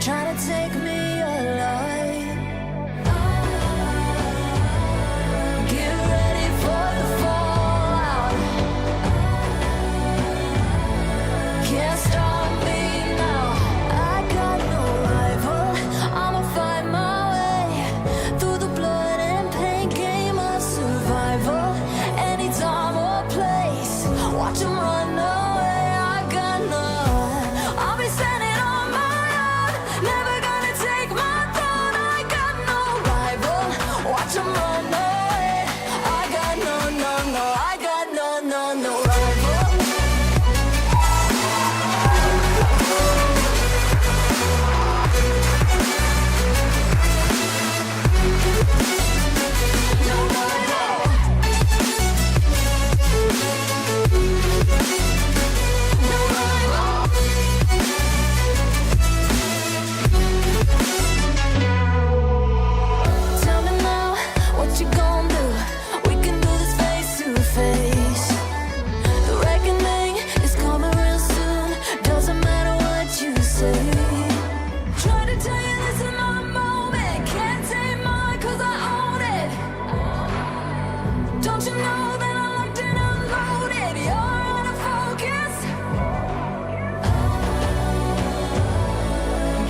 trying to take me alive. Get ready for the fallout. Can't stop me now. I got no rival. I'ma find my way through the blood and pain game of survival. Anytime or place, watch 'em run away. I got none. I'll be standing on my own, never gonna take my throne. I got no rival. Watch 'em run away. I got no, no, no. I got no, no, no rival. No rival. No rival. Tell me now, what you gon' do? We can do this face to face. The reckoning is coming real soon. Doesn't matter what you say. Try to tell you this is my moment. Can't take mine 'cause I own it. Don't you know that I'm locked and unloaded? You're out of focus.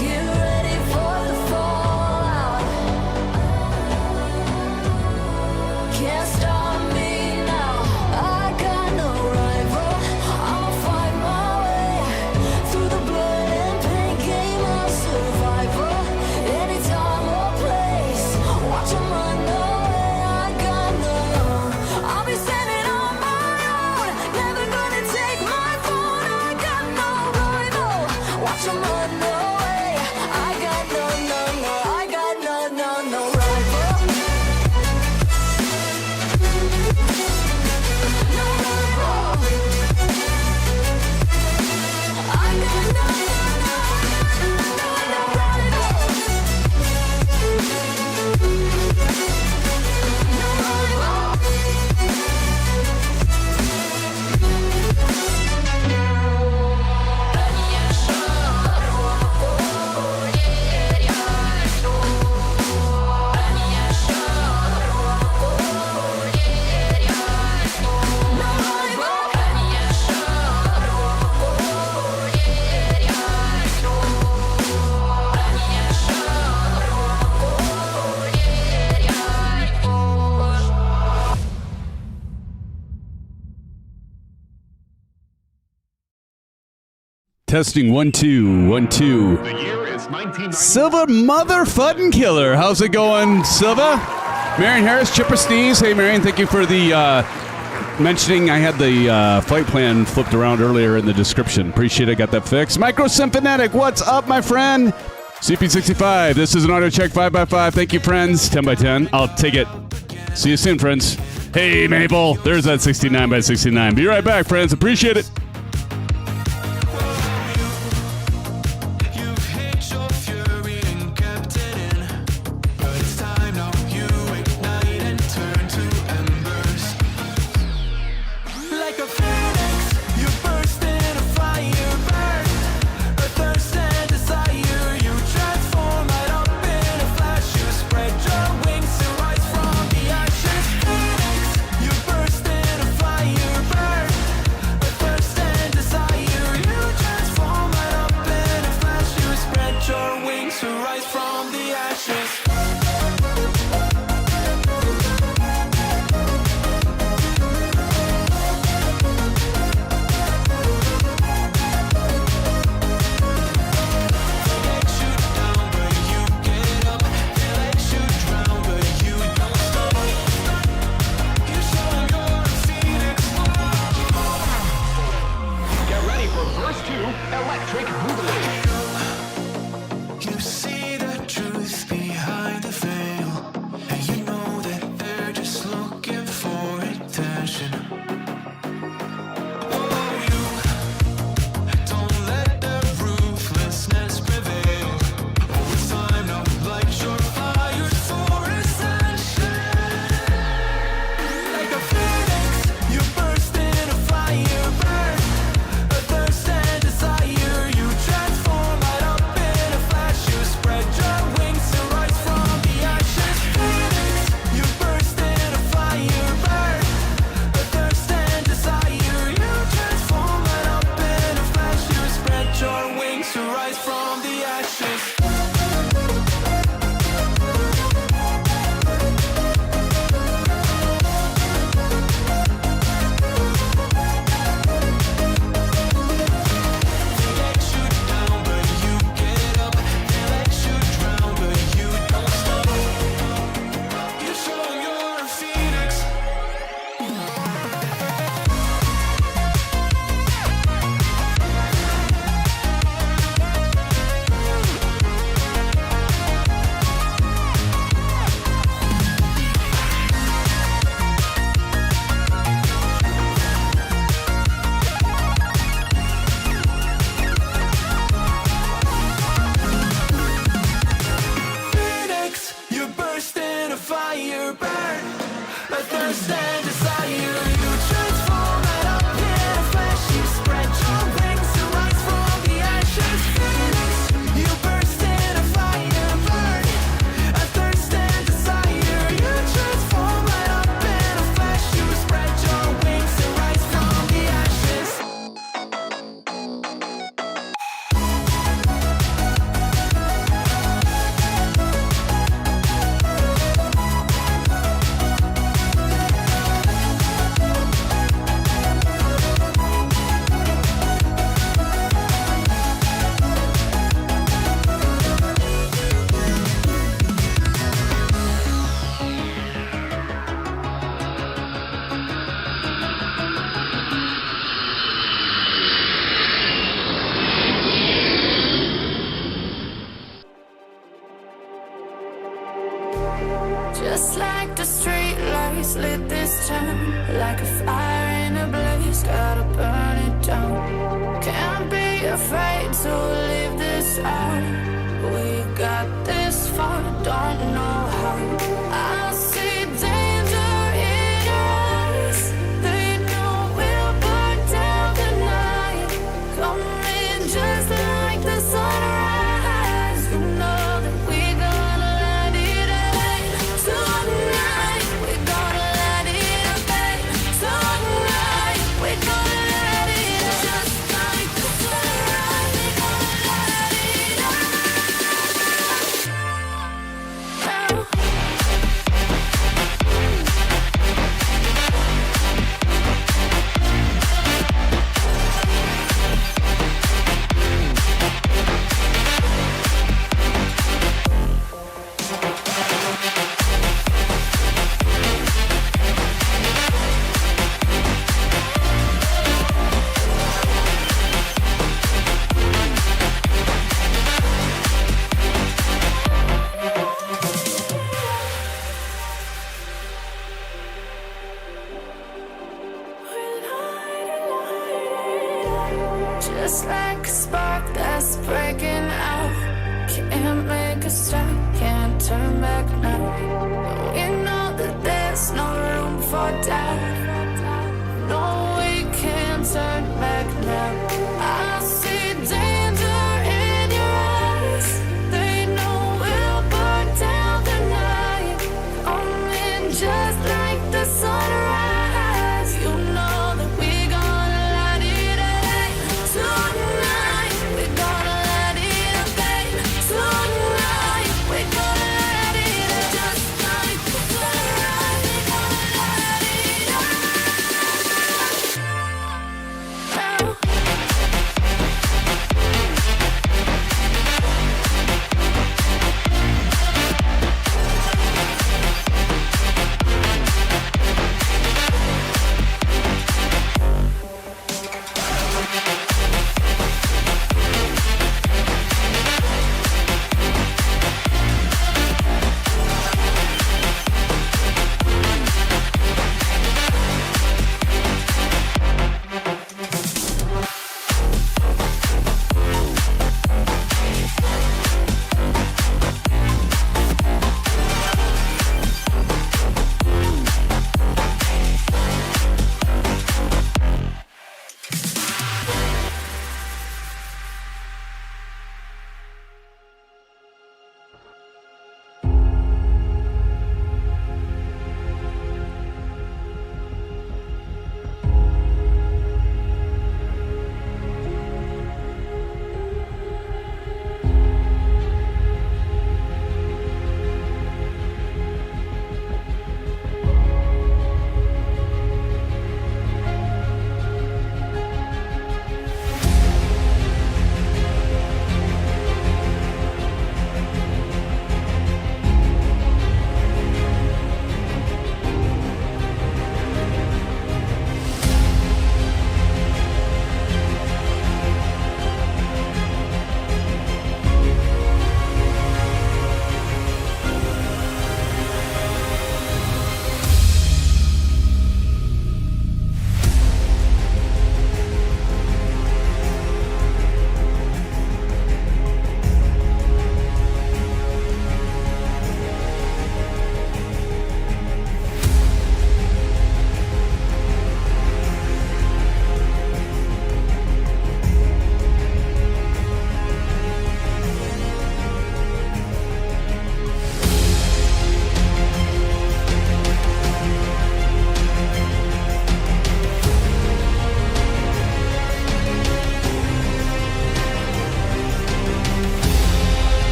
Get ready for the fallout. Can't stop me now. I got no rival. I'll find my way through the blood and pain game of survival. Anytime or place, watch 'em run away. I got no. I'll be standing on my own, never gonna take my phone. I got no rival. Watch 'em run away. I got no, no, no. I got no, no, no rival. No rival. I got no, no, no, no rival. No rival. Testing 1 2 1 2. The year is 1990. Silva motherfucking killer. How's it going, Silva? Marion Harris, Chipper Sneeze. Hey, Marion, thank you for the mentioning. I had the flight plan flipped around earlier in the description. Appreciate it. Got that fixed. Micro SimFanatic, what's up, my friend? CP65, this is an auto check 5x5. Thank you, friends. 10x10. I'll take it. See you soon, friends. Hey, Maple. There's that 69x69. Be right back, friends. Appreciate it. You've hit your fury and kept it in, but it's time now you ignite and turn to embers. Like a phoenix, you burst in a fire burn, a thirst and desire. You transform right up in a flash. You spread your wings to rise from the ashes. Phoenix, you burst in a fire burn, a thirst and desire. You transform right up in a flash. You spread your wings to rise from the ashes. They let you down, but you get up. They let you drown, but you don't stop. You show your phoenix Get ready for verse 2, Electric Boogaloo. You see the truth behind Just like the street lights lit this town, like a fire in a blaze, gotta burn it down. Can't be afraid to leave this out. We got this far, don't know how. I see danger in us. They know we'll burn down the night. Coming just like the sunrise. You know that we're gonna let it away. Tonight, we're gonna let it away. Tonight, we're gonna let it away. Just like the sunrise, we're gonna let it away. Now.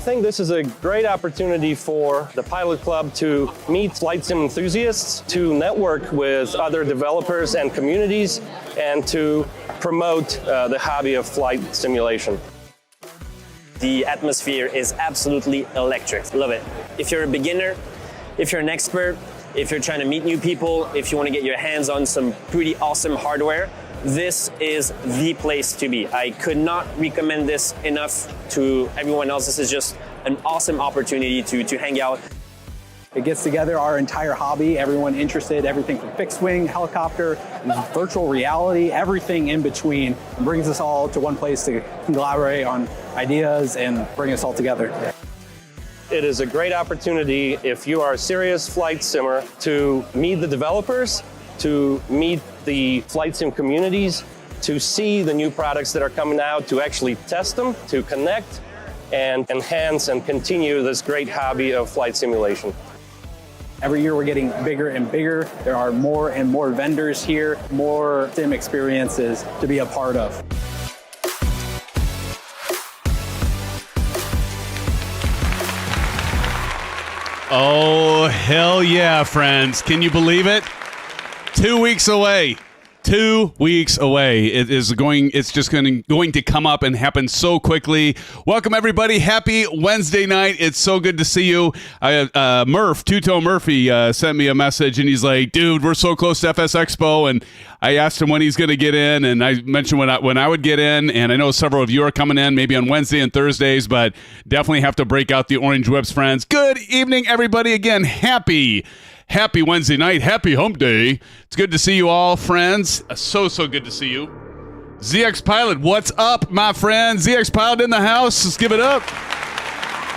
think this is a great opportunity for the Pilot Club to meet flight sim enthusiasts, to network with other developers and communities, and to promote the hobby of flight simulation. The atmosphere is absolutely electric. Love it. If you're a beginner, if you're an expert, if you're trying to meet new people, if you want to get your hands on some pretty awesome hardware, this is the place to be. I could not recommend this enough to everyone else. This is just an awesome opportunity to hang out. It gets together our entire hobby, everyone interested, everything from fixed wing, helicopter, virtual reality, everything in between, and brings us all to one place to collaborate on ideas and bring us all together. It is a great opportunity if you are a serious flight simmer to meet the developers, to meet the flight sim communities, to see the new products that are coming out, to actually test them, to connect and enhance and continue this great hobby of flight simulation. Every year we're getting bigger and bigger. There are more and more vendors here, more sim experiences to be a part of. Oh, hell yeah, friends. Can you believe it? 2 weeks away. 2 weeks away. It's just going to come up and happen so quickly. Welcome everybody. Happy Wednesday night. It's so good to see you. Two-Toe Murphy sent me a message and he's like, dude, we're so close to FS Expo. And I asked him when he's going to get in, and I mentioned when I would get in, and I know several of you are coming in maybe on Wednesday and Thursdays, but definitely have to break out the orange whips, friends. Good evening, everybody. Again, happy Wednesday night. Happy hump day. It's good to see you all, friends. So good to see you. ZX Pilot, what's up, my friend? ZX Pilot in the house. Let's give it up.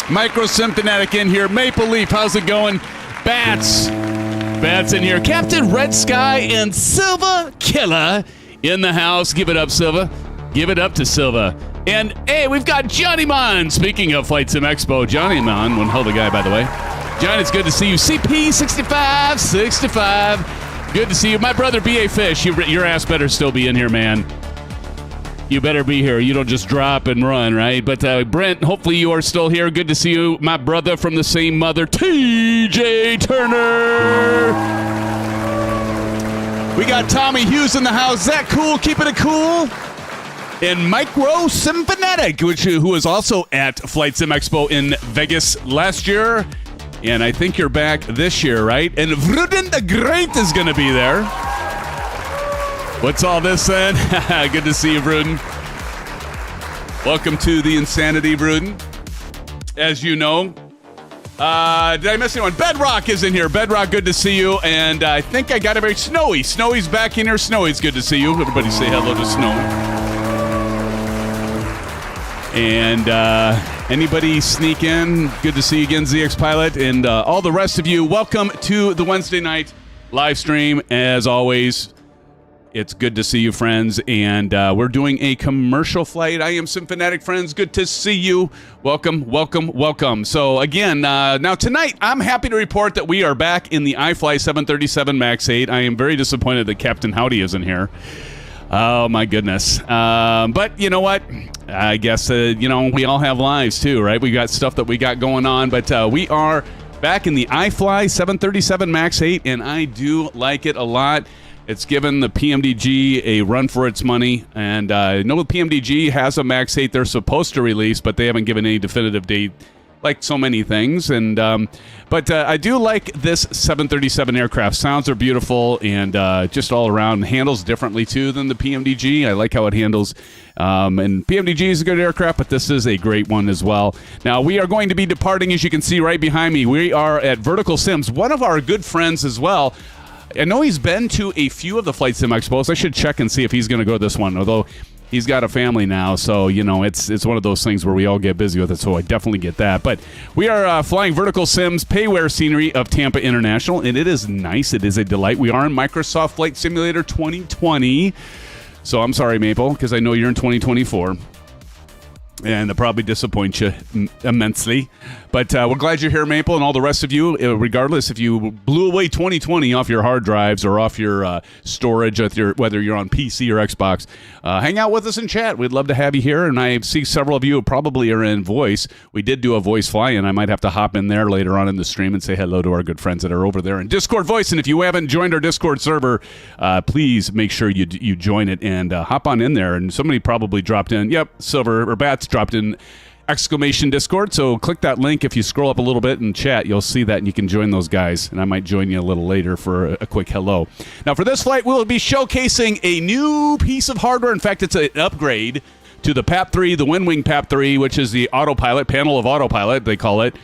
SimFanatic in here. Maple Leaf, how's it going? Bats in here. Captain Red Sky and Silva Killer in the house. Give it up, Silva. Give it up to Silva. And, hey, we've got Johnny Mon. Speaking of Flight Sim Expo, Johnny Mon, one hell of a guy, by the way. John, it's good to see you. CP65. Good to see you. My brother, B.A. Fish, your ass better still be in here, man. You better be here. You don't just drop and run, right? But Brent, hopefully you are still here. Good to see you. My brother from the same mother, TJ Turner. We got Tommy Hughes in the house. Is that cool? Keeping it cool. And SimFanatic, who was also at Flight Sim Expo in Vegas last year. And I think you're back this year, right? And Vruden the Great is going to be there. What's all this then? Good to see you, Vruden. Welcome to the Insanity, Vruden. As you know, did I miss anyone? Bedrock is in here. Bedrock, good to see you. And I think I got it very Snowy. Snowy's back in here. Snowy's good to see you. Everybody say hello to Snowy. And anybody sneak in? Good to see you again, ZX Pilot. And all the rest of you, welcome to the Wednesday night live stream. As always, it's good to see you, friends. And we're doing a commercial flight. I am SimFanatic, friends. Good to see you. Welcome, welcome, welcome. So again, now tonight, I'm happy to report that we are back in the iFly 737 MAX8. I am very disappointed that Captain Howdy isn't here. Oh, my goodness. But you know what? I guess, we all have lives too, right? We got stuff that we got going on, but we are back in the iFly 737 MAX8, and I do like it a lot. It's given the PMDG a run for its money, and I know the PMDG has a MAX8 they're supposed to release, but they haven't given any definitive date, like so many things. And but I do like this 737 aircraft. Sounds are beautiful, and just all around handles differently too than the PMDG. I like how it handles. And PMDG is a good aircraft, but this is a great one as well. Now we are going to be departing, as you can see right behind me. We are at Verticalsim, one of our good friends as well. I know he's been to a few of the Flight Sim Expos. I should check and see if he's going to go to this one, although he's got a family now, so, it's one of those things where we all get busy with it, so I definitely get that. But we are flying Verticalsim's payware scenery of Tampa International, and it is nice. It is a delight. We are in Microsoft Flight Simulator 2020, so I'm sorry, Maple, because I know you're in 2024. And they'll probably disappoint you immensely. But we're glad you're here, Maple, and all the rest of you. Regardless, if you blew away 2020 off your hard drives or off your storage, whether you're on PC or Xbox, hang out with us and chat. We'd love to have you here. And I see several of you probably are in voice. We did do a voice fly-in. I might have to hop in there later on in the stream and say hello to our good friends that are over there in Discord voice. And if you haven't joined our Discord server, please make sure you join it and hop on in there. And somebody probably dropped in. Yep, Silver or Bats dropped in exclamation Discord. So click that link. If you scroll up a little bit and chat, you'll see that and you can join those guys. And I might join you a little later for a quick hello. Now, for this flight, we'll be showcasing a new piece of hardware. In fact, it's an upgrade to the PAP-3, the WINWING PAP-3, which is the autopilot, panel of autopilot, they call it.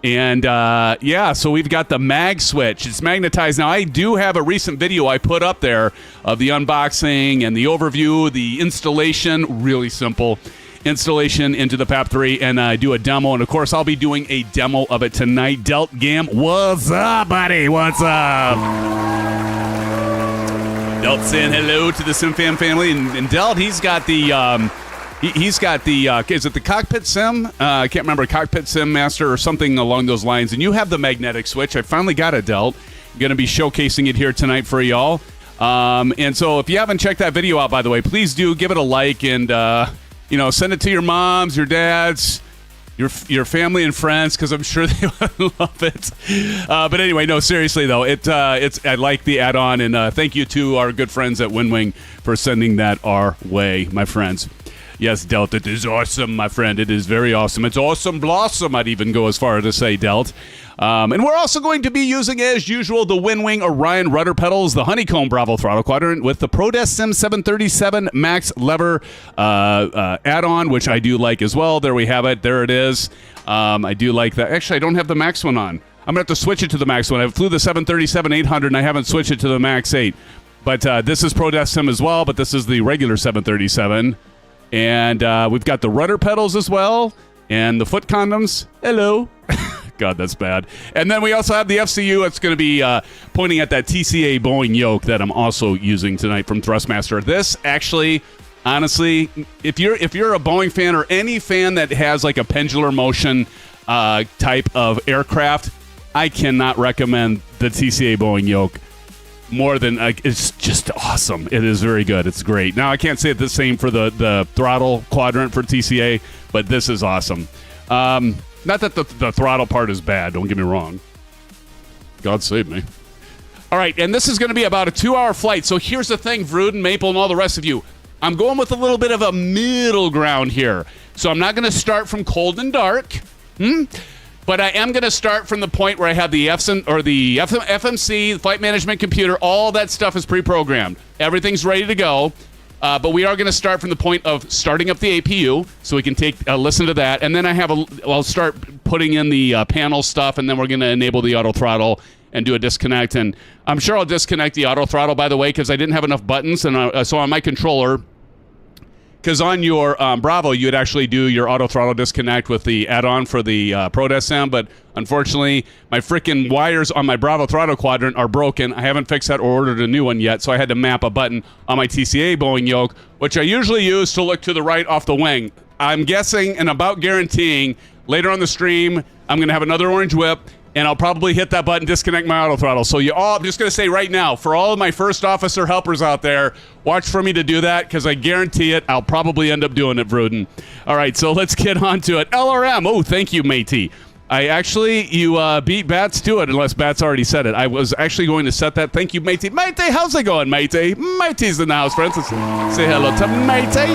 And yeah, so we've got the mag switch. It's magnetized. Now, I do have a recent video I put up there of the unboxing and the overview, the installation, really simple installation into the PAP-3, and I do a demo. And of course, I'll be doing a demo of it tonight. Delt Gam, what's up, buddy? What's up? Delt saying hello to the SimFan family, and Delt, he's got the he's got the is it the Cockpit Sim? I can't remember, Cockpit Sim Master or something along those lines. And you have the magnetic switch. I finally got it, Delt. I'm going to be showcasing it here tonight for y'all. And so if you haven't checked that video out, by the way, please do give it a like and send it to your moms, your dads, your family and friends, because I'm sure they would love it. But anyway, no, seriously though, it's I like the add-on, and thank you to our good friends at WinWing for sending that our way, my friends. Yes, Delt, it is awesome, my friend. It is very awesome. It's awesome blossom, I'd even go as far as to say, Delt. And we're also going to be using, as usual, the WinWing Orion Rudder Pedals, the Honeycomb Bravo Throttle Quadrant with the ProDeskSim 737 Max lever add-on, which I do like as well. There we have it. There it is. I do like that. Actually, I don't have the Max one on. I'm going to have to switch it to the Max one. I flew the 737-800, and I haven't switched it to the MAX8. But this is ProDeskSim as well, but this is the regular 737. And we've got the rudder pedals as well, and the foot condoms. Hello. God, that's bad. And then we also have the FCU. It's going to be pointing at that TCA Boeing Yoke that I'm also using tonight from Thrustmaster. This actually, honestly, if you're a Boeing fan or any fan that has like a pendular motion type of aircraft, I cannot recommend the TCA Boeing Yoke more than it's just awesome. It is very good. It's great. Now, I can't say the same for the throttle quadrant for TCA, but this is awesome. Not that the throttle part is bad, don't get me wrong. God save me. All right, and this is going to be about a 2-hour flight. So here's the thing, Vruden, Maple, and all the rest of you. I'm going with a little bit of a middle ground here. So I'm not going to start from cold and dark, but I am going to start from the point where I have the FMC, the flight management computer, all that stuff is pre-programmed. Everything's ready to go. But we are going to start from the point of starting up the APU, so we can take a listen to that. And then I'll start putting in the panel stuff, and then we're going to enable the auto-throttle and do a disconnect. And I'm sure I'll disconnect the auto-throttle, by the way, because I didn't have enough buttons. And so on my controller, because on your Bravo, you would actually do your auto-throttle disconnect with the add-on for the ProDeskSim, but unfortunately, my freaking wires on my Bravo Throttle Quadrant are broken. I haven't fixed that or ordered a new one yet, so I had to map a button on my TCA Boeing Yoke, which I usually use to look to the right off the wing. I'm guessing and about guaranteeing later on the stream, I'm going to have another orange whip, and I'll probably hit that button, disconnect my auto-throttle. So I'm just going to say right now, for all of my first officer helpers out there, watch for me to do that, because I guarantee it, I'll probably end up doing it, Vruden. All right, so let's get on to it. LRM, oh, thank you, matey. You beat Bats to it, unless Bats already said it. I was actually going to set that. Thank you, matey. Matey, how's it going, matey? Matey's in the house, friends. Let's say hello to matey.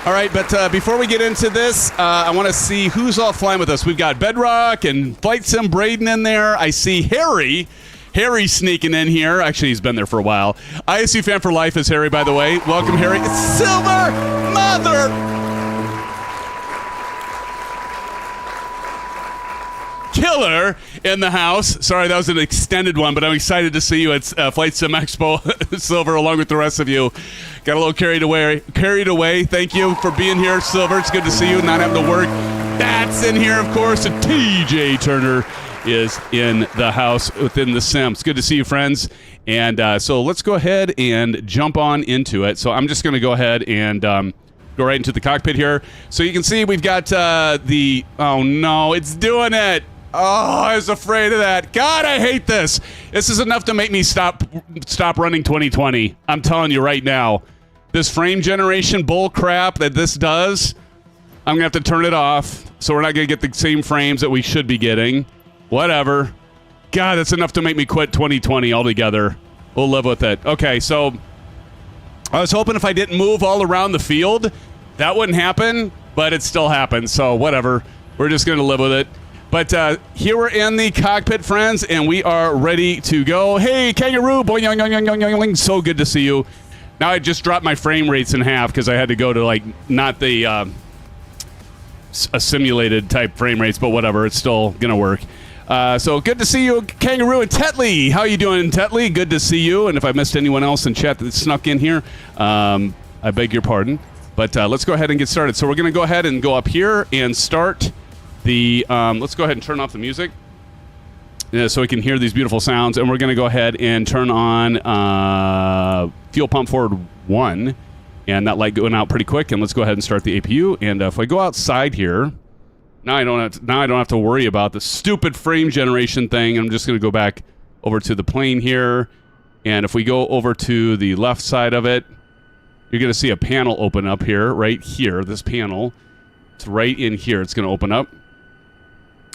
All right, but before we get into this, I want to see who's all flying with us. We've got Bedrock and Flight Sim Braden in there. I see Harry sneaking in here. Actually, he's been there for a while. ISU Fan for Life is Harry, by the way. Welcome, Harry. Silver Mother Killer in the house. Sorry, that was an extended one, but I'm excited to see you at Flight Sim Expo, Silver, along with the rest of you. Got a little carried away. Thank you for being here, Silver. It's good to see you, not having to work. That's in here, of course. And TJ Turner is in the house within the sim. It's good to see you, friends. And so let's go ahead and jump on into it. So I'm just going to go ahead and go right into the cockpit here. So you can see we've got oh no, it's doing it. Oh, I was afraid of that. God, I hate this. This is enough to make me stop running 2020. I'm telling you right now. This frame generation bull crap that this does, I'm going to have to turn it off. So we're not going to get the same frames that we should be getting. Whatever. God, that's enough to make me quit 2020 altogether. We'll live with it. Okay, so I was hoping if I didn't move all around the field, that wouldn't happen, but it still happened. So whatever. We're just going to live with it. But here we're in the cockpit, friends, and we are ready to go. Hey, Kangaroo, boing, yoing, yoing, yoing, yoing, yoing. So good to see you. Now I just dropped my frame rates in half because I had to go to, like, not the a simulated type frame rates, but whatever. It's still going to work. So good to see you, Kangaroo and Tetley. How you doing, Tetley? Good to see you. And if I missed anyone else in chat that snuck in here, I beg your pardon. But let's go ahead and get started. So we're going to go ahead and go up here and start the let's go ahead and turn off the music so we can hear these beautiful sounds, and we're going to go ahead and turn on fuel pump forward 1, and that light going out pretty quick. And let's go ahead and start the APU. And if I go outside here, now I don't have to worry about the stupid frame generation thing. I'm just going to go back over to the plane here, and if we go over to the left side of it, you're going to see a panel open up here, right here. This panel, it's right in here. It's going to open up.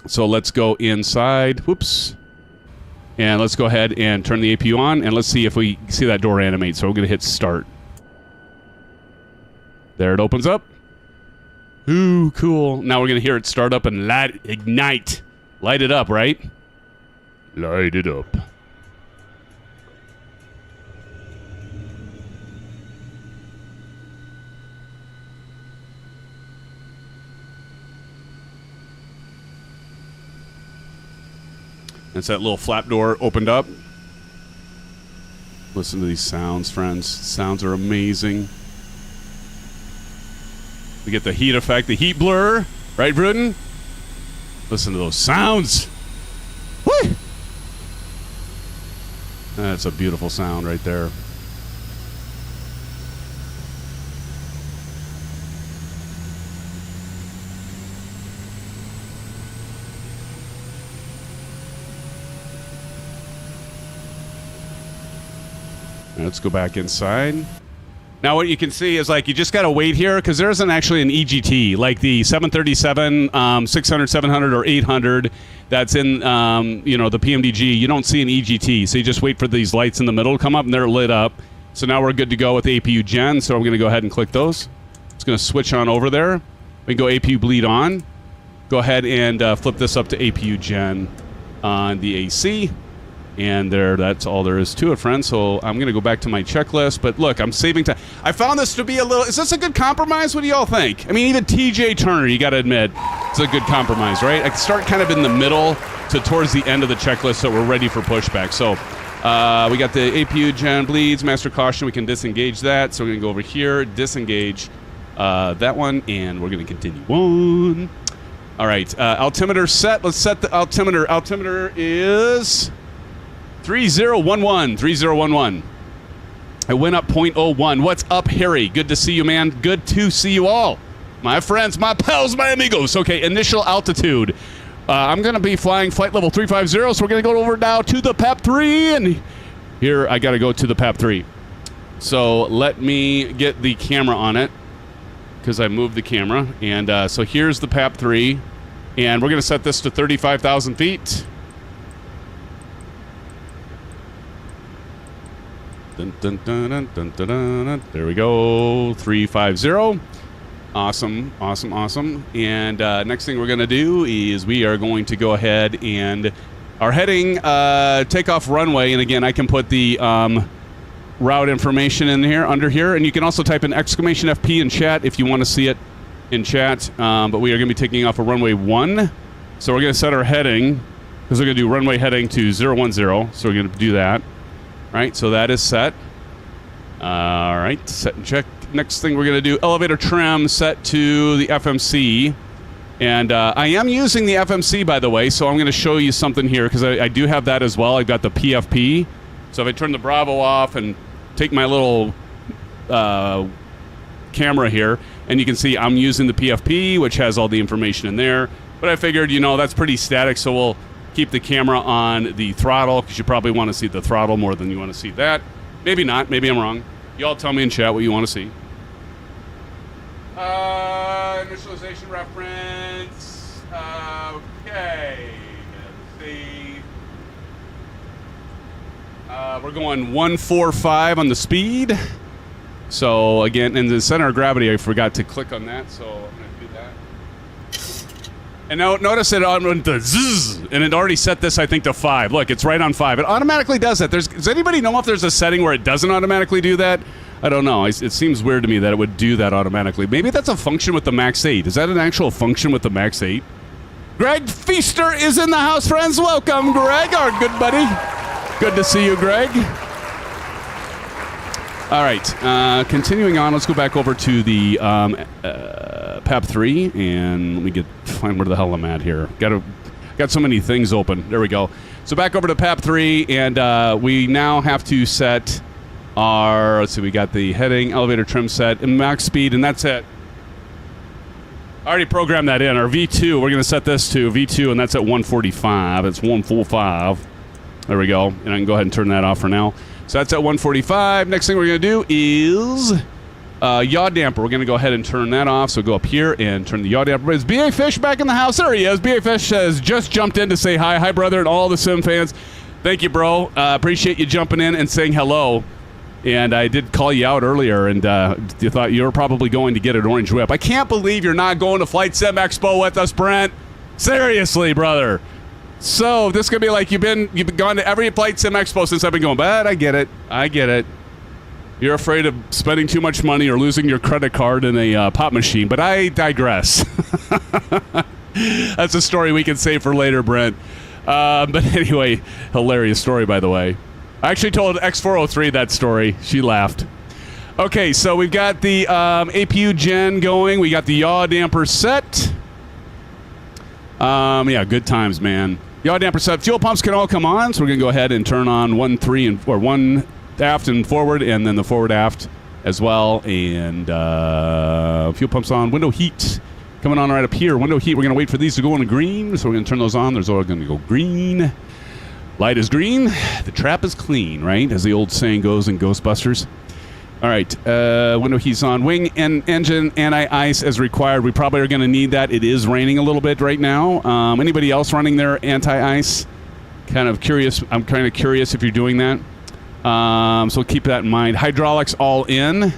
So let's go inside. Whoops. And let's go ahead and turn the APU on, and let's see if we see that door animate. So we're going to hit start. There it opens up. Ooh, cool. Now we're going to hear it start up and ignite. Light it up, right? Light it up. That's that little flap door opened up. Listen to these sounds, friends. Sounds are amazing. We get the heat effect, the heat blur. Right, Bruden? Listen to those sounds. Woo! That's a beautiful sound right there. Let's go back inside. Now what you can see is, like, you just got to wait here because there isn't actually an EGT like the 737, 600, 700, or 800 that's in, you know, the PMDG. You don't see an EGT, so you just wait for these lights in the middle to come up, and they're lit up. So now we're good to go with APU Gen, so I'm going to go ahead and click those. It's going to switch on over there. We can go APU Bleed on. Go ahead and flip this up to APU Gen on the AC. And there, that's all there is to it, friends. So I'm going to go back to my checklist. But look, I'm saving time. I found this to be a little... Is this a good compromise? What do y'all think? I mean, even TJ Turner, you got to admit, it's a good compromise, right? I can start kind of in the middle to towards the end of the checklist so we're ready for pushback. So we got the APU Gen Bleeds, Master Caution. We can disengage that. So we're going to go over here, disengage that one, and we're going to continue on. All right, altimeter set. Let's set the altimeter. Altimeter is... 3011, 3011. I went up 0.01. What's up, Harry? Good to see you, man. Good to see you all. My friends, my pals, my amigos. Okay, initial altitude. I'm going to be flying flight level 350, so we're going to go over now to the PAP-3, and here I got to go to the PAP-3. So let me get the camera on it, because I moved the camera. And so here's the PAP-3, and we're going to set this to 35,000 feet. Dun, dun, dun, dun, dun, dun, dun. There we go. 350. Awesome, awesome, awesome. And next thing we're going to do is we are going to go ahead and our heading takeoff runway. And again, I can put the route information in here, under here. And you can also type in exclamation FP in chat if you want to see it in chat. But we are going to be taking off a runway 1. So we're going to set our heading, because we're going to do runway heading to 010. So we're going to do that. Right, so that is set. All right, set and check. Next thing we're going to do, elevator trim set to the FMC. And I am using the FMC, by the way, so I'm going to show you something here, because I do have that as well. I've got the PFP. So if I turn the Bravo off and take my little camera here, And you can see I'm using the PFP, which has all the information in there. But I figured, that's pretty static, so we'll keep the camera on the throttle, because you probably want to see the throttle more than you want to see that. Maybe not. Maybe I'm wrong. You all tell me in chat what you want to see. Initialization reference. Okay. Let's see. We're going 145 on the speed. So again, in the center of gravity, I forgot to click on that, so I'm going to do that. And now notice it went to zzz, and it already set this, I think, to 5. Look, it's right on 5. It automatically does that. Does anybody know if there's a setting where it doesn't automatically do that? I don't know. It seems weird to me that it would do that automatically. Maybe that's a function with the MAX8. Is that an actual function with the MAX8? Greg Feaster is in the house, friends. Welcome, Greg, our good buddy. Good to see you, Greg. All right, continuing on, let's go back over to the PAP-3, and let me find where the hell I'm at here. Got so many things open. There we go. So back over to PAP-3, and we now have to set our, let's see, we got the heading, elevator trim set, and max speed, and that's it. I already programmed that in. Our V2, we're going to set this to V2, and that's at 145. It's 145. There we go. And I can go ahead and turn that off for now. So that's at 145. Next thing we're going to do is yaw damper. We're going to go ahead and turn that off. So go up here and turn the yaw damper. Is B.A. Fish back in the house? There he is. B.A. Fish has just jumped in to say hi. Hi, brother, and all the Sim fans. Thank you, bro. Appreciate you jumping in and saying hello. And I did call you out earlier, and you thought you were probably going to get an orange whip. I can't believe you're not going to Flight Sim Expo with us, Brent. Seriously, brother. So this could be like you've been gone to every Flight Sim Expo since I've been going. But I get it. You're afraid of spending too much money or losing your credit card in a pop machine. But I digress. That's a story we can save for later, Brent. But anyway, hilarious story, by the way. I actually told X403 that story. She laughed. Okay, so we've got the APU gen going. We got the yaw damper set. Yeah, good times, man. Yaw damper set. Fuel pumps can all come on, so we're going to go ahead and turn on 1 aft and forward, and then the forward aft as well. And fuel pumps on. Window heat coming on right up here. Window heat, we're going to wait for these to go into green, so we're going to turn those on. There's all going to go green. Light is green. The trap is clean, right? As the old saying goes in Ghostbusters. All right, window heat's on. Wing and engine anti-ice as required. We probably are going to need that. It is raining a little bit right now. Anybody else running their anti-ice? Kind of curious. I'm kind of curious if you're doing that. So keep that in mind. Hydraulics all in.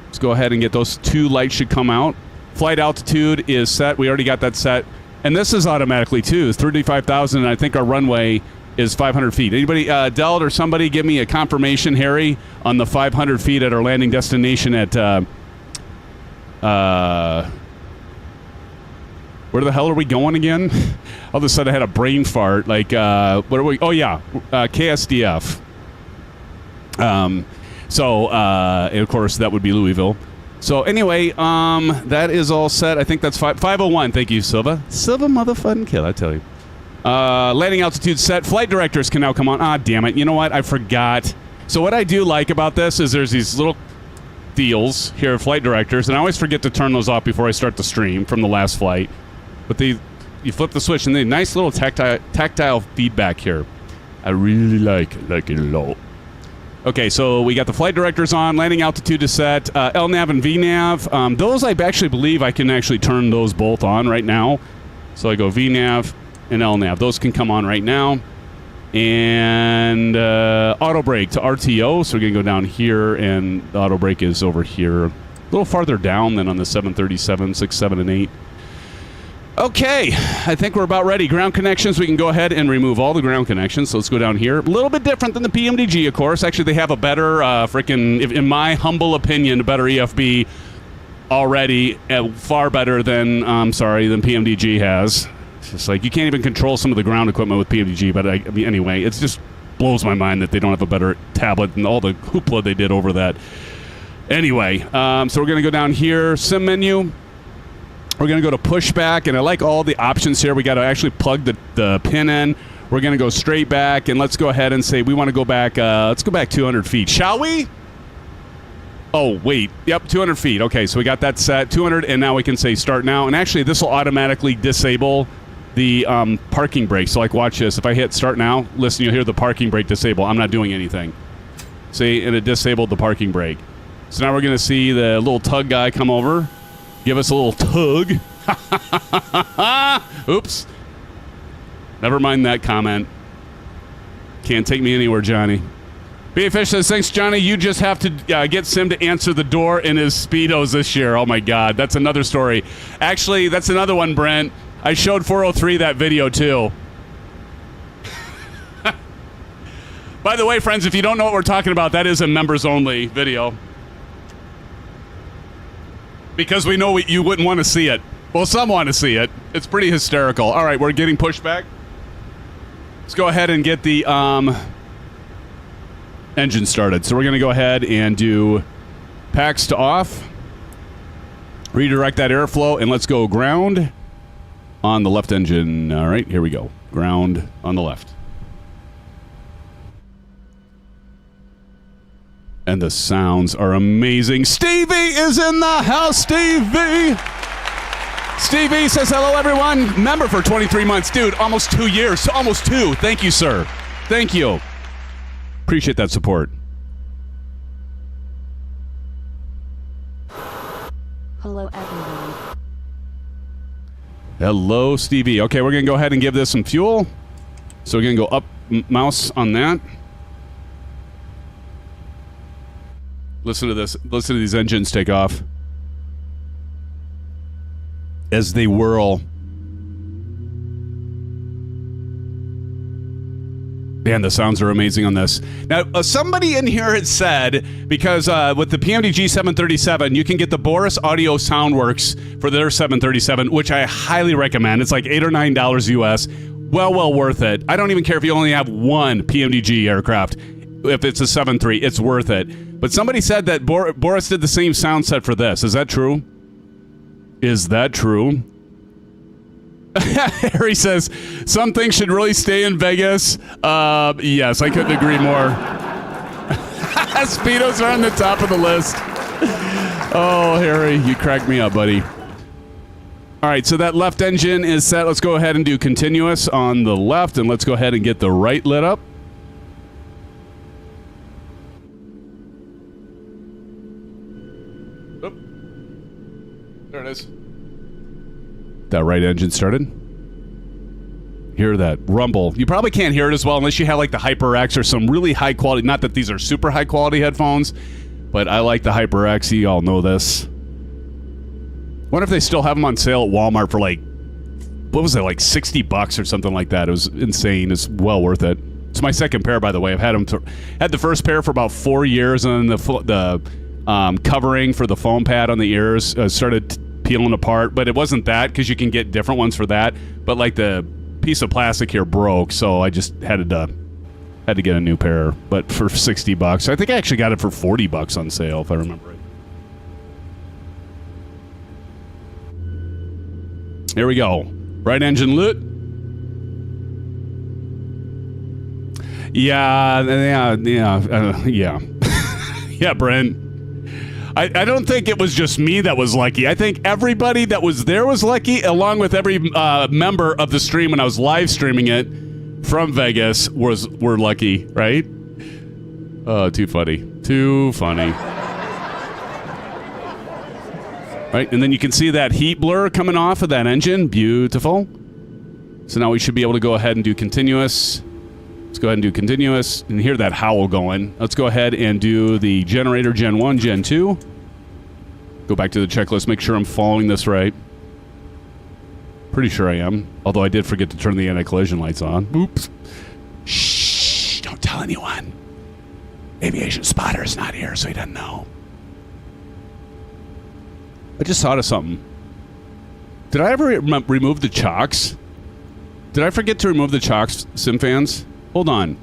Let's go ahead and get those 2 lights should come out. Flight altitude is set. We already got that set. And this is automatically, too. It's 35,000, and I think our runway is 500 feet. Anybody, Deld or somebody, give me a confirmation, Harry, on the 500 feet at our landing destination at, where the hell are we going again? All of a sudden I had a brain fart. Like, what are we? Oh, yeah, KSDF. And of course, that would be Louisville. So anyway, that is all set. I think that's 501. Thank you, Silva. Silva motherfucking kill, I tell you. Landing altitude set. Flight directors can now come on. Ah, damn it. You know what? I forgot. So what I do like about this is there's these little deals here, flight directors, and I always forget to turn those off before I start the stream from the last flight. But you flip the switch, and they nice little tactile feedback here. I really like it a lot. Okay, so we got the flight directors on, landing altitude is set, LNAV and VNAV. Those I actually believe I can actually turn those both on right now. So I go VNAV and LNAV. Those can come on right now. And auto brake to RTO. So we're going to go down here, and the auto brake is over here. A little farther down than on the 737, 6, 7, and 8. Okay, I think we're about ready. Ground connections, we can go ahead and remove all the ground connections. So let's go down here. A little bit different than the PMDG, of course. Actually, they have a better, in my humble opinion, a better EFB already. Far better than PMDG has. It's just like, you can't even control some of the ground equipment with PMDG. But I mean, anyway, it just blows my mind that they don't have a better tablet and all the hoopla they did over that. Anyway, so we're going to go down here, sim menu. We're going to go to pushback, and I like all the options here. We got to actually plug the pin in. We're going to go straight back, and let's go ahead and say we want to go back. Let's go back 200 feet, shall we? Oh, wait. Yep, 200 feet. Okay, so we got that set. 200, and now we can say start now. And actually, this will automatically disable the parking brake. So, like, watch this. If I hit start now, listen, you'll hear the parking brake disable. I'm not doing anything. See, and it disabled the parking brake. So now we're going to see the little tug guy come over, give us a little tug. Oops. Never mind that comment. Can't take me anywhere, Johnny. B-Fish says, thanks, Johnny. You just have to get Sim to answer the door in his Speedos this year. Oh, my God. That's another story. Actually, that's another one, Brent. I showed 403 that video, too. By the way, friends, if you don't know what we're talking about, that is a members-only video. Because we know you wouldn't want to see it. Well, some want to see it. It's pretty hysterical. All right, we're getting pushed back. Let's go ahead and get the engine started. So we're going to go ahead and do packs to off. Redirect that airflow, and let's go ground on the left engine. All right, here we go. Ground on the left. And the sounds are amazing. Stevie is in the house, Stevie! Stevie says, hello, everyone. Member for 23 months. Dude, almost 2 years. Almost 2. Thank you, sir. Thank you. Appreciate that support. Hello, everyone. Hello, Stevie. Okay, we're going to go ahead and give this some fuel. So we're going to go up mouse on that. Listen to this. Listen to these engines take off. As they whirl. Man, the sounds are amazing on this. Now, somebody in here had said, because with the PMDG 737, you can get the Boris Audio Soundworks for their 737, which I highly recommend. It's like $8 or $9 US. Well worth it. I don't even care if you only have one PMDG aircraft. If it's a 7.3, it's worth it. But somebody said that Boris did the same sound set for this. Is that true? Is that true? Harry says, some things should really stay in Vegas. Yes, I couldn't agree more. Speedos are on the top of the list. Oh, Harry, you cracked me up, buddy. All right, so that left engine is set. Let's go ahead and do continuous on the left, and let's go ahead and get the right lit up. There it is. That right engine started. Hear that rumble. You probably can't hear it as well unless you have like the HyperX or some really high quality. Not that these are super high quality headphones, but I like the HyperX. You all know this. Wonder if they still have them on sale at Walmart for like, what was it, like $60 or something like that. It was insane. It's well worth it. It's my second pair, by the way. I've had them had the first pair for about 4 years, and then the covering for the foam pad on the ears started peeling apart, but it wasn't that, because you can get different ones for that, but like the piece of plastic here broke, so I just had to get a new pair, but for $60. I think I actually got it for $40 on sale, if I remember right. Here we go. Right engine lit. Yeah. Yeah, Brent. I don't think it was just me that was lucky. I think everybody that was there was lucky, along with every member of the stream when I was live streaming it from Vegas were lucky, right? Oh, too funny. Too funny. Right, and then you can see that heat blur coming off of that engine. Beautiful. So now we should be able to go ahead and do continuous. Let's go ahead and do continuous and hear that howl going. Let's go ahead and do the generator Gen 1, Gen 2. Go back to the checklist, make sure I'm following this right. Pretty sure I am. Although I did forget to turn the anti-collision lights on. Oops. Shh, don't tell anyone. Aviation Spotter's not here, so he doesn't know. I just thought of something. Did I ever remove the chocks? Did I forget to remove the chocks, SimFans? Hold on.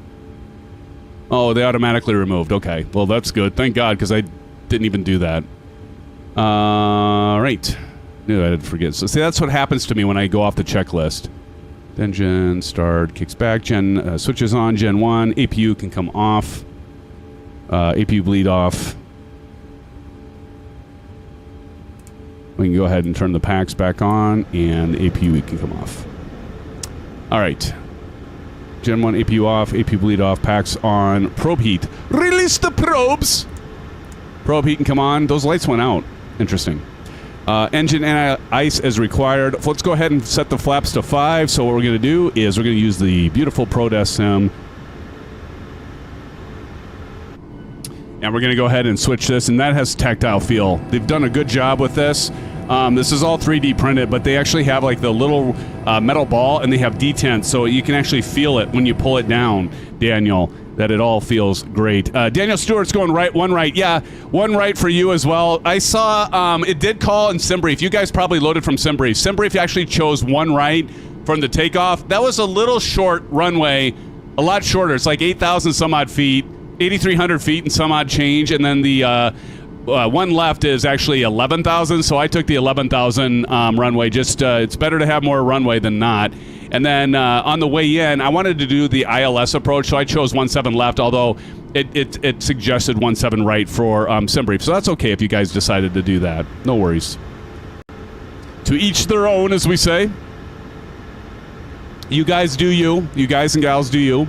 Oh, they automatically removed. Okay. Well, that's good. Thank God, because I didn't even do that. Right. Knew I did forget. So, see, that's what happens to me when I go off the checklist. Engine, start, kicks back. Gen, switches on. Gen 1. APU can come off. APU bleed off. We can go ahead and turn the packs back on, and APU can come off. All right. Gen 1 APU off, APU bleed off, packs on. Probe heat. Release the probes! Probe heat can come on. Those lights went out. Interesting. Engine anti-ice as required. Let's go ahead and set the flaps to 5. So what we're going to do is we're going to use the beautiful ProDeskSim. And we're going to go ahead and switch this, and that has tactile feel. They've done a good job with this. This is all 3D printed, but they actually have like the little metal ball, and they have detents, so you can actually feel it when you pull it down, Daniel, that it all feels great. Daniel Stewart's going right, one right. Yeah, one right for you as well. I saw it did call in SimBrief. You guys probably loaded from SimBrief. SimBrief actually chose one right from the takeoff. That was a little short runway, a lot shorter. It's like 8,000 some odd feet, 8,300 feet and some odd change, and then the one left is actually 11,000, so I took the 11,000 runway. Just it's better to have more runway than not. And then on the way in, I wanted to do the ILS approach, so I chose 17 left, although it suggested 17 right for SimBrief. So that's okay if you guys decided to do that. No worries. To each their own, as we say. You guys do you. You guys and gals do you.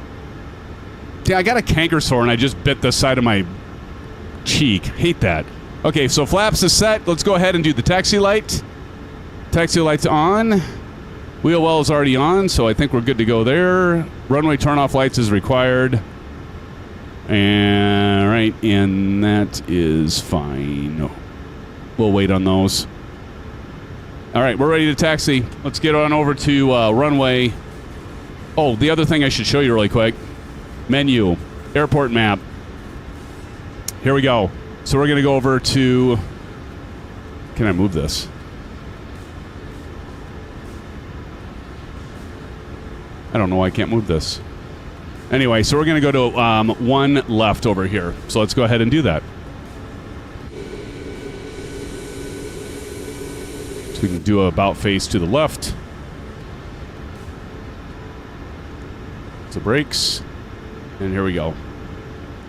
Yeah, I got a canker sore, and I just bit the side of my cheek. Hate that. Okay, so flaps is set. Let's go ahead and do the taxi light. Taxi light's on. Wheel well is already on, so I think we're good to go there. Runway turn-off lights is required. And right, and that is fine. We'll wait on those. All right, we're ready to taxi. Let's get on over to runway. Oh, the other thing I should show you really quick. Menu, airport map. Here we go. So we're going to go over to... Can I move this? I don't know why I can't move this. Anyway, so we're going to go to one left over here. So let's go ahead and do that. So we can do a about face to the left. So brakes. And here we go.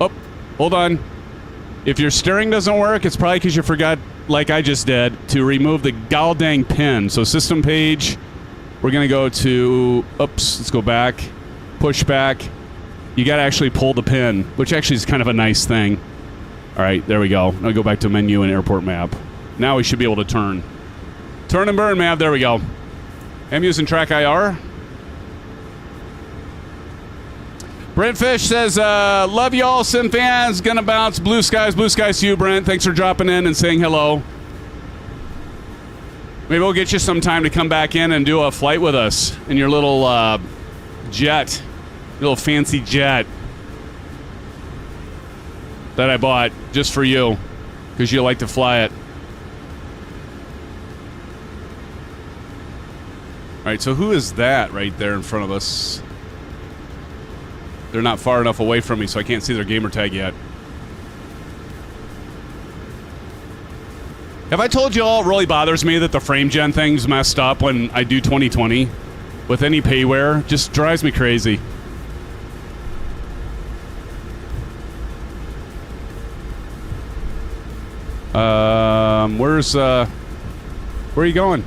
Oh, hold on. If your steering doesn't work, it's probably because you forgot, like I just did, to remove the goddamn pin. So system page, we're going to go to, oops, let's go back, push back. You got to actually pull the pin, which actually is kind of a nice thing. All right, there we go. Now go back to menu and airport map. Now we should be able to turn. Turn and burn map, there we go. I'm using track IR. Brent Fish says, love y'all, SimFans. Gonna bounce. Blue skies to you, Brent. Thanks for dropping in and saying hello. Maybe we'll get you some time to come back in and do a flight with us in your little jet. Your little fancy jet that I bought just for you because you like to fly it. All right, so who is that right there in front of us? They're not far enough away from me, so I can't see their gamer tag yet. Have I told you all it really bothers me that the frame gen thing's messed up when I do 2020 with any payware? Just drives me crazy. Where are you going?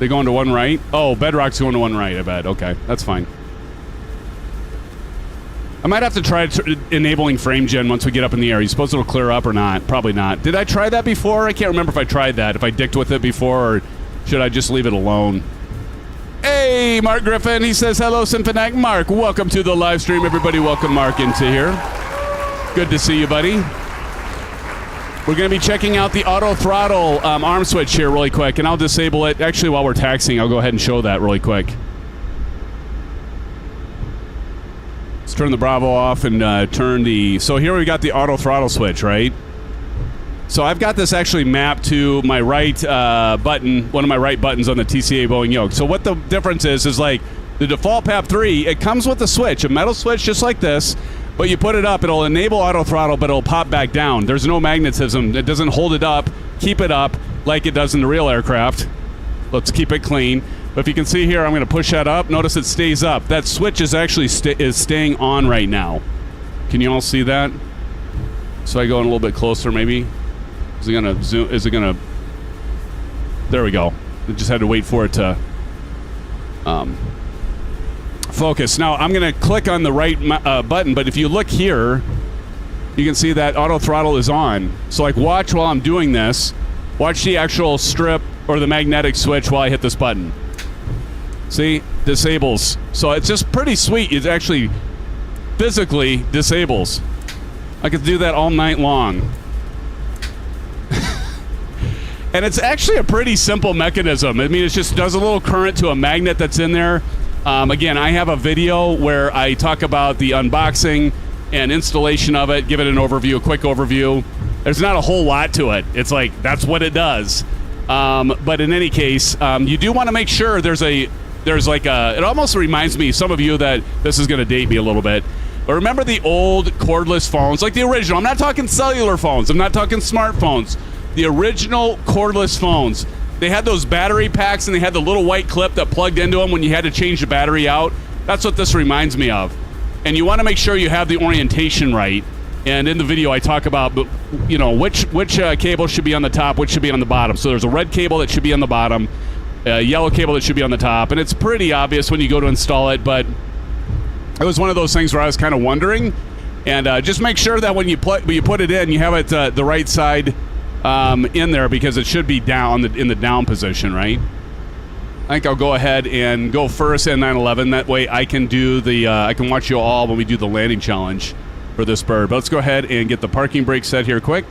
They going to one right? Oh, Bedrock's going to one right, I bet. Okay, that's fine. I might have to try enabling frame gen once we get up in the air. You suppose it'll clear up or not? Probably not. Did I try that before? I can't remember if I tried that. If I dicked with it before, or should I just leave it alone? Hey, Mark Griffin. He says, hello, SimFanatic. Mark, welcome to the live stream. Everybody welcome Mark into here. Good to see you, buddy. We're going to be checking out the auto-throttle arm switch here really quick, and I'll disable it. Actually, while we're taxiing, I'll go ahead and show that really quick. Let's turn the Bravo off and turn the... So here we got the auto-throttle switch, right? So I've got this actually mapped to my right button, one of my right buttons on the TCA Boeing Yoke. So what the difference is like the default PAP-3, it comes with a switch, a metal switch just like this, but you put it up, it'll enable auto-throttle, but it'll pop back down. There's no magnetism. It doesn't hold it up, keep it up like it does in the real aircraft. Let's keep it clean. But if you can see here, I'm going to push that up. Notice it stays up. That switch is actually staying on right now. Can you all see that? So I go in a little bit closer, maybe. Is it going to zoom? Is it going to? There we go. I just had to wait for it to focus. Now, I'm going to click on the right button, but if you look here, you can see that auto throttle is on. So, like, watch while I'm doing this. Watch the actual strip or the magnetic switch while I hit this button. See? Disables. So it's just pretty sweet. It actually physically disables. I could do that all night long. And it's actually a pretty simple mechanism. I mean, it just does a little current to a magnet that's in there. Again, I have a video where I talk about the unboxing and installation of it, give it an overview, a quick overview. There's not a whole lot to it. It's like, that's what it does. But in any case, you do want to make sure there's like a, it almost reminds me, some of you, that this is going to date me a little bit. But remember the old cordless phones, like the original. I'm not talking cellular phones. I'm not talking smartphones. The original cordless phones. They had those battery packs and they had the little white clip that plugged into them when you had to change the battery out. That's what this reminds me of. And you want to make sure you have the orientation right. And in the video, I talk about, you know, which cable should be on the top, which should be on the bottom. So there's a red cable that should be on the bottom, a yellow cable that should be on the top. And it's pretty obvious when you go to install it, but it was one of those things where I was kind of wondering. And just make sure that when you put it in, you have it the right side in there, because it should be down in the down position, right? I think I'll go ahead and go first in 911. That way I can do the I can watch you all when we do the landing challenge for this bird. But let's go ahead and get the parking brake set here quick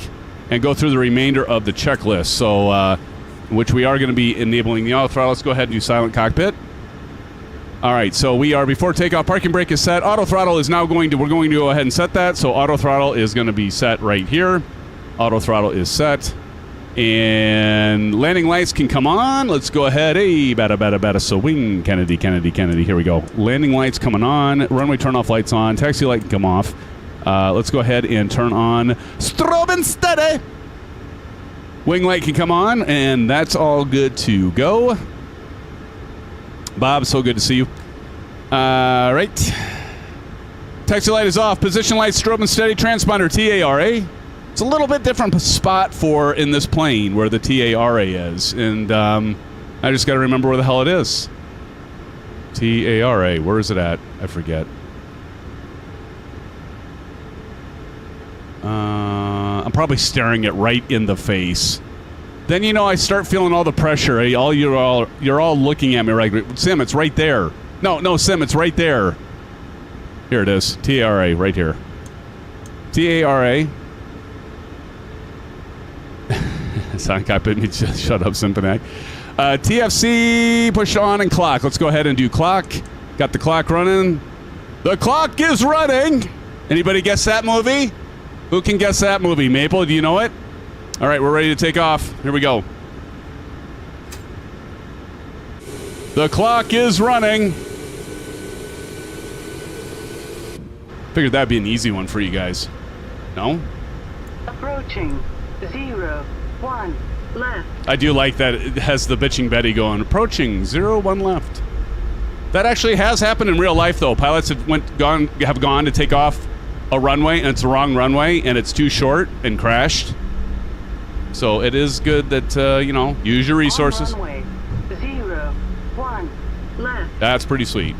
and go through the remainder of the checklist. So, which we are going to be enabling the auto throttle. Let's go ahead and do silent cockpit. All right, so we are before takeoff. Parking brake is set. Auto throttle is now we're going to go ahead and set that. So auto throttle is going to be set right here. Auto throttle is set. And landing lights can come on. Let's go ahead. Hey, bada. So wing, Kennedy. Here we go. Landing lights coming on. Runway turn off lights on. Taxi light can come off. Let's go ahead and turn on strobe and steady. Wing light can come on, and that's all good to go. Bob, so good to see you. Right. Taxi light is off. Position light, strobe and steady. Transponder, TARA. It's a little bit different spot for in this plane where the TARA is. And I just got to remember where the hell it is. TARA. Where is it at? I forget. I'm probably staring it right in the face. Then, you know, I start feeling all the pressure. You're all looking at me right. Sim, it's right there. No, Sim, it's right there. Here it is. TARA, right here. TARA. Sound cockpit needs to shut up, SimFanatic. TFC, push on and clock. Let's go ahead and do clock. Got the clock running. The clock is running. Anybody guess that movie? Who can guess that movie? Maple, do you know it? All right, we're ready to take off. Here we go. The clock is running. Figured that'd be an easy one for you guys. No? Approaching 0, 1 left. I do like that it has the bitching Betty going, approaching 0, 1 left. That actually has happened in real life, though. Pilots have gone to take off a runway, and it's the wrong runway, and it's too short and crashed. So it is good that, you know, use your resources. On runway 0, 1 left. That's pretty sweet.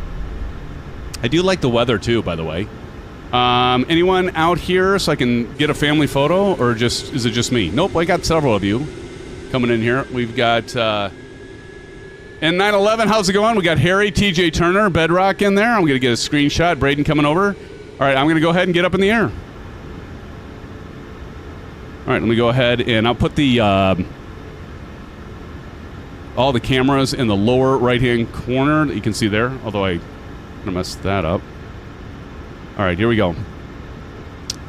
I do like the weather, too, by the way. Anyone out here so I can get a family photo, or is it just me? Nope, I got several of you coming in here. We've got, and 911, how's it going? We got Harry, TJ Turner, Bedrock in there. I'm going to get a screenshot. Braden coming over. All right, I'm going to go ahead and get up in the air. All right, let me go ahead and I'll put the all the cameras in the lower right-hand corner that you can see there, although I'm going to mess that up. All right, here we go.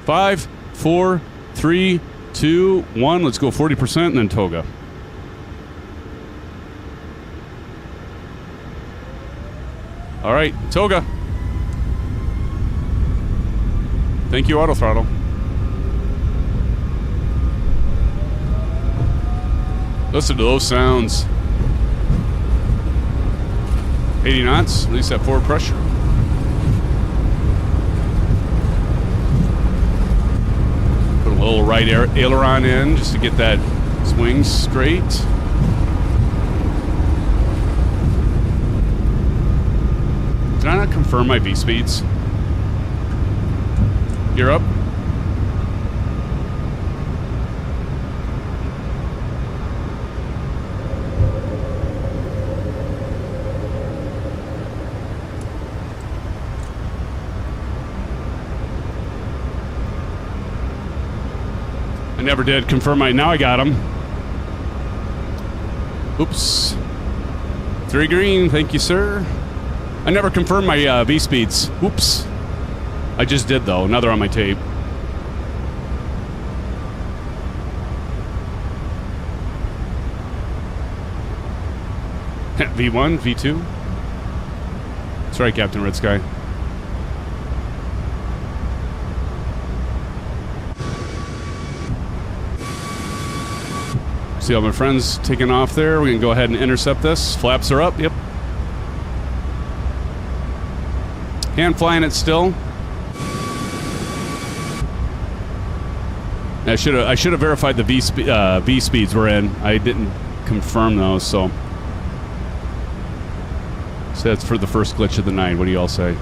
5, 4, 3, 2, 1. Let's go 40% and then toga. All right, toga. Thank you, auto throttle. Listen to those sounds. 80 knots, release that forward pressure. Put a little right aileron in just to get that swing straight. confirm my V speeds. You're up. I never did confirm my. Now I got them. Oops. 3 green, thank you, sir. I never confirmed my V speeds. Oops. I just did though. Now they're on my tape. V1, V2. That's right, Captain Red Sky. See all my friends taking off there. We can go ahead and intercept this. Flaps are up. Yep. Hand flying it still. I should have verified the V speeds we're in. I didn't confirm those, so that's for the first glitch of the night. What do you all say?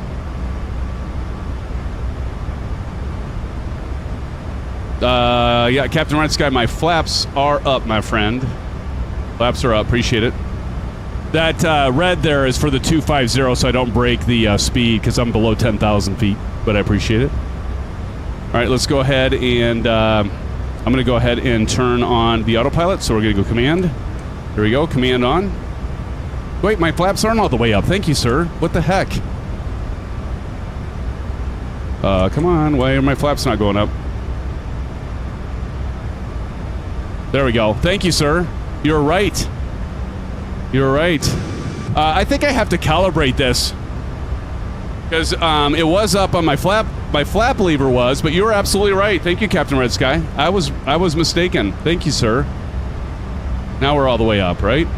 Yeah, Captain Red Sky, my flaps are up, my friend. Flaps are up. Appreciate it. That red there is for the 250, so I don't break the speed because I'm below 10,000 feet, but I appreciate it. All right, let's go ahead and I'm going to go ahead and turn on the autopilot. So we're going to go command. There we go. Command on. Wait, my flaps aren't all the way up. Thank you, sir. What the heck? Come on. Why are my flaps not going up? There we go. Thank you, sir. You're right. You're right. I think I have to calibrate this because it was up on my flap. My flap lever was, but you were absolutely right. Thank you, Captain Red Sky. I was mistaken. Thank you, sir. Now we're all the way up, right?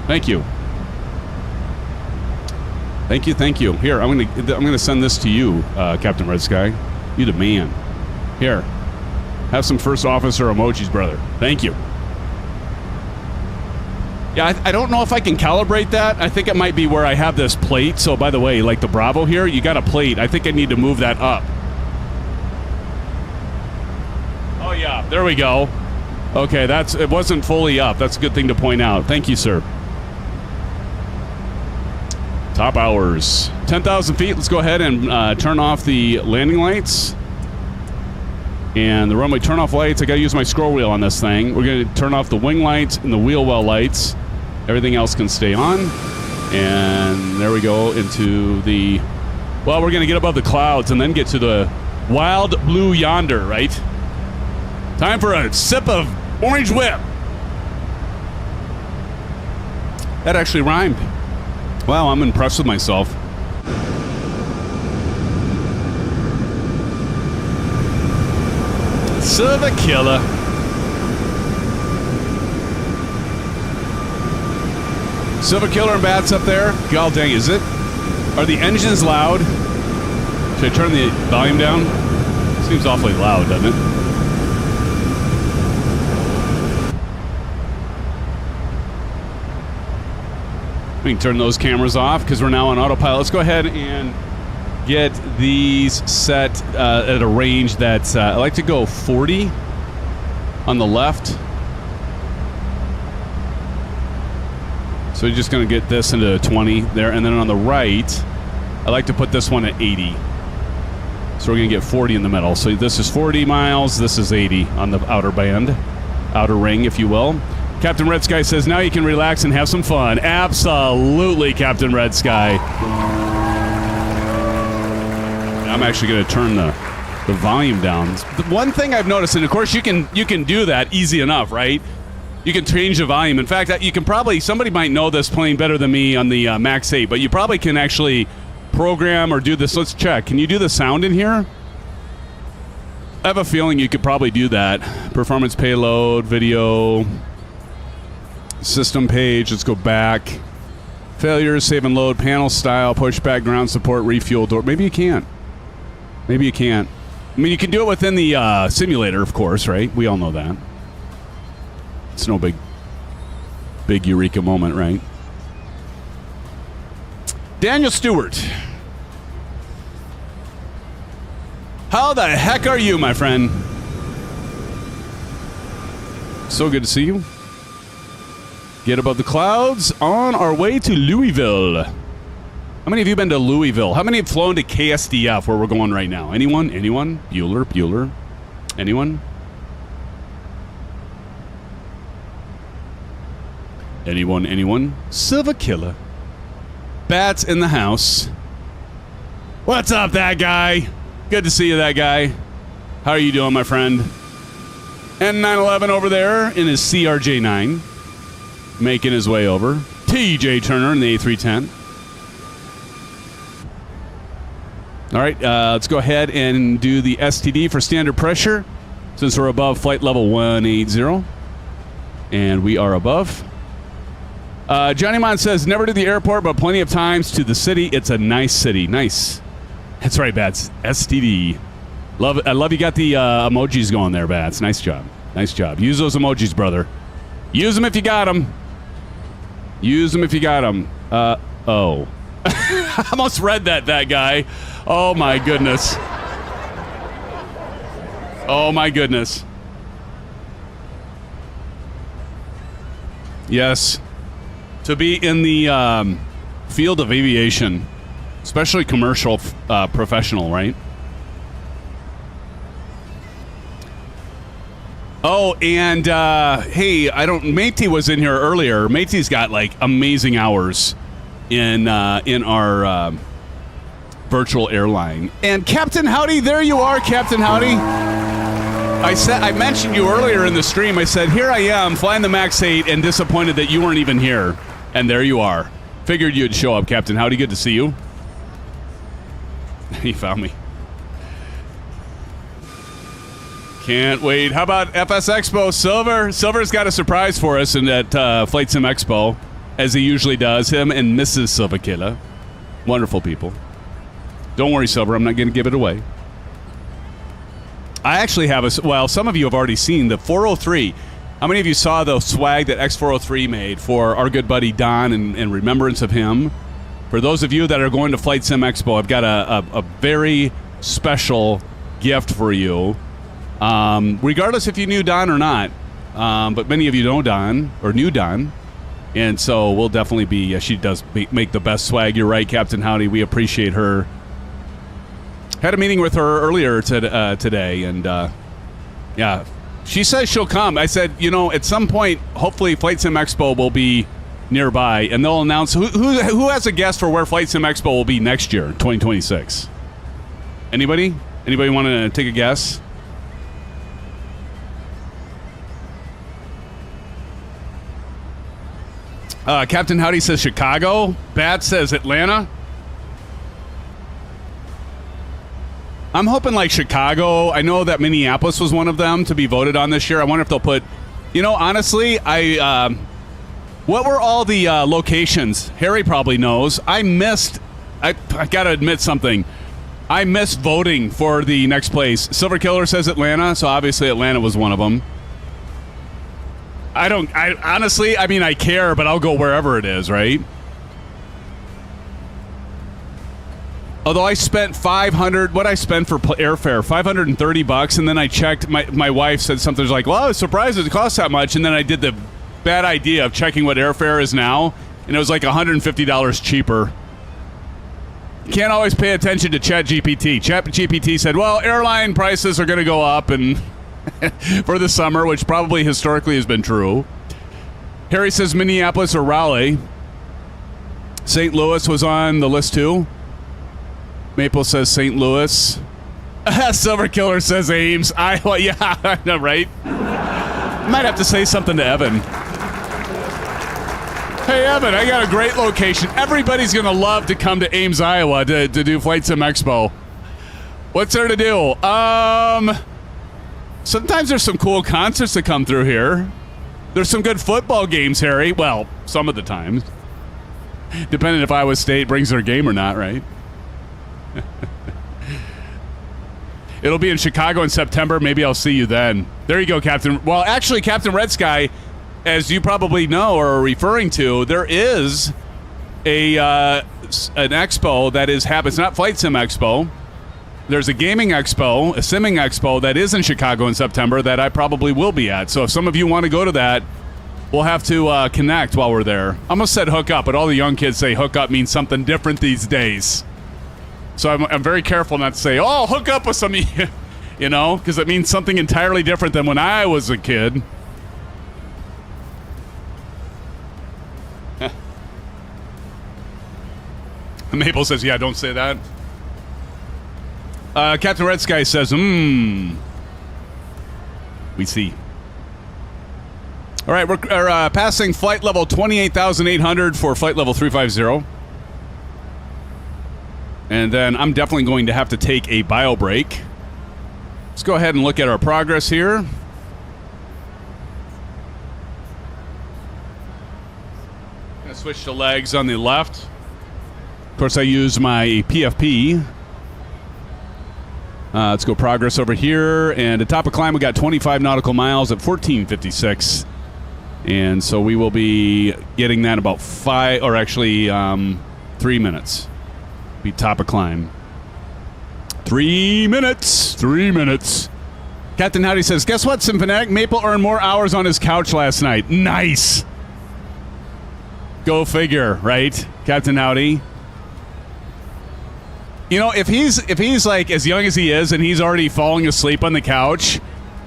Thank you. Thank you. Thank you. Here, I'm gonna send this to you, Captain Red Sky. You the man. Here. Have some first officer emojis, brother. Thank you. Yeah, I don't know if I can calibrate that. I think it might be where I have this plate. So, by the way, like the Bravo here, you got a plate. I think I need to move that up. Oh, yeah. There we go. Okay, it wasn't fully up. That's a good thing to point out. Thank you, sir. Top hours. 10,000 feet. Let's go ahead and turn off the landing lights. And the runway turn-off lights, I gotta use my scroll wheel on this thing. We're gonna turn off the wing lights and the wheel well lights. Everything else can stay on. And there we go into the... Well, we're gonna get above the clouds and then get to the wild blue yonder, right? Time for a sip of orange whip. That actually rhymed. Wow, I'm impressed with myself. Silver killer. Silver killer and bats up there. God dang, is it? Are the engines loud? Should I turn the volume down? Seems awfully loud, doesn't it? We can turn those cameras off because we're now on autopilot. Let's go ahead and get these set at a range that's I like to go 40 on the left. So you're just going to get this into 20 there, and then on the right I like to put this one at 80. So we're going to get 40 in the middle. So this is 40 miles, this is 80 on the outer band, outer ring, if you will. Captain Red Sky says now you can relax and have some fun. Absolutely, Captain Red Sky. I'm actually going to turn the volume down. The one thing I've noticed, and of course you can do that easy enough, right? You can change the volume. In fact, you can probably, somebody might know this plane better than me on the MAX8, but you probably can actually program or do this. Let's check. Can you do the sound in here? I have a feeling you could probably do that. Performance payload, video, system page. Let's go back. Failures, save and load, panel style, pushback, ground support, refuel door. Maybe you can't. Maybe you can't. I mean, you can do it within the simulator, of course, right? We all know that. It's no big eureka moment, right? Daniel Stewart. How the heck are you, my friend? So good to see you. Get above the clouds on our way to Louisville. How many of you been to Louisville? How many have flown to KSDF where we're going right now? Anyone? Anyone? Bueller? Anyone? Anyone? Silver Killer. Bats in the house. What's up, that guy? Good to see you, that guy. How are you doing, my friend? N911 over there in his CRJ9. Making his way over. TJ Turner in the A310. All right, let's go ahead and do the STD for standard pressure since we're above flight level 180. And we are above. Johnny Mon says, never to the airport, but plenty of times to the city. It's a nice city. Nice. That's right, Bats. STD. I love you got the emojis going there, Bats. Nice job. Nice job. Use those emojis, brother. Use them if you got them. Use them if you got them. Oh. I almost read that guy. Oh, my goodness. Oh, my goodness. Yes. To be in the field of aviation, especially commercial, professional, right? Oh, and hey, Matey was in here earlier. Matey's got like amazing hours in our virtual airline. And Captain Howdy, there you are, Captain Howdy. I mentioned you earlier in the stream. I said, here I am flying the MAX8 and disappointed that you weren't even here. And there you are. Figured you'd show up, Captain Howdy. Good to see you. He found me. Can't wait. How about FS Expo? Silver's got a surprise for us in that Flight Sim Expo, as he usually does. Him and Mrs. Silverkilla. Wonderful people. Don't worry, Silver. I'm not going to give it away. I actually have some of you have already seen the 403. How many of you saw the swag that X403 made for our good buddy Don in remembrance of him? For those of you that are going to Flight Sim Expo, I've got a very special gift for you. Regardless if you knew Don or not, but many of you know Don, or knew Don. And so we'll definitely be, she does make the best swag. You're right, Captain Howdy. We appreciate her. Had a meeting with her earlier today, and yeah. She says she'll come. I said, at some point, hopefully Flight Sim Expo will be nearby, and they'll announce who has a guess for where Flight Sim Expo will be next year, 2026. Anybody? Anybody want to take a guess? Captain Howdy says Chicago. Bat says Atlanta. I'm hoping like Chicago. I know that Minneapolis was one of them to be voted on this year. I wonder if they'll put, honestly, what were all the locations? Harry probably knows. I got to admit something. I missed voting for the next place. Silver Killer says Atlanta, so obviously Atlanta was one of them. I honestly, I care, but I'll go wherever it is, right? Although I spent $500, what I spent for airfare, $530, and then I checked, my wife said something like, well, I was surprised it costs that much, and then I did the bad idea of checking what airfare is now, and it was like $150 cheaper. You can't always pay attention to ChatGPT. ChatGPT said, well, airline prices are going to go up and for the summer, which probably historically has been true. Harry says Minneapolis or Raleigh. St. Louis was on the list too. Maple says St. Louis. Silver Killer says Ames. Iowa. Yeah, I know, right? Might have to say something to Evan. Hey, Evan, I got a great location. Everybody's going to love to come to Ames, Iowa to do Flight Sim Expo. What's there to do? Sometimes there's some cool concerts that come through here. There's some good football games, Harry. Well, some of the times. Depending if Iowa State brings their game or not, right? It'll be in Chicago in September. Maybe I'll see you then. There you go, Captain. Well, actually, Captain Red Sky, as you probably know or are referring to, there is an expo that is happening. It's not Flight Sim Expo. there's a gaming expo, a simming expo that is in Chicago in September that I probably will be at. So if some of you want to go to that, we'll have to connect while we're there. I almost said hook up, but all the young kids say hook up means something different these days. So I'm very careful not to say, oh, hook up with some, you know, because it means something entirely different than when I was a kid. Maple says, yeah, don't say that. Captain Red Sky says, we see. All right, we're passing flight level 28,800 for flight level 350. And then I'm definitely going to have to take a bio break. Let's go ahead and look at our progress here. Gonna switch to legs on the left. Of course, I use my PFP. Let's go progress over here. And at top of climb, we got 25 nautical miles at 14:56. And so we will be getting that about 3 minutes. Be top of climb. 3 minutes. 3 minutes. Captain Howdy says, guess what, SimFanatic? Maple earned more hours on his couch last night. Nice. Go figure, right? Captain Howdy. You know, if he's like as young as he is and he's already falling asleep on the couch,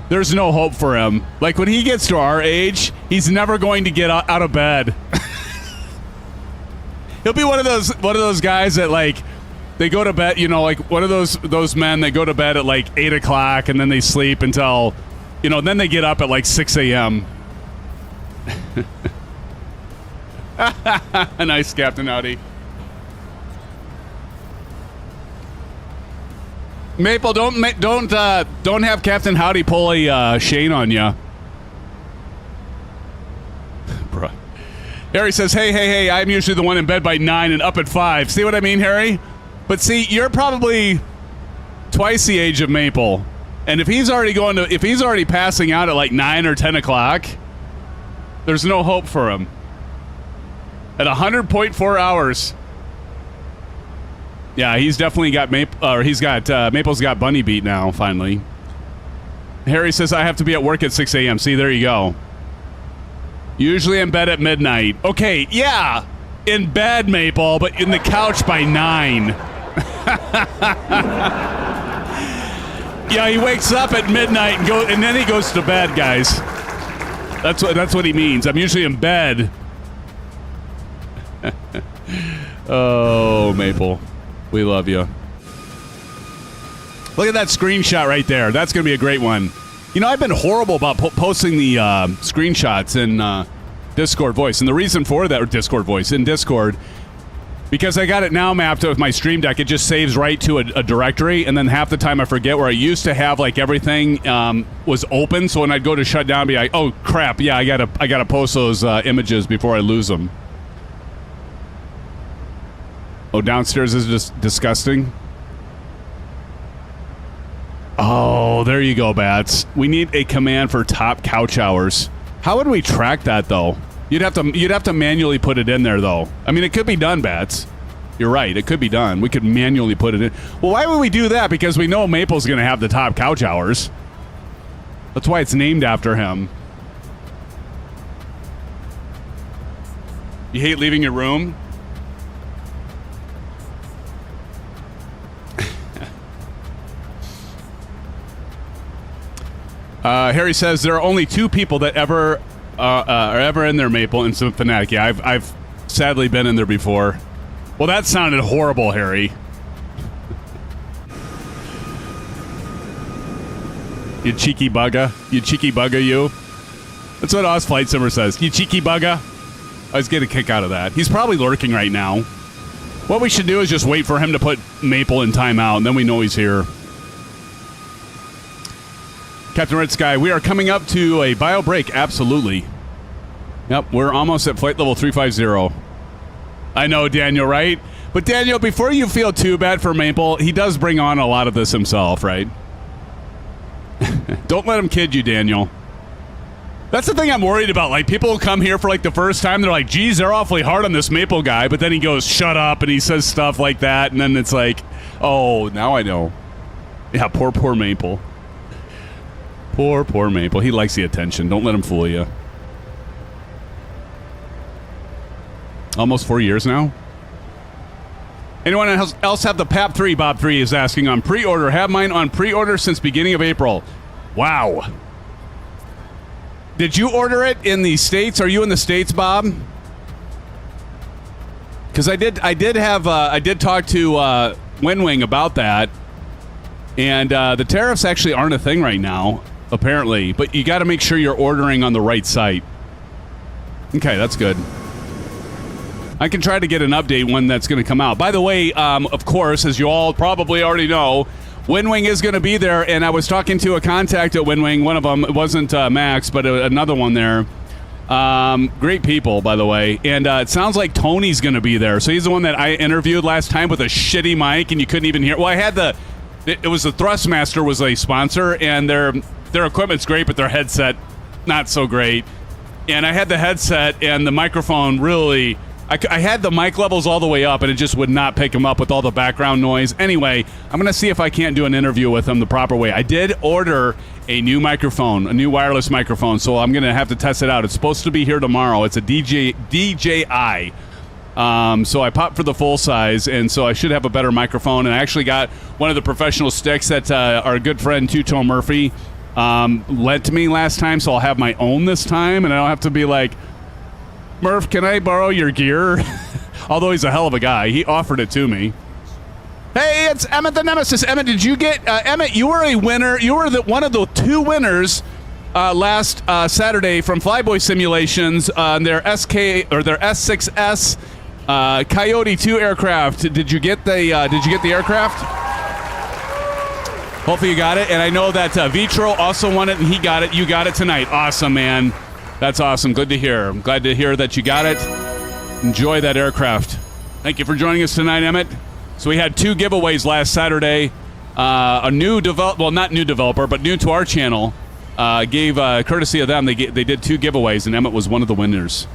there's no hope for him. Like when he gets to our age, he's never going to get out of bed. He'll be one of those guys that like they go to bed, you know, like one of those men that go to bed at like 8 o'clock and then they sleep until, you know, then they get up at like 6 a.m. Nice, Captain Howdy. Maple, don't have Captain Howdy pull a Shane on ya. Bruh. Harry says, hey, I'm usually the one in bed by 9 and up at 5. See what I mean, Harry? But see, you're probably twice the age of Maple. And if he's already passing out at like 9 or 10 o'clock, there's no hope for him. At 100.4 hours. Yeah, he's definitely got Maple's got Bunny beat now, finally. Harry says, I have to be at work at 6 a.m. See, there you go. Usually in bed at midnight. Okay, yeah, in bed, Maple, but in the couch by 9. Yeah, he wakes up at midnight and then he goes to bed, guys. That's what he means. I'm usually in bed. Oh, Maple. We love you. Look at that screenshot right there. That's going to be a great one. You know, I've been horrible about posting the screenshots in Discord voice. And the reason for that, or Discord voice, in Discord, because I got it now mapped with my Stream Deck, it just saves right to a directory. And then half the time I forget where I used to have, like, everything was open. So when I'd go to shut down, I'd be like, oh, crap, yeah, I gotta post those images before I lose them. Oh, downstairs is just disgusting. Oh, there you go, Bats. We need a command for top couch hours. How would we track that, though? You'd have to manually put it in there, though. I mean, it could be done, Bats. You're right. It could be done. We could manually put it in. Well, why would we do that? Because we know Maple's going to have the top couch hours. That's why it's named after him. You hate leaving your room? Harry says there are only 2 people that are ever in there, Maple, and SimFanatic. Yeah, I've sadly been in there before. Well, that sounded horrible, Harry. You cheeky bugger. You cheeky bugger, you. That's what Oz Flight Simmer says. You cheeky bugger. I was getting a kick out of that. He's probably lurking right now. What we should do is just wait for him to put Maple in timeout, and then we know he's here. Captain Red Sky, we are coming up to a bio break, absolutely. Yep, we're almost at flight level 350. I know, Daniel, right? But Daniel, before you feel too bad for Maple, he does bring on a lot of this himself, right? Don't let him kid you, Daniel. That's the thing I'm worried about. Like, people will come here for, like, the first time. They're like, geez, they're awfully hard on this Maple guy. But then he goes, shut up, and he says stuff like that. And then it's like, oh, now I know. Yeah, poor Maple. Poor Maple. He likes the attention. Don't let him fool you. Almost 4 years now. Anyone else have the PAP-3? Bob 3 is asking on pre-order. Have mine on pre-order since beginning of April. Wow. Did you order it in the States? Are you in the States, Bob? Because I did talk to WinWing about that, and the tariffs actually aren't a thing right now, apparently. But you got to make sure you're ordering on the right site. Okay, that's good. I can try to get an update when that's going to come out. By the way, of course, as you all probably already know, WinWing is going to be there, and I was talking to a contact at WinWing. One of them, it wasn't Max, but another one there. Great people, by the way. And it sounds like Tony's going to be there. So he's the one that I interviewed last time with a shitty mic, and you couldn't even hear. Well, I had it was the Thrustmaster was a sponsor, and their equipment's great, but their headset, not so great. And I had the headset, and the microphone really... I had the mic levels all the way up, and it just would not pick them up with all the background noise. Anyway, I'm going to see if I can't do an interview with them the proper way. I did order a new microphone, a new wireless microphone, so I'm going to have to test it out. It's supposed to be here tomorrow. It's a DJI. So I popped for the full size, and so I should have a better microphone. And I actually got one of the professional sticks that our good friend Two-Tone Murphy lent to me last time, so I'll have my own this time, and I don't have to be like, Murph, can I borrow your gear? Although he's a hell of a guy. He offered it to me. Hey, it's Emmett the Nemesis. Emmett, did you get... Emmett, you were a winner. You were one of the 2 winners last Saturday from Flyboy Simulations on their their S6S Coyote 2 aircraft. Did you get the aircraft? Hopefully you got it. And I know that Vitro also won it, and he got it. You got it tonight. Awesome, man. That's awesome. Good to hear. I'm glad to hear that you got it. Enjoy that aircraft. Thank you for joining us tonight, Emmett. So we had 2 giveaways last Saturday. A new not new developer, but new to our channel, gave courtesy of them. They did 2 giveaways, and Emmett was one of the winners.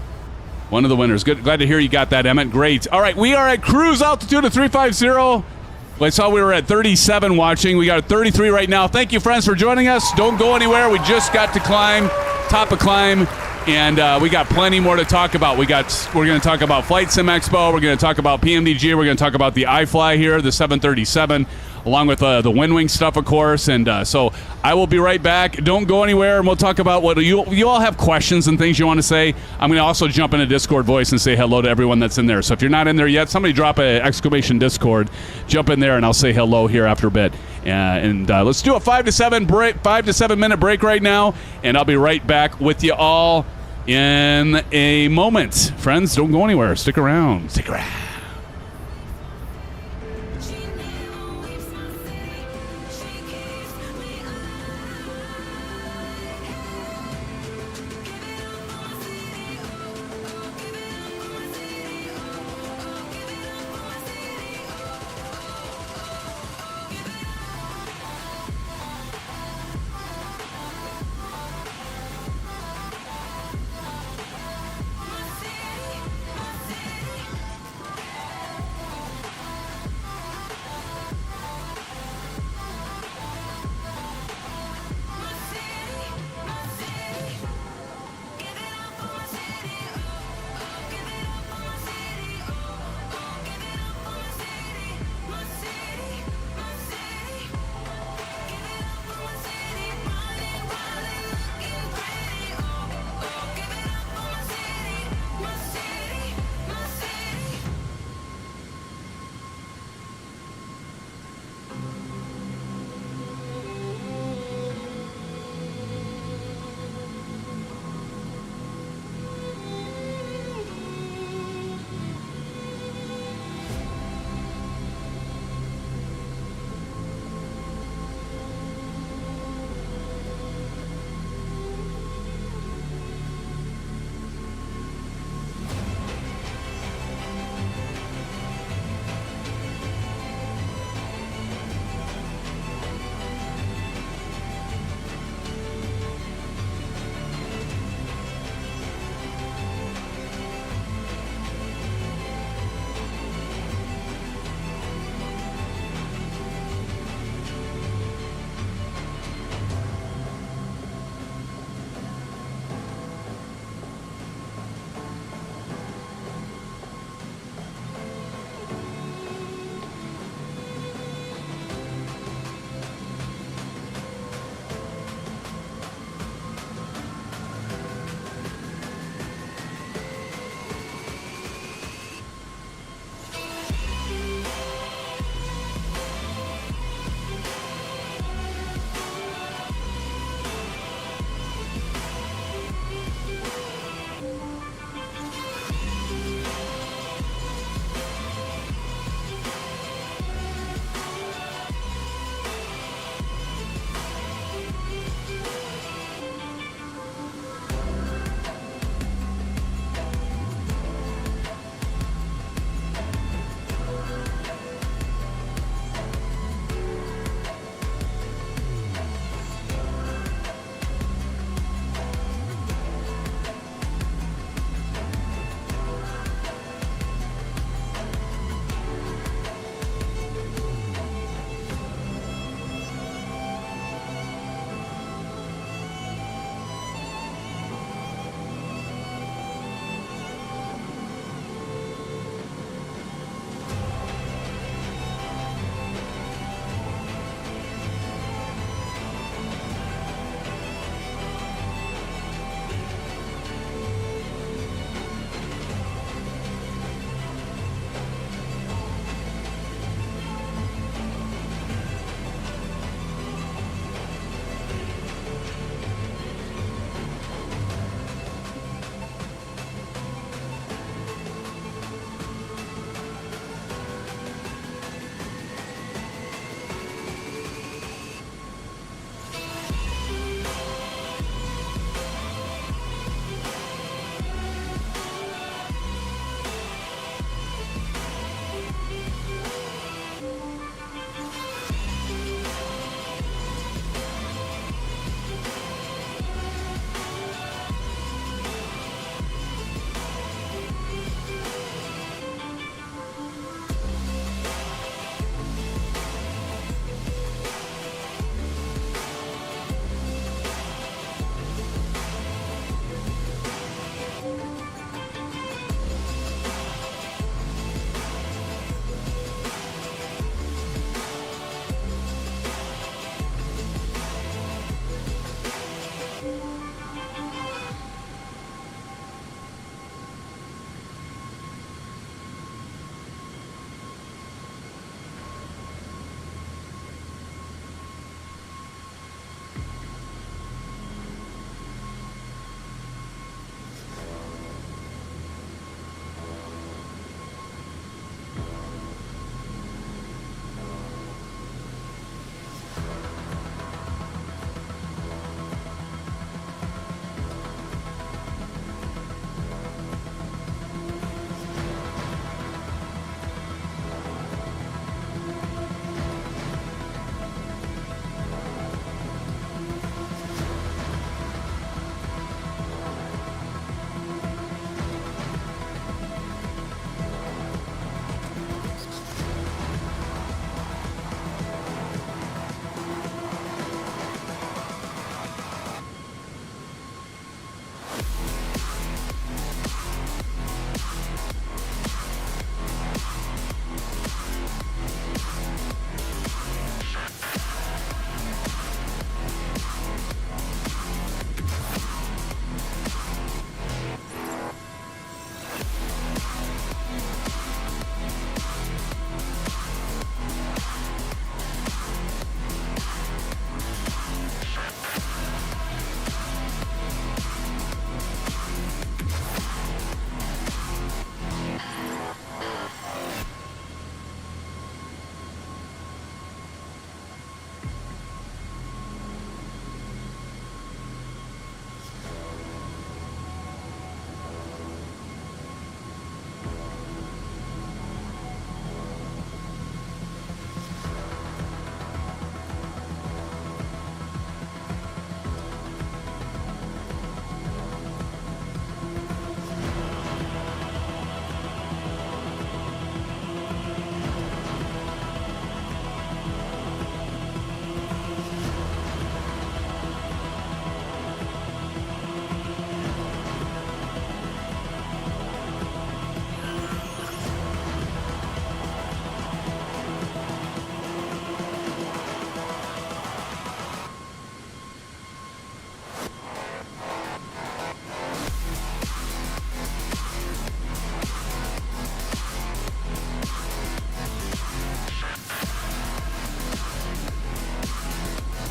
One of the winners. Good. Glad to hear you got that, Emmett. Great. All right, we are at cruise altitude of 350. I saw we were at 37 watching. We got 33 right now. Thank you, friends, for joining us. Don't go anywhere. We just got to top of climb, and we got plenty more to talk about. We're going to talk about Flight Sim Expo. We're going to talk about PMDG. We're going to talk about the iFly here, the 737, along with the WinWing stuff, of course. And so I will be right back. Don't go anywhere, and we'll talk about what you all have questions and things you want to say. I'm going to also jump into Discord voice and say hello to everyone that's in there. So if you're not in there yet, somebody drop an exclamation Discord. Jump in there, and I'll say hello here after a bit. And let's do a 5 to 7 minute break right now, and I'll be right back with you all in a moment. Friends, don't go anywhere. Stick around. Stick around.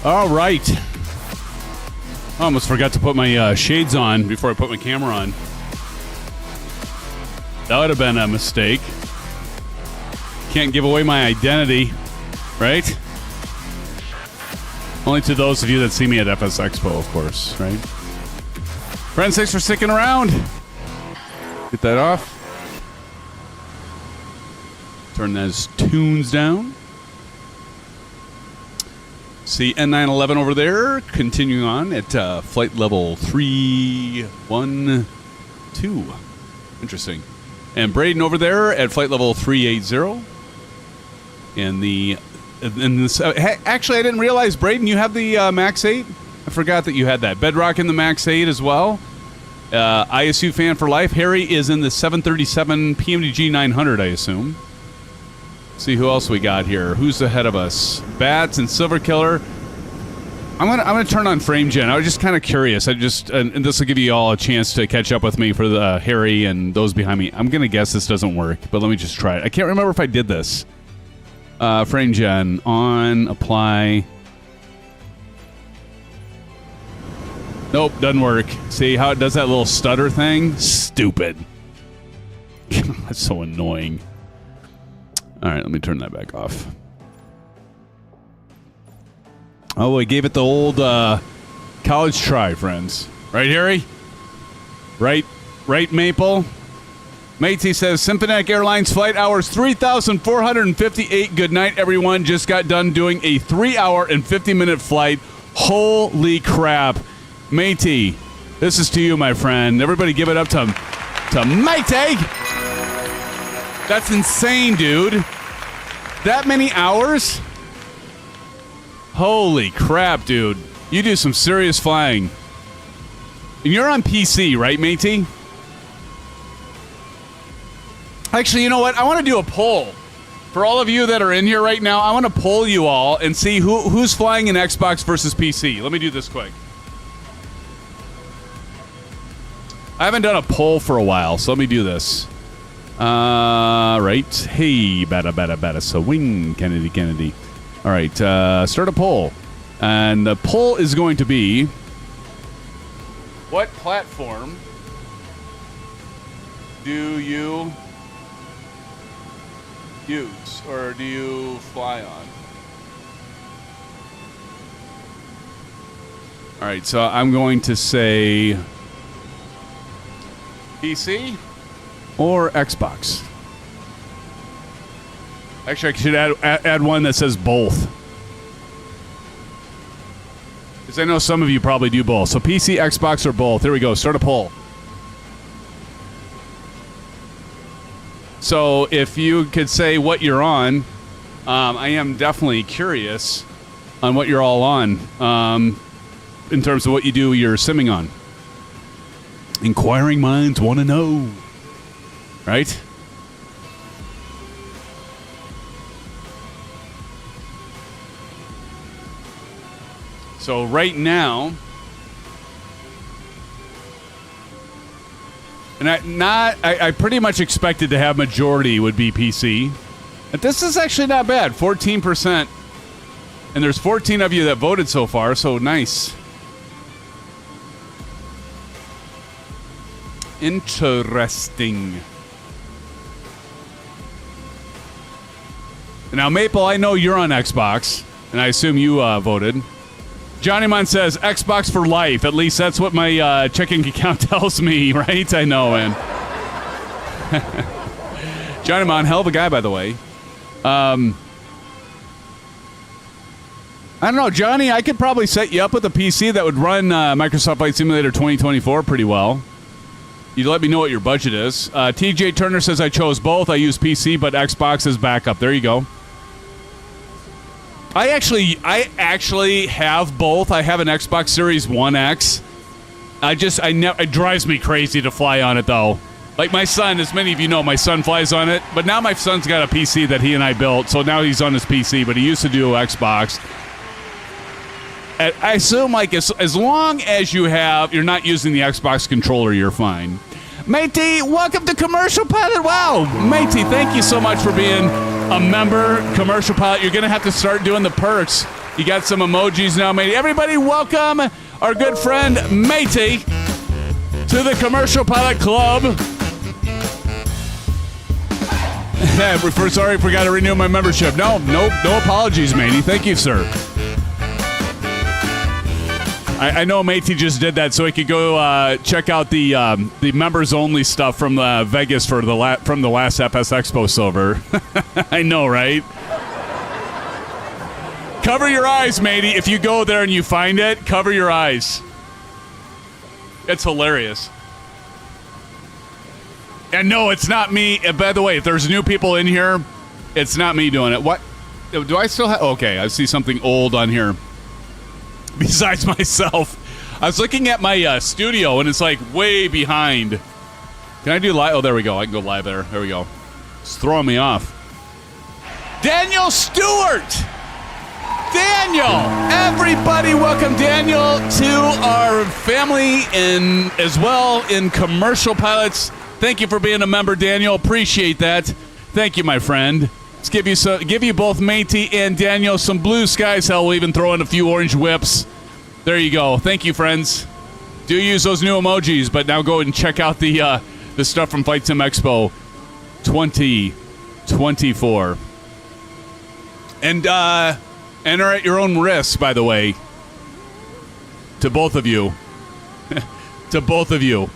All right. I almost forgot to put my shades on before I put my camera on. That would have been a mistake. Can't give away my identity, right? Only to those of you that see me at FS Expo, of course, right? Friends, thanks for sticking around. Get that off. Turn those tunes down. See N911 over there, continuing on at flight level 312. Interesting. And Braden over there at flight level 380. And actually, I didn't realize, Braden, you have the MAX8? I forgot that you had that. Bedrock in the MAX8 as well. ISU fan for life. Harry is in the 737 PMDG 900, I assume. See who else we got here. Who's ahead of us? Bats and Silver Killer. I'm gonna turn on frame gen. I was just kind of curious. And this will give you all a chance to catch up with me for the Harry and those behind me. I'm gonna guess this doesn't work, but let me just try it. I can't remember if I did this. Frame gen on, apply. Nope, doesn't work. See how it does that little stutter thing? Stupid. That's so annoying. All right, let me turn that back off. Oh, I gave it the old college try, friends. Right, Harry? Right, Maple? Matey says, SimFanatic Airlines flight hours 3,458. Good night, everyone. Just got done doing a 3-hour and 50-minute flight. Holy crap. Matey, this is to you, my friend. Everybody give it up to Matey. That's insane, dude. That many hours? Holy crap, dude. You do some serious flying. And you're on PC, right, matey? Actually, you know what? I want to do a poll. For all of you that are in here right now, I want to poll you all and see who's flying in Xbox versus PC. Let me do this quick. I haven't done a poll for a while, so let me do this. Right. Hey, bada. So wing, Kennedy. All right, start a poll. And the poll is going to be, what platform do you use or do you fly on? All right, so I'm going to say PC or Xbox. Actually, I should add one that says both. Because I know some of you probably do both. So PC, Xbox, or both. There we go. Start a poll. So if you could say what you're on, I am definitely curious on what you're all on in terms of what you do your simming on. Inquiring minds want to know. Right? So right now, and I pretty much expected to have majority would be PC. But this is actually not bad, 14%. And there's 14 of you that voted so far, so nice. Interesting. Now, Maple, I know you're on Xbox, and I assume you voted. Johnny Mon says Xbox for life. At least that's what my checking account tells me, right? I know, man. Johnny Mon, hell of a guy, by the way. I don't know, Johnny, I could probably set you up with a PC that would run Microsoft Flight Simulator 2024 pretty well. You let me know what your budget is. TJ Turner says I chose both. I use PC, but Xbox is backup. There you go. I actually have both. I have an Xbox Series 1X. It drives me crazy to fly on it, though. Like my son, as many of you know, my son flies on it. But now my son's got a PC that he and I built, so now he's on his PC. But he used to do Xbox. And I assume, like, as long as you're not using the Xbox controller, you're fine. Matey, welcome to Commercial Pilot. Wow, Matey, thank you so much for being a member, Commercial Pilot. You're going to have to start doing the perks You got some emojis now, matey. Everybody, welcome our good friend Matey to the Commercial Pilot Club. Sorry, forgot to renew my membership. No apologies, matey. Thank you, sir. I know Matey just did that so he could go check out the members only stuff from Vegas from the last FS Expo Silver. I know, right? Cover your eyes, matey. If you go there and you find it, cover your eyes. It's hilarious. And no, it's not me. And by the way, if there's new people in here, it's not me doing it. What? Do I still have... Okay, I see something old on here. Besides myself. I was looking at my studio, and it's like way behind. Can I do live? Oh, there we go. I can go live there. There we go. It's throwing me off. Daniel Stewart! Daniel! Everybody welcome Daniel to our family and as well in Commercial Pilots. Thank you for being a member, Daniel. Appreciate that. Thank you, my friend. Let's give you both Matey and Daniel some blue skies. Hell, we'll even throw in a few orange whips. There you go. Thank you, friends. Do use those new emojis, but now go and check out the stuff from Flight Sim Expo 2024. And enter at your own risk, by the way. To both of you. To both of you.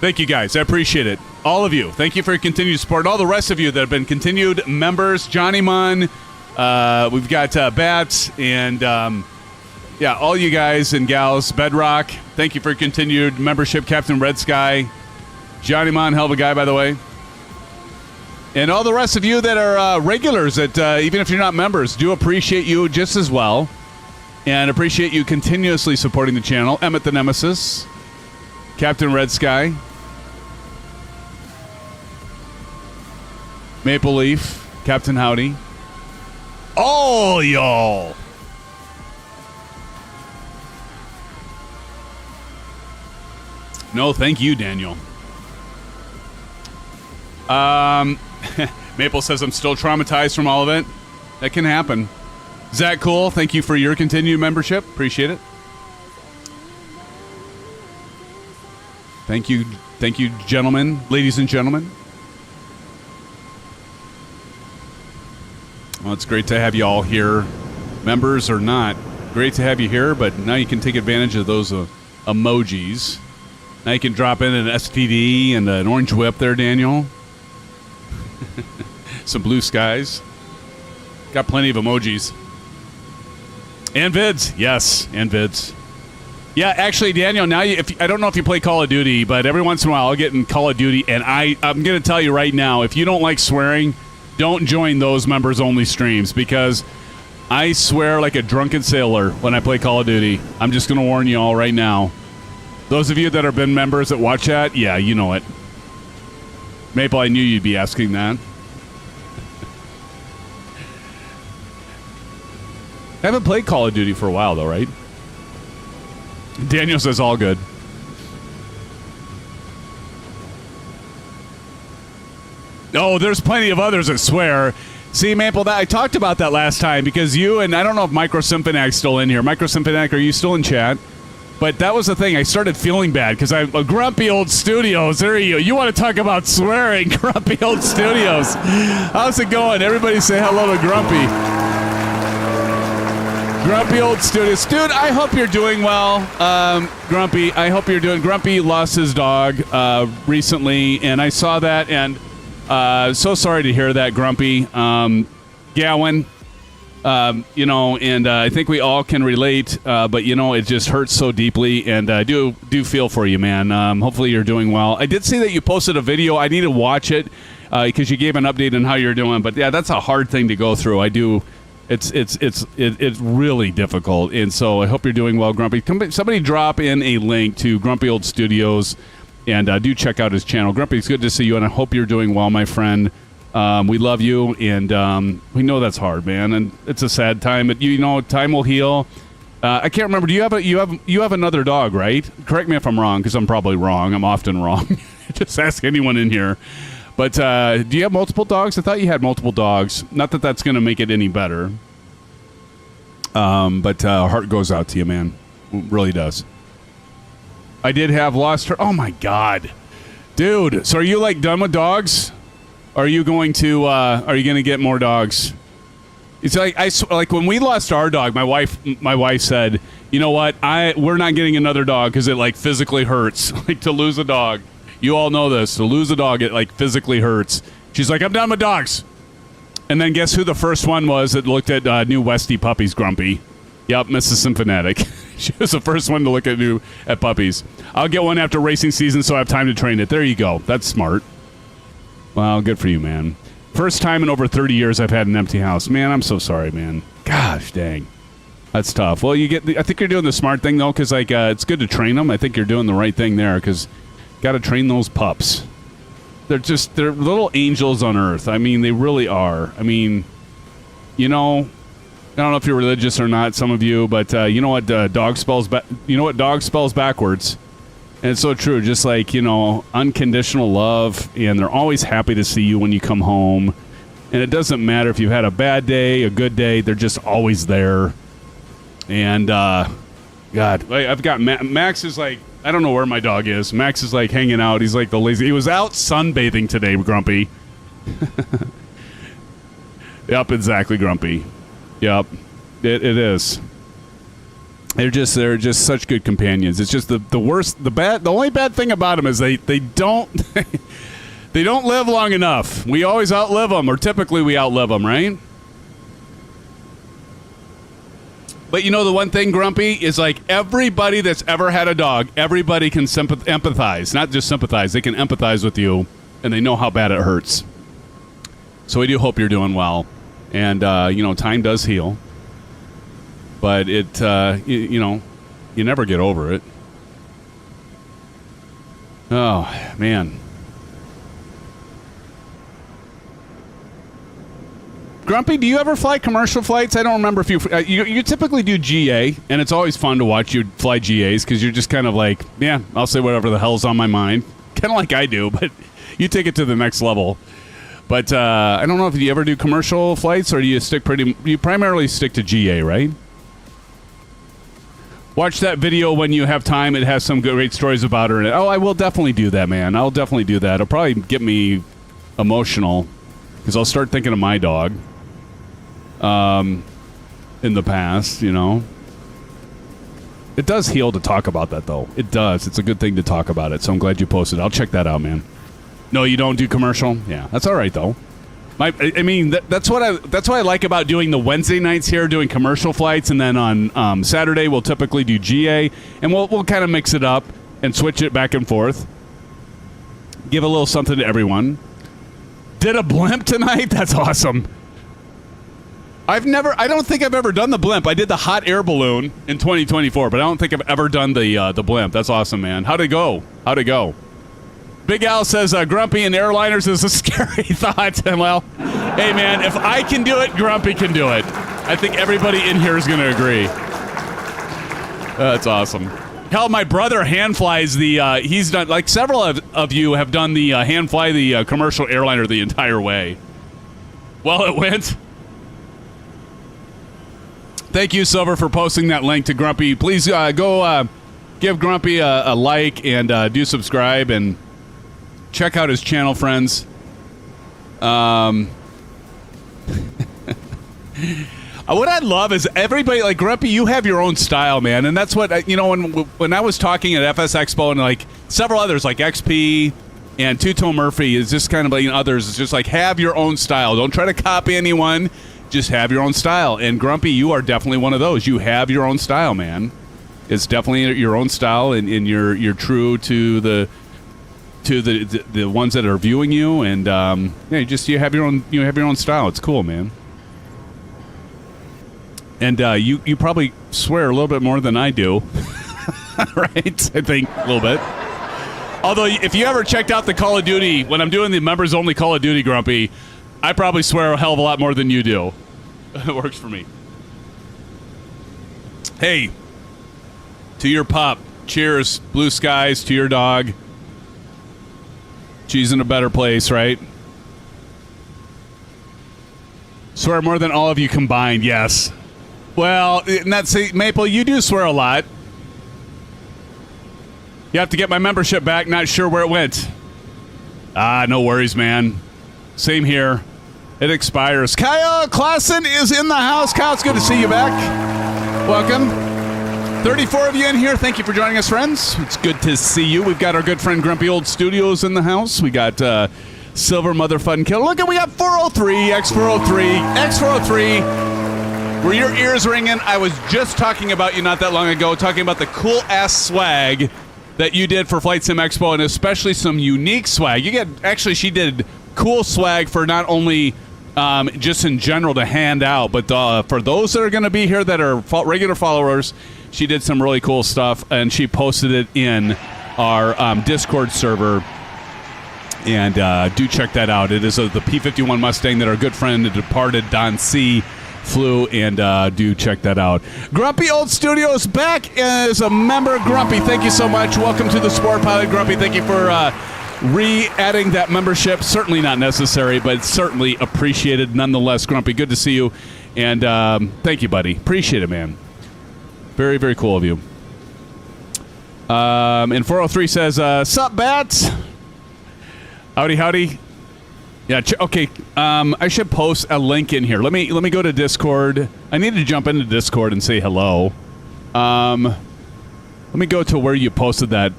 Thank you, guys. I appreciate it. All of you. Thank you for your continued support. All the rest of you that have been continued members. Johnny Munn. We've got Bats. And, all you guys and gals. Bedrock. Thank you for your continued membership. Captain Red Sky. Johnny Munn. Hell of a guy, by the way. And all the rest of you that are regulars, that even if you're not members, do appreciate you just as well. And appreciate you continuously supporting the channel. Emmett the Nemesis. Captain Red Sky. Maple Leaf. Captain Howdy. All y'all. No, thank you, Daniel. Maple says I'm still traumatized from all of it. That can happen. Zach Cool, thank you for your continued membership. Appreciate it. Thank you, gentlemen, ladies and gentlemen. Well, it's great to have you all here, members or not. Great to have you here, but now you can take advantage of those emojis. Now you can drop in an STD and an orange whip there, Daniel. Some blue skies. Got plenty of emojis. And vids. Yes, and vids. Yeah, actually, Daniel, now I don't know if you play Call of Duty, but every once in a while I'll get in Call of Duty, and I'm going to tell you right now, if you don't like swearing, don't join those members-only streams, because I swear like a drunken sailor when I play Call of Duty. I'm just going to warn you all right now. Those of you that have been members that watch that, yeah, you know it. Maple, I knew you'd be asking that. I haven't played Call of Duty for a while, though, right? Daniel says all good. Oh, there's plenty of others that swear. See, Maple, I talked about that last time because you and I don't know if SimFanac's still in here. SimFanatic, are you still in chat? But that was the thing. I started feeling bad because I'm a grumpy old studios. There you go. You want to talk about swearing? Grumpy old studios. How's it going? Everybody say hello to Grumpy. Grumpy old studios. Dude, I hope you're doing well. Grumpy, I hope you're doing... Grumpy lost his dog recently, and I saw that, and so sorry to hear that, Grumpy. Gowan, and I think we all can relate, but, it just hurts so deeply, and I do feel for you, man. Hopefully you're doing well. I did see that you posted a video. I need to watch it because you gave an update on how you're doing, but, yeah, that's a hard thing to go through. I do... It's really difficult, and so I hope you're doing well, Grumpy. Somebody drop in a link to Grumpy Old Studios, and do check out his channel. Grumpy, it's good to see you, and I hope you're doing well, my friend. We love you, and we know that's hard, man, and it's a sad time. But time will heal. I can't remember. Do you have another dog, right? Correct me if I'm wrong, because I'm probably wrong. I'm often wrong. Just ask anyone in here. But do you have multiple dogs? I thought you had multiple dogs. Not that that's going to make it any better. But heart goes out to you, man. It really does. I did have lost her. Oh, my God. Dude, so are you, like, done with dogs? Are you going to get more dogs? It's like when we lost our dog, my wife said, you know what? We're not getting another dog because it, like, physically hurts. Like, to lose a dog. You all know this. To lose a dog, it, like, physically hurts. She's like, I'm done with dogs. And then guess who the first one was that looked at new Westie puppies, Grumpy? Yep, Mrs. SimFanatic. She was the first one to look at puppies. I'll get one after racing season so I have time to train it. There you go. That's smart. Well, good for you, man. First time in over 30 years I've had an empty house. Man, I'm so sorry, man. Gosh, dang. That's tough. Well, I think you're doing the smart thing, though, because like, it's good to train them. I think you're doing the right thing there, because got to train those pups. They're little angels on earth. I mean, they really are. I mean, you know, I don't know if you're religious or not, some of you, but you know what dog spells backwards. And it's so true, just like, you know, unconditional love, and they're always happy to see you when you come home. And it doesn't matter if you've had a bad day, a good day, they're just always there. And, God, I've got Max is like, I don't know where my dog is. Max is like hanging out. He's like the lazy. He was out sunbathing today, Grumpy. Yep, exactly, Grumpy. Yep, it is. They're just such good companions. It's just the only bad thing about them is they don't they don't live long enough. We always outlive them, or typically we outlive them, right? But you know the one thing, Grumpy, is like everybody that's ever had a dog, everybody can empathize. Not just sympathize, they can empathize with you, and they know how bad it hurts. So we do hope you're doing well. And, you know, time does heal. But it, you know, you never get over it. Oh, man. Grumpy, do you ever fly commercial flights? I don't remember if you typically do GA, and it's always fun to watch you fly GAs because you're just kind of like, yeah, I'll say whatever the hell's on my mind. Kind of like I do, but you take it to the next level. But I don't know if you ever do commercial flights, or do you primarily stick to GA, right? Watch that video when you have time. It has some great stories about her in it. Oh, I will definitely do that, man. I'll definitely do that. It'll probably get me emotional because I'll start thinking of my dog in the past, you know. It does heal to talk about that, though. It does. It's a good thing to talk about it, so I'm glad you posted. I'll check that out, man. No, you don't do commercial? Yeah, that's all right, though. I mean, that's what I like about doing the Wednesday nights here, doing commercial flights, and then on Saturday we'll typically do GA, and we'll kind of mix it up and switch it back and forth. Give a little something to everyone. Did a blimp tonight? That's awesome. I don't think I've ever done the blimp. I did the hot air balloon in 2024, but I don't think I've ever done the blimp. That's awesome, man. How'd it go? Big Al says Grumpy and airliners is a scary thought. And well, hey, man, if I can do it, Grumpy can do it. I think everybody in here is going to agree. That's awesome. Hell, my brother hand flies he's done, like several of you have done the hand fly the commercial airliner the entire way. Well, it went. Thank you, Silver, for posting that link to Grumpy. Please go give Grumpy a like and do subscribe and check out his channel, friends. What I love is everybody, like Grumpy, you have your own style, man. And that's what, you know, when I was talking at FS Expo and like several others like XP and Two-Tone Murphy is just kind of like others. It's just like have your own style. Don't try to copy anyone. Just have your own style. And Grumpy, you are definitely one of those. You have your own style, man. It's definitely your own style, and you're true to the ones that are viewing you, and yeah, you have your own style. It's cool, man. And you probably swear a little bit more than I do, right? I think a little bit. Although, if you ever checked out the Call of Duty, when I'm doing the members only Call of Duty, Grumpy, I probably swear a hell of a lot more than you do. It works for me. Hey, to your pup, cheers, blue skies to your dog. She's in a better place, right? Swear more than all of you combined, yes. Well, Maple, you do swear a lot. You have to get my membership back. Not sure where it went. No worries, man. Same here. It expires. Kyle Klassen is in the house. Kyle, it's good to see you back. Welcome. 34 of you in here. Thank you for joining us, friends. It's good to see you. We've got our good friend Grumpy Old Studios in the house. We got Silver Motherfucking Killer. Look, we got 403, X403, X403. Were your ears ringing? I was just talking about you not that long ago, talking about the cool-ass swag that you did for Flight Sim Expo, and especially some unique swag. She did cool swag for not only just in general to hand out, but for those that are going to be here that are regular followers, she did some really cool stuff, and she posted it in our Discord server. And do check that out. It is the P-51 Mustang that our good friend, the departed Don C., flew, and do check that out. Grumpy Old Studios back as a member. Grumpy, thank you so much. Welcome to the Sport Pilot. Grumpy, thank you for re-adding that membership. Certainly not necessary, but certainly appreciated nonetheless. Grumpy, good to see you. And thank you, buddy. Appreciate it, man. Very, very cool of you. And 403 says, sup, bats? Howdy, howdy. Yeah, okay. I should post a link in here. Let me go to Discord. I need to jump into Discord and say hello. Let me go to where you posted that,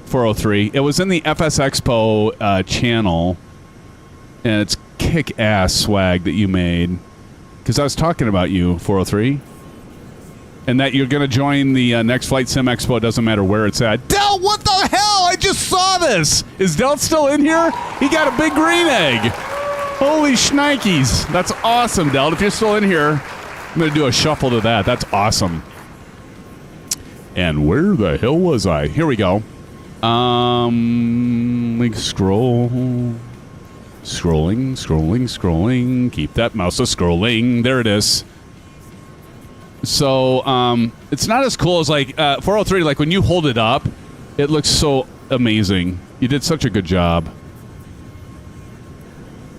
403. It was in the FS Expo channel, and it's kick-ass swag that you made. Because I was talking about you, 403. And that you're going to join the next Flight Sim Expo. It doesn't matter where it's at. Del, what the hell? I just saw this. Is Del still in here? He got a big green egg. Holy shnikes. That's awesome, Del. If you're still in here, I'm going to do a shuffle to that. That's awesome. And where the hell was I? Here we go. Like scroll. Scrolling. Keep that mouse a-scrolling. There it is. So, it's not as cool as, like, 403, like, when you hold it up, it looks so amazing. You did such a good job.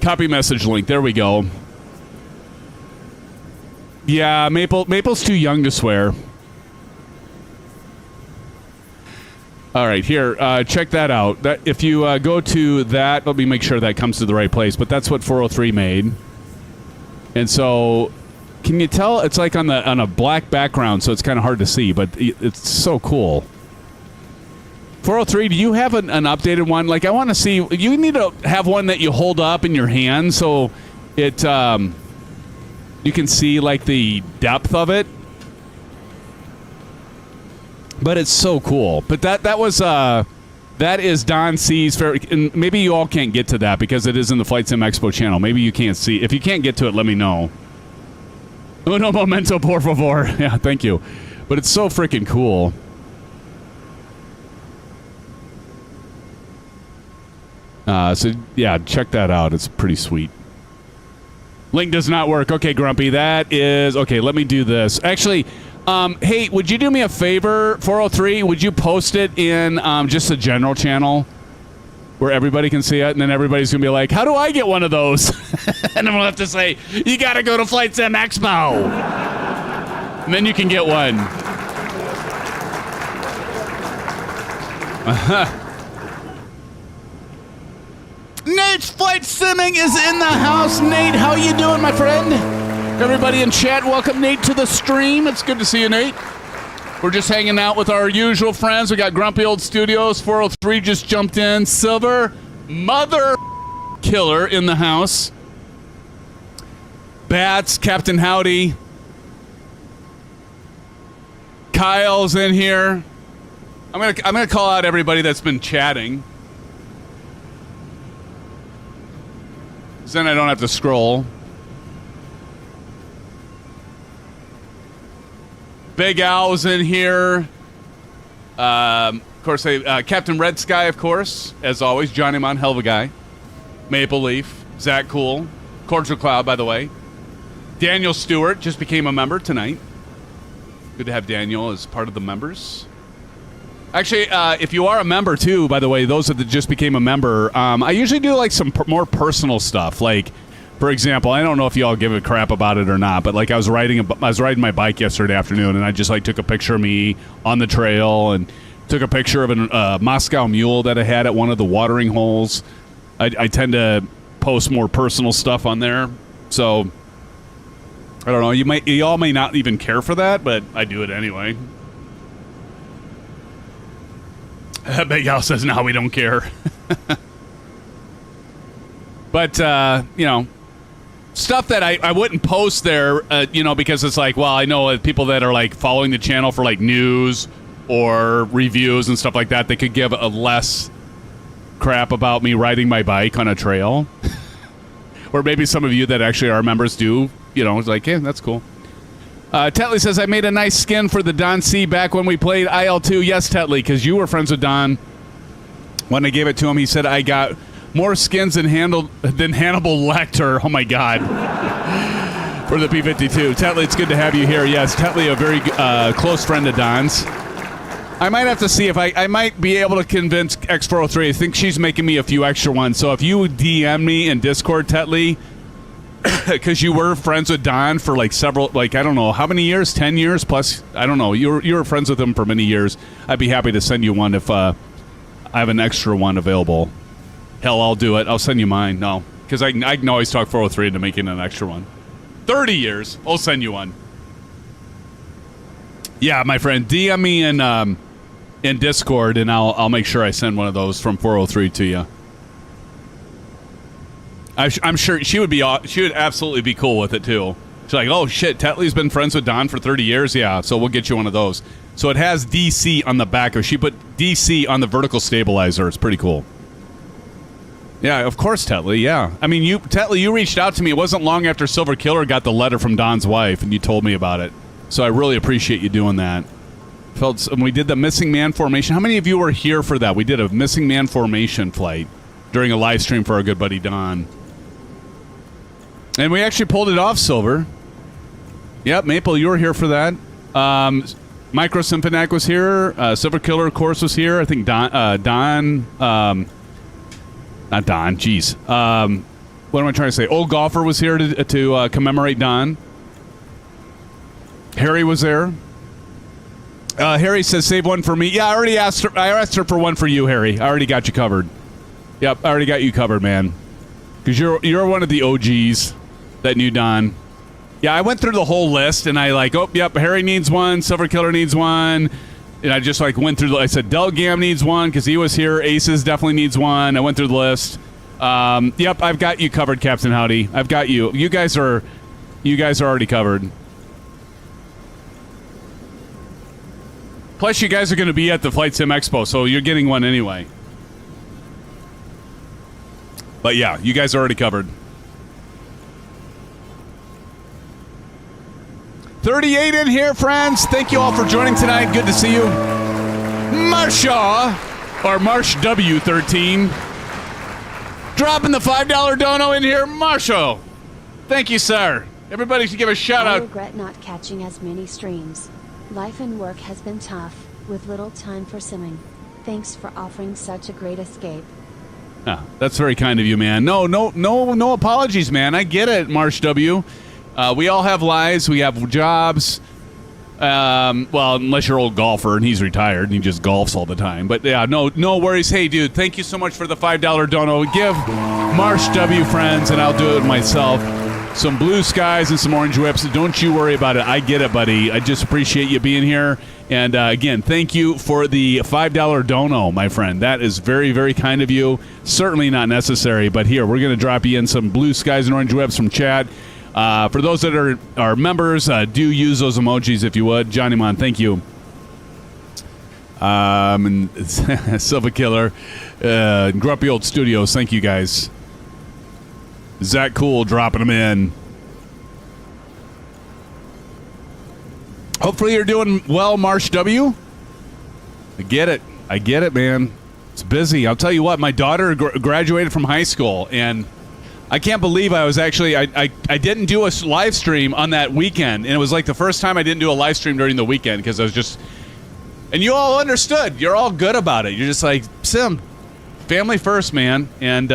Copy message link. There we go. Yeah, Maple's too young to swear. All right, here, check that out. If you go to that, let me make sure that comes to the right place, but that's what 403 made. And so... Can you tell? It's like on a black background, so it's kind of hard to see, but it's so cool. 403, do you have an updated one? Like, I want to see. You need to have one that you hold up in your hand, so it you can see like the depth of it. But it's so cool. But that is Don C's favorite. And maybe you all can't get to that because it is in the Flight Sim Expo channel. Maybe you can't see. If you can't get to it, let me know. Uno momento, por favor. Yeah, thank you. But it's so freaking cool. So, yeah, check that out. It's pretty sweet. Link does not work. Okay, Grumpy, that is... Okay, let me do this. Actually, hey, would you do me a favor, 403? Would you post it in just the general channel where everybody can see it? And then everybody's going to be like, how do I get one of those? And I'm going to have to say, you got to go to Flight Sim Expo. And then you can get one. Nate's Flight Simming is in the house. Nate, how you doing, my friend? Everybody in chat, welcome Nate to the stream. It's good to see you, Nate. We're just hanging out with our usual friends. We got Grumpy Old Studios. 403 just jumped in. Silver Mother Killer in the house. Bats, Captain Howdy. Kyle's in here. I'm gonna call out everybody that's been chatting. Then I don't have to scroll. Big Al's in here. Of course, Captain Red Sky, of course, as always. Johnny Mon, hell of a guy. Maple Leaf, Zach Cool, Cordial Cloud, by the way. Daniel Stewart just became a member tonight. Good to have Daniel as part of the members. Actually, if you are a member too, by the way, those that just became a member, I usually do like some more personal stuff. Like, for example, I don't know if y'all give a crap about it or not, but like I was riding my bike yesterday afternoon, and I just like took a picture of me on the trail and took a picture of a Moscow Mule that I had at one of the watering holes. I tend to post more personal stuff on there, so I don't know. Y'all may not even care for that, but I do it anyway. Big Al says, no, we don't care. But, stuff that I wouldn't post there, because it's like, well, I know people that are, like, following the channel for, like, news or reviews and stuff like that, they could give a less crap about me riding my bike on a trail. Or maybe some of you that actually are members do, it's like, yeah, that's cool. Tetley says, I made a nice skin for the Don C back when we played IL2. Yes, Tetley, because you were friends with Don. When I gave it to him, he said, I got more skins than Hannibal Lecter. Oh, my God. For the P-52. Tetley, it's good to have you here. Yes, Tetley, a very close friend of Don's. I might have to see if I might be able to convince X403. I think she's making me a few extra ones. So if you DM me in Discord, Tetley, because you were friends with Don for like several, I don't know, how many years? 10 years plus? I don't know. You were friends with him for many years. I'd be happy to send you one if I have an extra one available. Hell, I'll do it. I'll send you mine. No, because I can always talk 403 into making an extra one. 30 years. I'll send you one. Yeah, my friend, DM me in Discord, and I'll make sure I send one of those from 403 to you. I'm sure she would absolutely be cool with it too. She's like, oh shit, Tetley's been friends with Don for 30 years. Yeah, so we'll get you one of those. So it has DC on the back. She put DC on the vertical stabilizer. It's pretty cool. Yeah, of course, Tetley. Yeah, I mean, Tetley, you reached out to me. It wasn't long after Silver Killer got the letter from Don's wife, and you told me about it. So I really appreciate you doing that. And we did the missing man formation. How many of you were here for that? We did a missing man formation flight during a live stream for our good buddy Don. And we actually pulled it off, Silver. Yep, Maple, you were here for that. Micro SimFanatic was here. Silver Killer, of course, was here. I think Don not Don, jeez. What am I trying to say? Old Golfer was here to commemorate Don. Harry was there. Harry says, save one for me. Yeah, I already asked her. I asked her for one for you, Harry. I already got you covered. Yep, I already got you covered, man. Because you're one of the OGs that knew Don. Yeah, I went through the whole list, and I Harry needs one, Silver Killer needs one, and I just went through. I said Delgam needs one because he was here. Aces definitely needs one. I went through the list. Yep, I've got you covered, Captain Howdy. I've got you. You guys are already covered. Plus, you guys are going to be at the Flight Sim Expo, so you're getting one anyway. But yeah, you guys are already covered. 38 in here, friends. Thank you all for joining tonight. Good to see you. Marshaw, or Marsh W13. Dropping the $5 dono in here. Marshall. Thank you, sir. Everybody should give a shout out. I regret not catching as many streams. Life and work has been tough, with little time for simming. Thanks for offering such a great escape. Ah, that's very kind of you, man. No apologies, man. I get it, Marsh W. We all have lives. We have jobs. Well, unless you're Old Golfer and he's retired and he just golfs all the time. But yeah, no worries. Hey, dude, thank you so much for the $5 dono. Give Marsh W, friends, and I'll do it myself, some blue skies and some orange whips. Don't you worry about it. I get it, buddy. I just appreciate you being here. And again, thank you for the $5 dono, my friend. That is very, very kind of you. Certainly not necessary, but here, we're going to drop you in some blue skies and orange whips from chat. For those that are members, do use those emojis if you would. Johnny Mon, thank you. And Silva Killer, Grumpy Old Studios, thank you guys. Zach Cool dropping them in. Hopefully you're doing well, Marsh W. I get it, man. It's busy. I'll tell you what, my daughter graduated from high school, and I can't believe I was actually, I didn't do a live stream on that weekend, and it was like the first time I didn't do a live stream during the weekend because I was just And you all understood. You're all good about it. You're just like, Sim, family first, man. And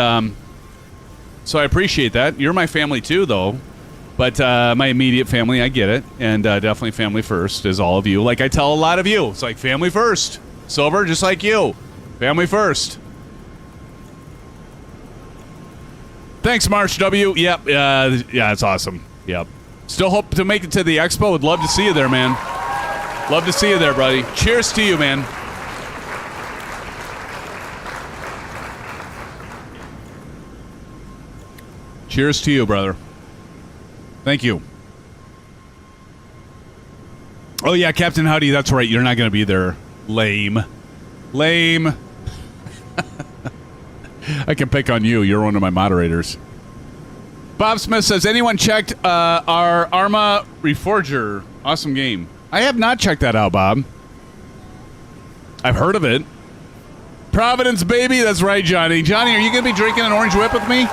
so I appreciate that. You're my family too, though. But my immediate family, I get it. And definitely family first is all of you. Like I tell a lot of you, it's like family first. Silver, just like you. Family first. Thanks, Marsh W. Yep. Yeah, it's awesome. Yep. Still hope to make it to the expo. Would love to see you there, man. Love to see you there, buddy. Cheers to you, man. Cheers to you, brother. Thank you. Oh, yeah, Captain Howdy, that's right. You're not going to be there. Lame. Lame. I can pick on you. You're one of my moderators. Bob Smith says, anyone checked our Arma Reforger? Awesome game. I have not checked that out, Bob. I've heard of it. Providence, baby. That's right, Johnny. Johnny, are you going to be drinking an orange whip with me?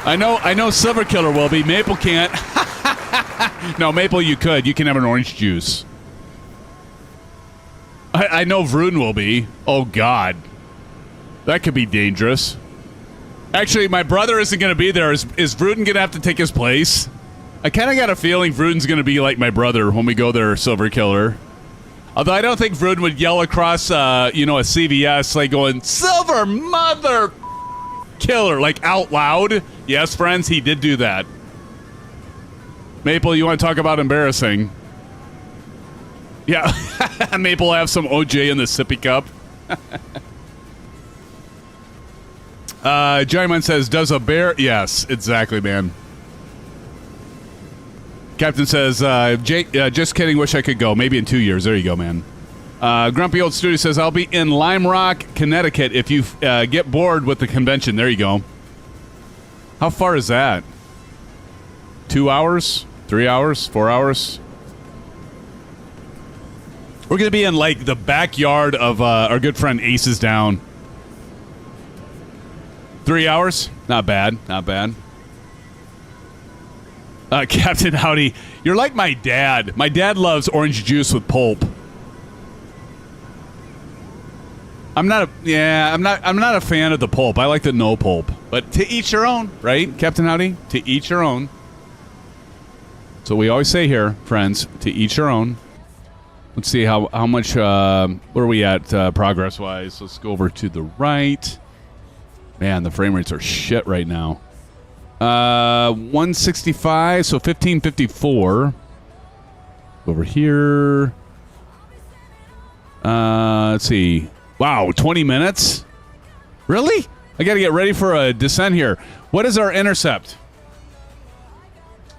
I know Silver Killer will be. Maple can't. No, Maple, you could. You can have an orange juice. I know Vroon will be. Oh, God. That could be dangerous. Actually, my brother isn't going to be there. Is Vroon going to have to take his place? I kind of got a feeling Vroon's going to be like my brother when we go there, Silver Killer. Although I don't think Vroon would yell across, a CVS, like going, Silver Mother Killer, like out loud. Yes, friends, he did do that. Maple, you want to talk about embarrassing? Yeah. Maple have some OJ in the sippy cup. Johnnyman says, does a bear? Yes, exactly, man. Captain says, Jake, just kidding, wish I could go. Maybe in 2 years. There you go, man. Grumpy Old Studio says, I'll be in Lime Rock, Connecticut if you get bored with the convention. There you go. How far is that? 2 hours? 3 hours? 4 hours? We're going to be in, like, the backyard of our good friend Aces Down. 3 hours? Not bad. Not bad. Captain Howdy, you're like my dad. My dad loves orange juice with pulp. I'm not a fan of the pulp. I like the no pulp. But to each their own, right, Captain Howdy? To each their own. So we always say here, friends, to each their own. Let's see how much, where are we at progress-wise? Let's go over to the right. Man, the frame rates are shit right now. 165, so 1554. Over here. Let's see. Wow, 20 minutes? Really? I got to get ready for a descent here. What is our intercept?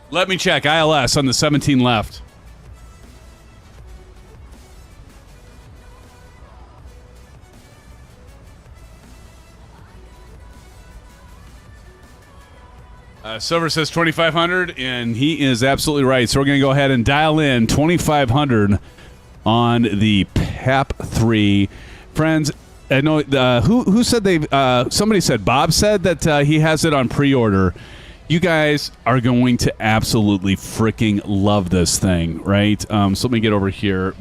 Let me check. ILS on the 17 left. Silver says 2,500, and he is absolutely right. So we're going to go ahead and dial in 2,500 on the PAP-3. Friends, I know who said somebody said, Bob said that he has it on pre-order. You guys are going to absolutely freaking love this thing, right? So let me get over here.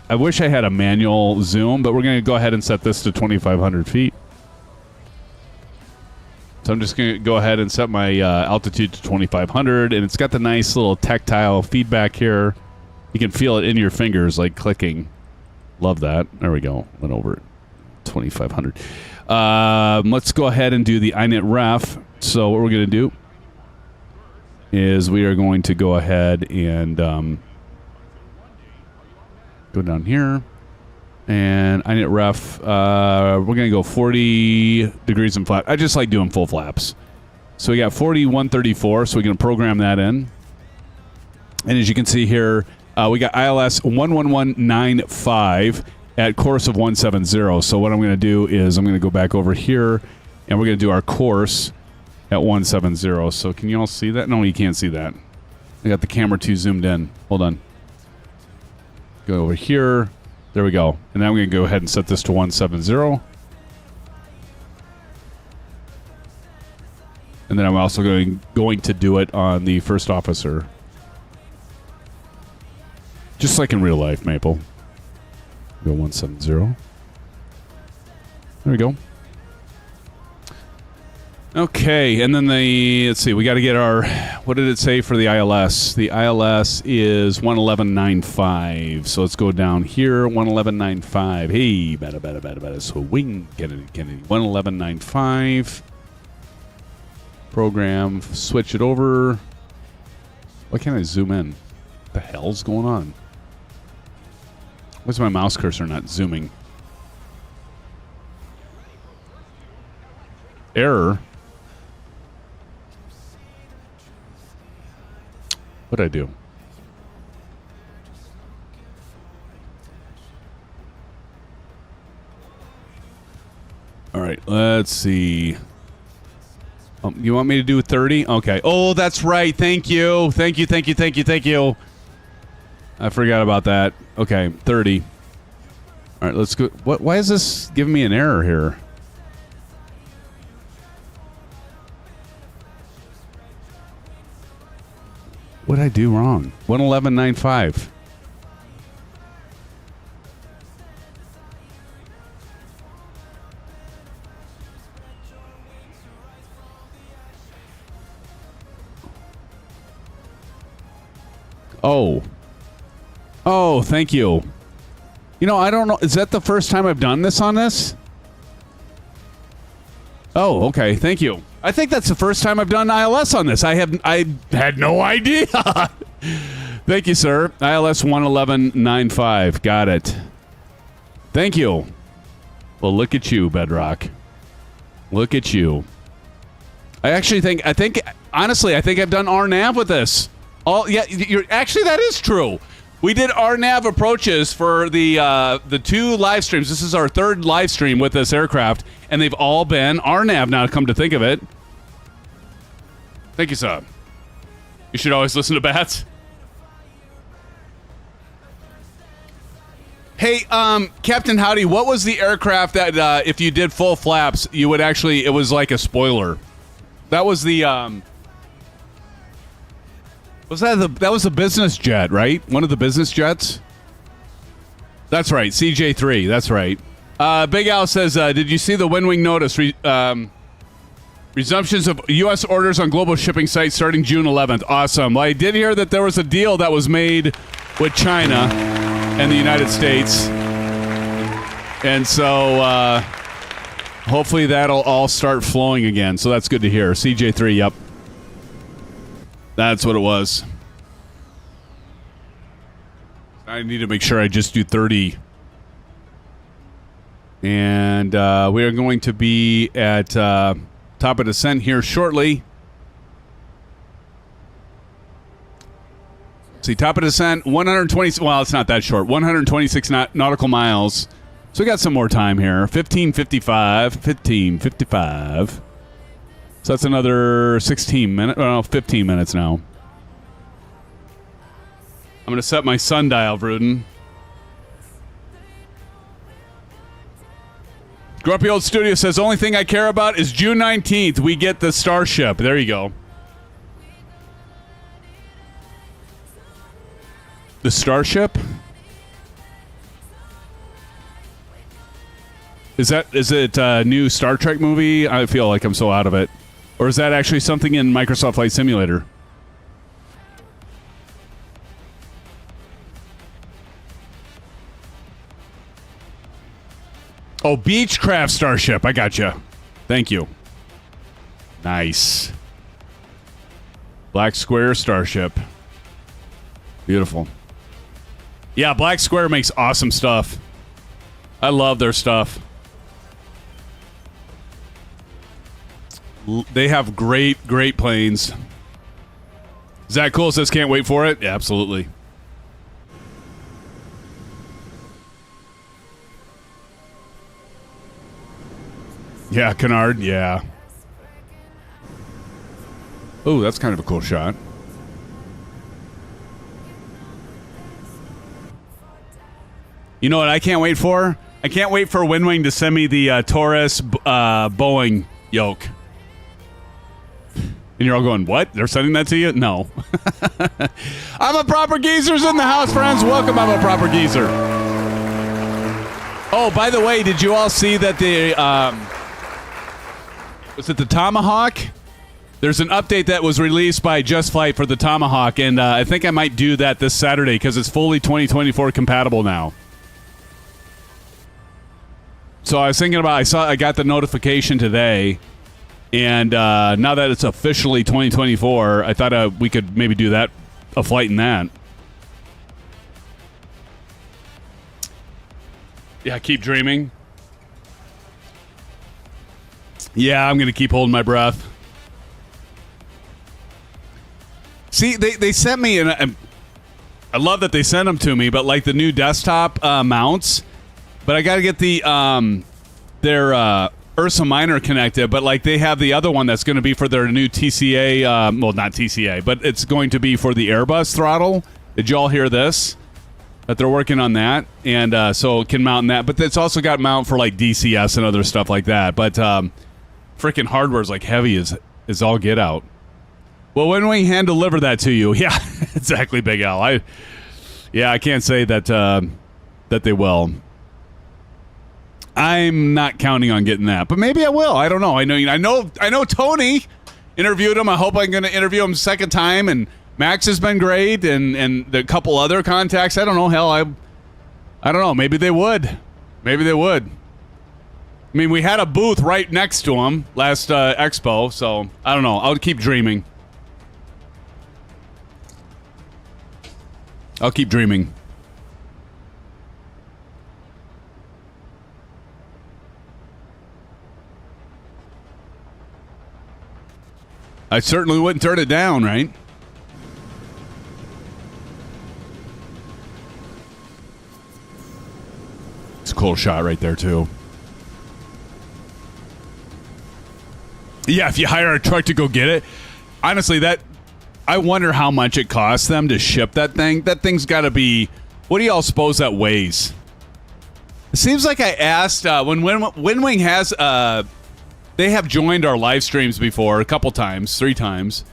I wish I had a manual zoom, but we're going to go ahead and set this to 2,500 feet. So I'm just going to go ahead and set my altitude to 2,500, and it's got the nice little tactile feedback here. You can feel it in your fingers, like clicking. Love that. There we go. Went over 2,500. Let's go ahead and do the init ref. So what we're going to do is we are going to go ahead and go down here. And init ref, we're going to go 40 degrees and flat. I just like doing full flaps. So we got 4134, so we can program that in. And as you can see here, we got ILS 11195 at course of 170. So what I'm going to do is I'm going to go back over here, and we're going to do our course at 170. So can you all see that? No, you can't see that. I got the camera too zoomed in. Hold on. Go over here. There we go. And now I'm going to go ahead and set this to 170. And then I'm also going to do it on the first officer. Just like in real life, Maple. Go 170. There we go. Okay, and then let's see, we got to get our, what did it say for the ILS? The ILS is 111.95. So let's go down here, 111.95. Hey, better. So wing, Kennedy. 111.95. Program, switch it over. Why can't I zoom in? What the hell's going on? Why's my mouse cursor not zooming? Error. What'd I do? All right, let's see. You want me to do 30? Okay. Oh, that's right. Thank you. Thank you. I forgot about that. Okay, 30. All right, let's go. Why is this giving me an error here? What did I do wrong? 111.95. Oh, thank you. You know, I don't know. Is that the first time I've done this on this? Oh, okay. Thank you. I think that's the first time I've done ILS on this. I had no idea. Thank you, sir. ILS 111.95. Got it. Thank you. Well, look at you, Bedrock. Look at you. Honestly, I think I've done RNAV with this. Actually, that is true. We did RNAV approaches for the two live streams. This is our third live stream with this aircraft, and they've all been RNAV now, come to think of it. Thank you, sir. You should always listen to bats. Hey, Captain Howdy, what was the aircraft that if you did full flaps, you would actually, it was like a spoiler? That was the, that was a business jet, right? One of the business jets? That's right, CJ3, that's right. Big Al says, did you see the WinWing notice? Resumptions of U.S. orders on global shipping sites starting June 11th. Awesome. Well, I did hear that there was a deal that was made with China and the United States. And so hopefully that'll all start flowing again. So that's good to hear. CJ3, yep. That's what it was. I need to make sure I just do 30. And we are going to be at top of descent here shortly. See, top of descent, 120. Well, it's not that short. 126 nautical miles. So we got some more time here. 15:55. So that's another 16 minutes. Well, 15 minutes now. I'm going to set my sundial, Vruden. Grumpy Old Studio says, only thing I care about is June 19th. We get the Starship. There you go. The Starship? Is it a new Star Trek movie? I feel like I'm so out of it. Or is that actually something in Microsoft Flight Simulator? Oh, Beechcraft Starship. I gotcha. Thank you. Nice. Black Square Starship. Beautiful. Yeah, Black Square makes awesome stuff. I love their stuff. They have great planes. Zach Cool says, can't wait for it. Yeah, absolutely. Yeah, Kennard, yeah. Oh, that's kind of a cool shot. You know what I can't wait for? I can't wait for WinWing to send me the Taurus Boeing Yoke. And you're all going, what? They're sending that to you? No. I'm a Proper Geezer's in the house, friends. Welcome, I'm a Proper Geezer. Oh, by the way, did you all see that the was it the Tomahawk? There's an update that was released by Just Flight for the Tomahawk, and I think I might do that this Saturday because it's fully 2024 compatible now. So I was thinking about, I got the notification today, and now that it's officially 2024, I thought we could maybe do that, a flight in that. Yeah, keep dreaming. Yeah, I'm going to keep holding my breath. See, they sent me, and I love that they sent them to me, but like the new desktop mounts, but I got to get their Ursa Minor connected, but like they have the other one that's going to be for their new TCA, well, not TCA, but it's going to be for the Airbus throttle. Did y'all hear this? That they're working on that, and so it can mount that, but it's also got mount for like DCS and other stuff like that, but freaking hardware is like heavy as all get out. Well, when we hand deliver that to you, yeah, exactly, Big Al. I can't say that that they will. I'm not counting on getting that, but maybe I will. I don't know. I know. Tony interviewed him. I hope I'm going to interview him second time. And Max has been great, and the couple other contacts. I don't know. Hell, I don't know. Maybe they would. Maybe they would. I mean, we had a booth right next to him last expo, so I don't know. I'll keep dreaming. I'll keep dreaming. I certainly wouldn't turn it down, right? It's a cool shot right there, too. Yeah, if you hire a truck to go get it, honestly, I wonder how much it costs them to ship that thing. That thing's got to be... What do y'all suppose that weighs? It seems like I asked... when WinWing has... they have joined our live streams before a couple times, 3 times.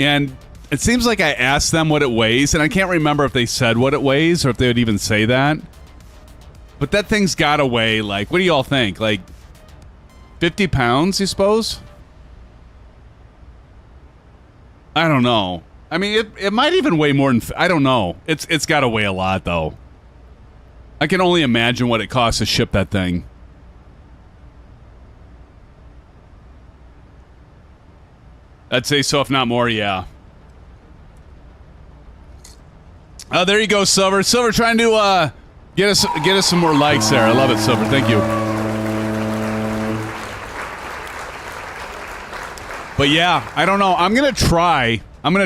And it seems like I asked them what it weighs, and I can't remember if they said what it weighs or if they would even say that. But that thing's got to weigh, like... What do y'all think? Like 50 pounds, you suppose? I don't know. I mean, it might even weigh more than... I don't know. It's got to weigh a lot, though. I can only imagine what it costs to ship that thing. I'd say so, if not more, yeah. Oh, there you go, Silver. Silver trying to get us some more likes there. I love it, Silver. Thank you. But yeah, I don't know. I'm gonna try. But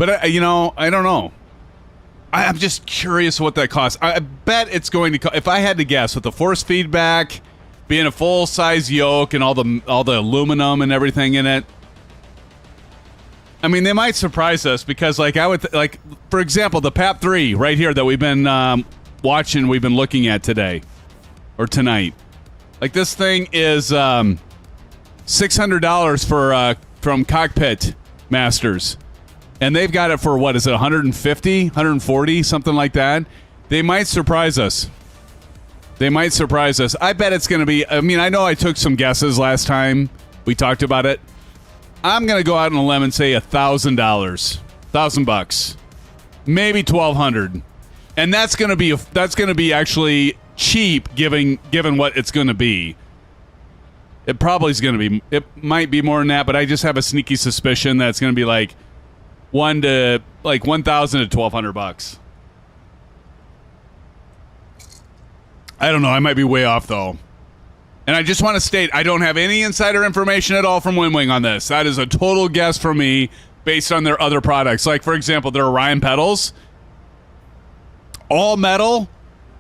I don't know. I'm just curious what that costs. I bet it's going to cost. If I had to guess, with the force feedback, being a full size yoke, and all the aluminum and everything in it. I mean, they might surprise us because, like, for example, the PAP-3 right here that we've been watching, we've been looking at today or tonight. Like, this thing is $600 from Cockpit Masters, and they've got it for what is it, 150, 140, something like that. They might surprise us. I bet it's going to be. I mean, I know I took some guesses last time we talked about it. I'm going to go out on a limb and say $1,000, $1,000, maybe $1,200, and that's going to be actually cheap, given what it's going to be. It probably is going to be. It might be more than that, but I just have a sneaky suspicion that it's going to be like $1,000 to $1,200. I don't know. I might be way off though. And I just want to state, I don't have any insider information at all from WinWing on this. That is a total guess from me based on their other products. Like, for example, their Orion pedals, all metal.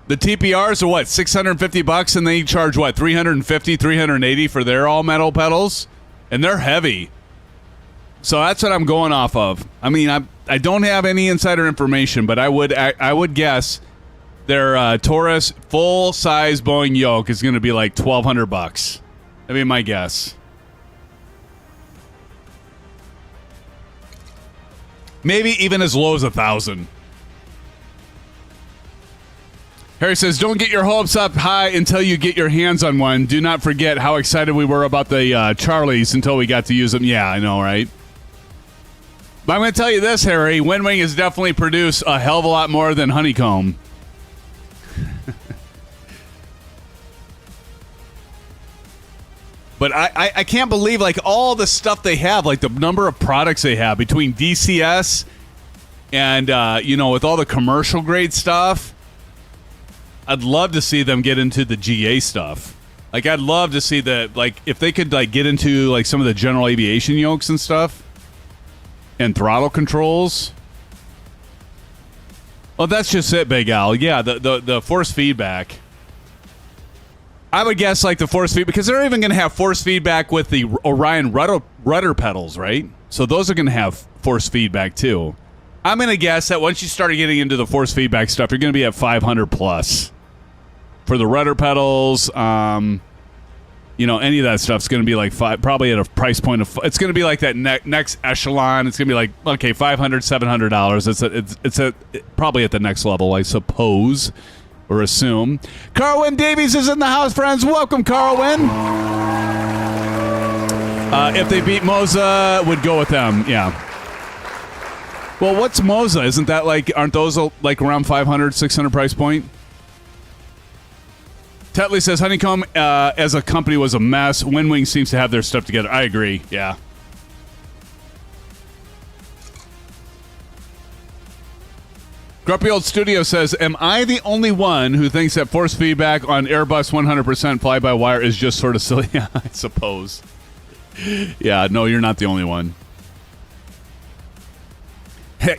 The TPRs are what, $650, and they charge what, $350, $380 for their all metal pedals, and they're heavy. So that's what I'm going off of. I mean, I don't have any insider information, but I would guess their Taurus full size Boeing yoke is going to be like $1,200. That'd be my guess. Maybe even as low as $1,000. Harry says, don't get your hopes up high until you get your hands on one. Do not forget how excited we were about the Charlies until we got to use them. Yeah, I know, right? But I'm going to tell you this, Harry. WinWing has definitely produced a hell of a lot more than Honeycomb. But I can't believe, like, all the stuff they have, like the number of products they have between DCS and, you know, with all the commercial grade stuff. I'd love to see them get into the GA stuff. Like, I'd love to see the, like, if they could, like, get into, like, some of the general aviation yokes and stuff. And throttle controls. Well, that's just it, Big Al. Yeah, the force feedback. I would guess, like, the force feedback, because they're even going to have force feedback with the Orion rudder pedals, right? So those are going to have force feedback, too. I'm going to guess that once you start getting into the force feedback stuff, you're going to be at 500 plus. For the rudder pedals, you know, any of that stuff's going to be like probably at a price point of, it's going to be like that next echelon. It's going to be like, okay, $500, $700. It's probably at the next level, I suppose, or assume. Carwin Davies is in the house, friends. Welcome, Carwin. If they beat Moza, would go with them. Yeah. Well, what's Moza? Isn't that like, aren't those like around 500, 600 price point? Tetley says Honeycomb as a company was a mess. WinWing seems to have their stuff together. I agree. Yeah. Grumpy Old Studio says, am I the only one who thinks that force feedback on Airbus 100% fly-by-wire is just sort of silly? I suppose. Yeah, no, you're not the only one.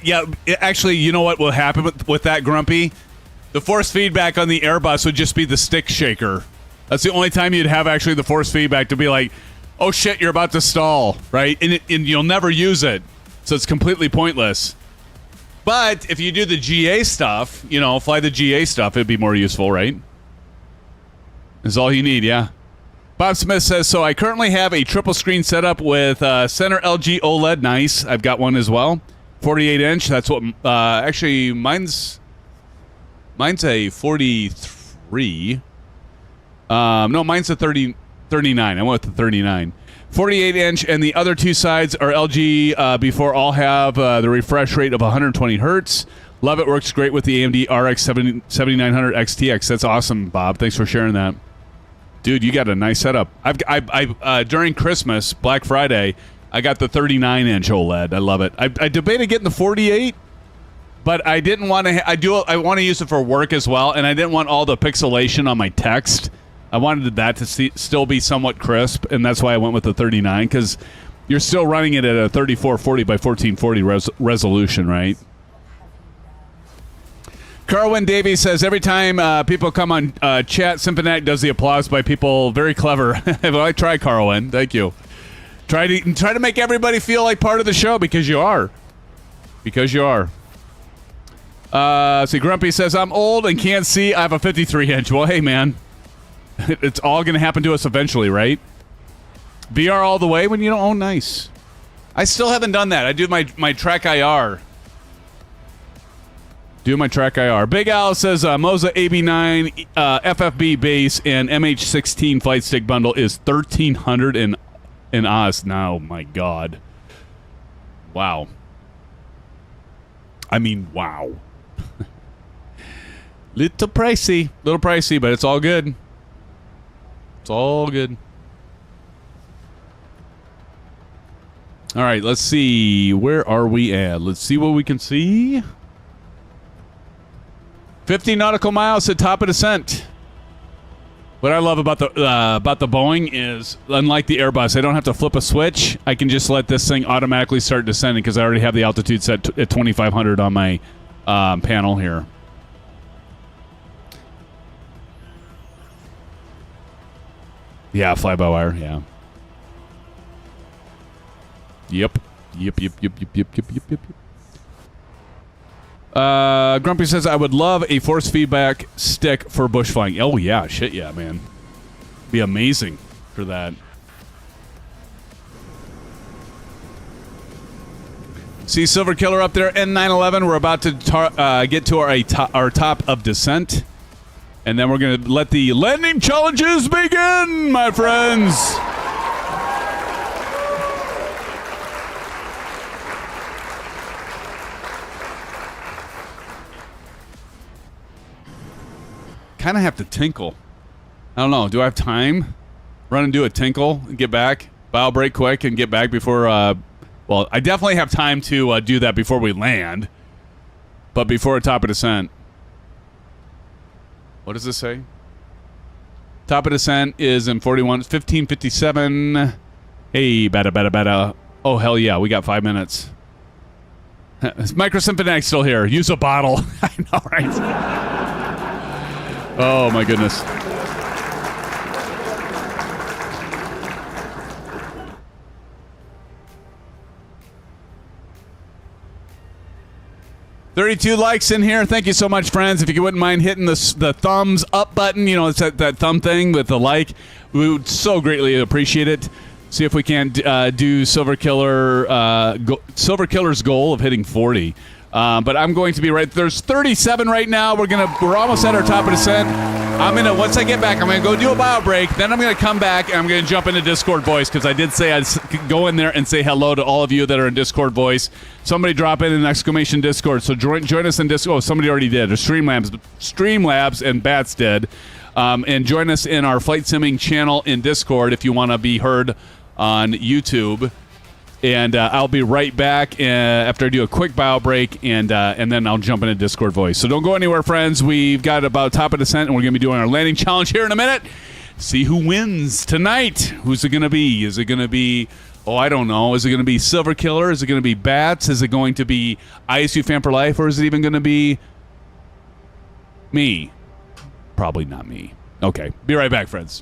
Yeah, actually, you know what will happen with that, Grumpy? The force feedback on the Airbus would just be the stick shaker. That's the only time you'd have actually the force feedback to be like, oh shit, you're about to stall, right? And you'll never use it. So it's completely pointless. But if you do the GA stuff, you know, fly the GA stuff, it'd be more useful, right? That's all you need, yeah. Bob Smith says, so I currently have a triple screen setup with center LG OLED. Nice. I've got one as well. 48 inch. That's what, actually, mine's a 43. No, mine's a 39. I went with the 39. 48 inch, and the other two sides are LG before all have the refresh rate of 120 hertz. Love it. Works great with the AMD RX 7900 XTX. That's awesome, Bob. Thanks for sharing that. Dude, you got a nice setup. I during Christmas, Black Friday, I got the 39 inch OLED. I love it. I debated getting the 48. But I didn't want to. I want to use it for work as well, and I didn't want all the pixelation on my text. I wanted that to still be somewhat crisp, and that's why I went with the 39, because you're still running it at a 3440 by 1440 resolution, right? Carwin Davies says every time people come on chat, SimFanatic does the applause by people. Very clever. Well, I try, Carwin. Thank you. Try to make everybody feel like part of the show, because you are. Because you are. See, Grumpy says, I'm old and can't see. I have a 53 inch. Well, hey, man. It's all going to happen to us eventually, right? VR all the way when you don't own. Nice. I still haven't done that. I do my track IR. Big Al says Moza AB9 FFB base and MH16 flight stick bundle is $1,300 in Oz. Now, my God. Wow. I mean, wow. Little pricey, but it's all good. It's all good. All right, let's see. Where are we at? Let's see what we can see. 50 nautical miles to top of descent. What I love about the Boeing is, unlike the Airbus, I don't have to flip a switch. I can just let this thing automatically start descending because I already have the altitude set at 2,500 on my panel here. Yeah, fly-by-wire, yeah. Yep. Grumpy says, I would love a force feedback stick for bush flying. Oh, yeah. Shit, yeah, man. Be amazing for that. See Silver Killer up there, N911. We're about to get to our top of descent. And then we're going to let the landing challenges begin, my friends. Kind of have to tinkle. I don't know. Do I have time? Run and do a tinkle and get back? Bow break quick and get back before... well, I definitely have time to do that before we land. But before a top of descent... What does this say? Top of descent is in 15:57. Hey, bada. Oh, hell yeah, we got 5 minutes. Is SimFanatic still here? Use a bottle. I know, right? Oh, my goodness. $32 likes in here. Thank you so much, friends. If you wouldn't mind hitting the thumbs up button, you know, it's that thumb thing with the like. We would so greatly appreciate it. See if we can do Silver Killer's goal of hitting 40. But I'm going to be right. There's 37 right now. We're almost at our top of descent. Once I get back, I'm gonna go do a bio break. Then I'm gonna come back and I'm gonna jump into Discord voice because I did say I'd go in there and say hello to all of you that are in Discord voice. Somebody drop in an exclamation Discord. So join us in Discord. Oh, somebody already did. Or Streamlabs and Bats did. And join us in our flight simming channel in Discord if you want to be heard on YouTube. And I'll be right back after I do a quick bow break, and then I'll jump into Discord voice. So don't go anywhere, friends. We've got about top of descent, and we're going to be doing our landing challenge here in a minute. See who wins tonight. Who's it going to be? Is it going to be, I don't know. Is it going to be Silver Killer? Is it going to be Bats? Is it going to be ISU Fan for Life? Or is it even going to be me? Probably not me. Okay. Be right back, friends.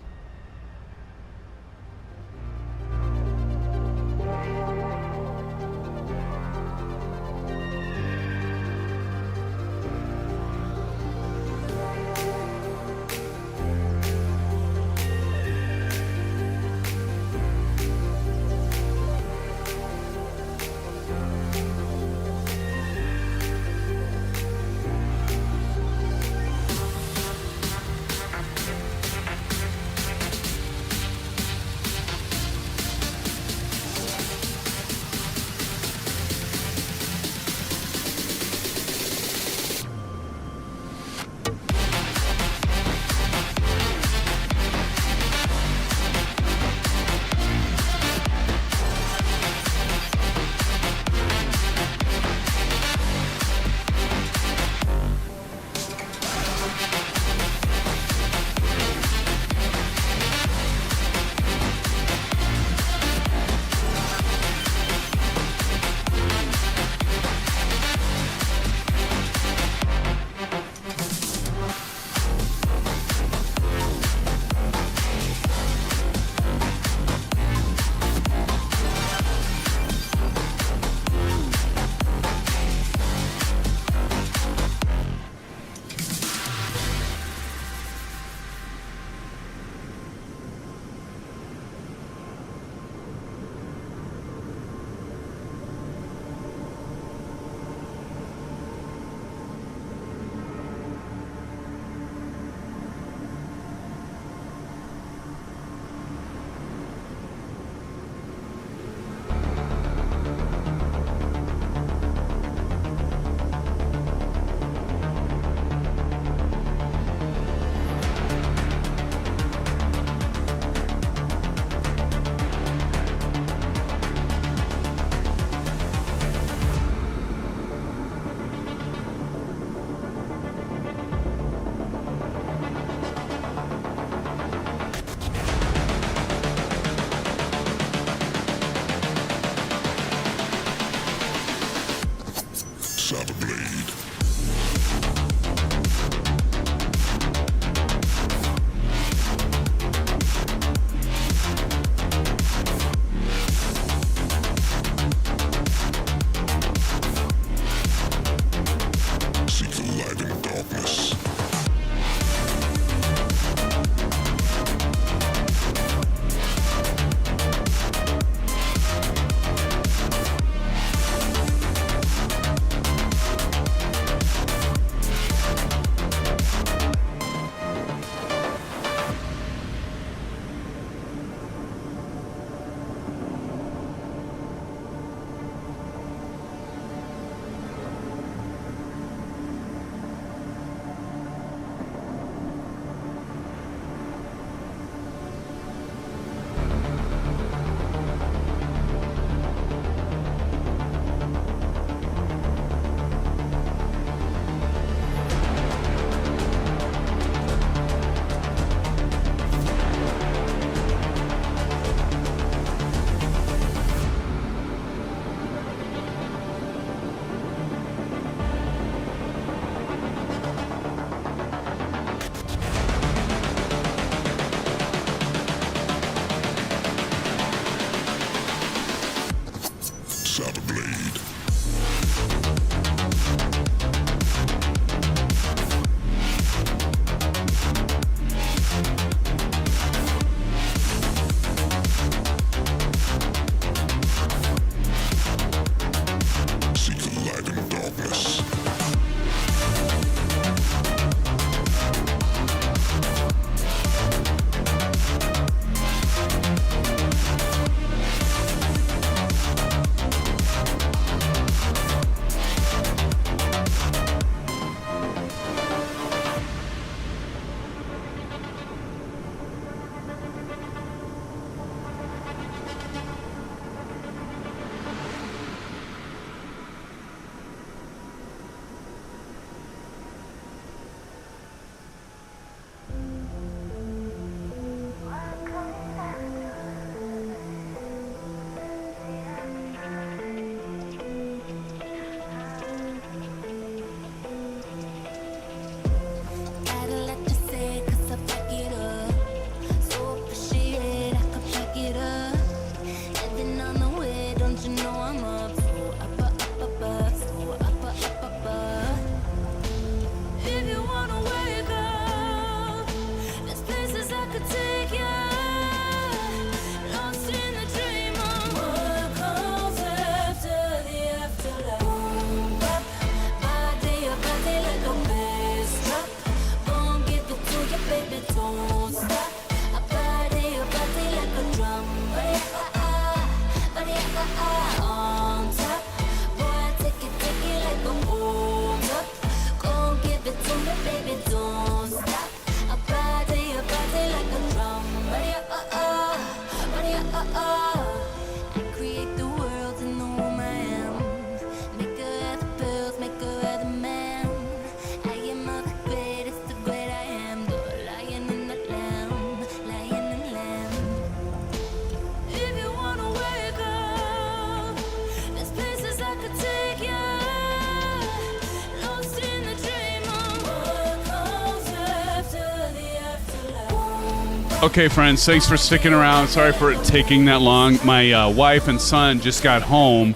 Okay, friends, thanks for sticking around. Sorry for it taking that long. My wife and son just got home,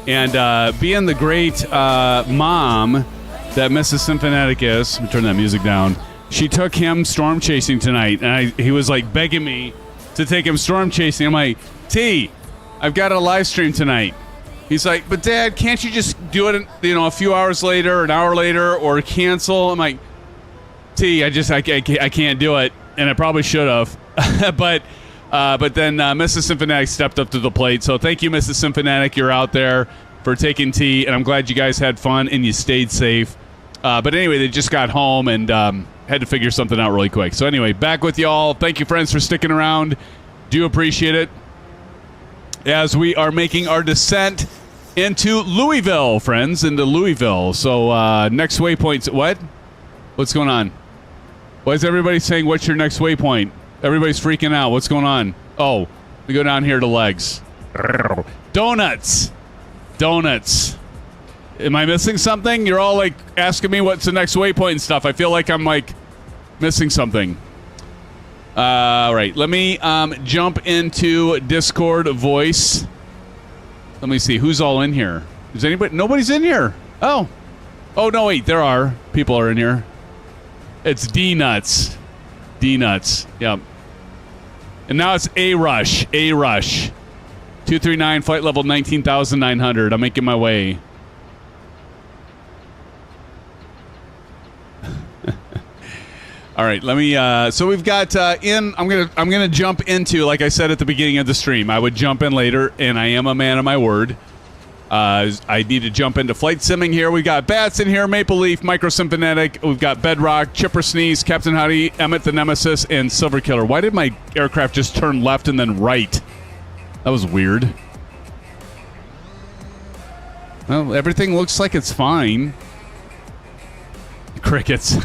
and being the great mom that Mrs. SimFanatic is, let me turn that music down. She took him storm chasing tonight, and he was like begging me to take him storm chasing. I'm like, T, I've got a live stream tonight. He's like, but Dad, can't you just do it, a few hours later, an hour later, or cancel? I'm like, T, I can't do it, and I probably should have, but then Mrs. SimFanatic stepped up to the plate. So thank you, Mrs. SimFanatic. You're out there for taking T, and I'm glad you guys had fun and you stayed safe. But anyway, they just got home and had to figure something out really quick. So anyway, back with y'all. Thank you, friends, for sticking around. Do appreciate it. As we are making our descent into Louisville, friends, into Louisville. So next waypoint, what? What's going on? Why is everybody saying, what's your next waypoint? Everybody's freaking out. What's going on? Oh, we go down here to legs. Donuts. Donuts. Am I missing something? You're all like asking me what's the next waypoint and stuff. I feel like I'm like missing something. All right, let me jump into Discord voice. Let me see who's all in here. Is anybody? Nobody's in here. Oh, no, wait, there are people are in here. It's D nuts, Yep. And now it's A Rush. 239 flight level 19,900. I'm making my way. All right, let me. So we've got I'm gonna jump into, like I said at the beginning of the stream, I would jump in later, and I am a man of my word. I need to jump into flight simming here. We got Bats in here, Maple Leaf, Micro SimFanatic. We've got Bedrock, Chipper Sneeze, Captain Howdy, Emmett the Nemesis, and Silver Killer. Why did my aircraft just turn left and then right? That was weird. Well, everything looks like it's fine. Crickets.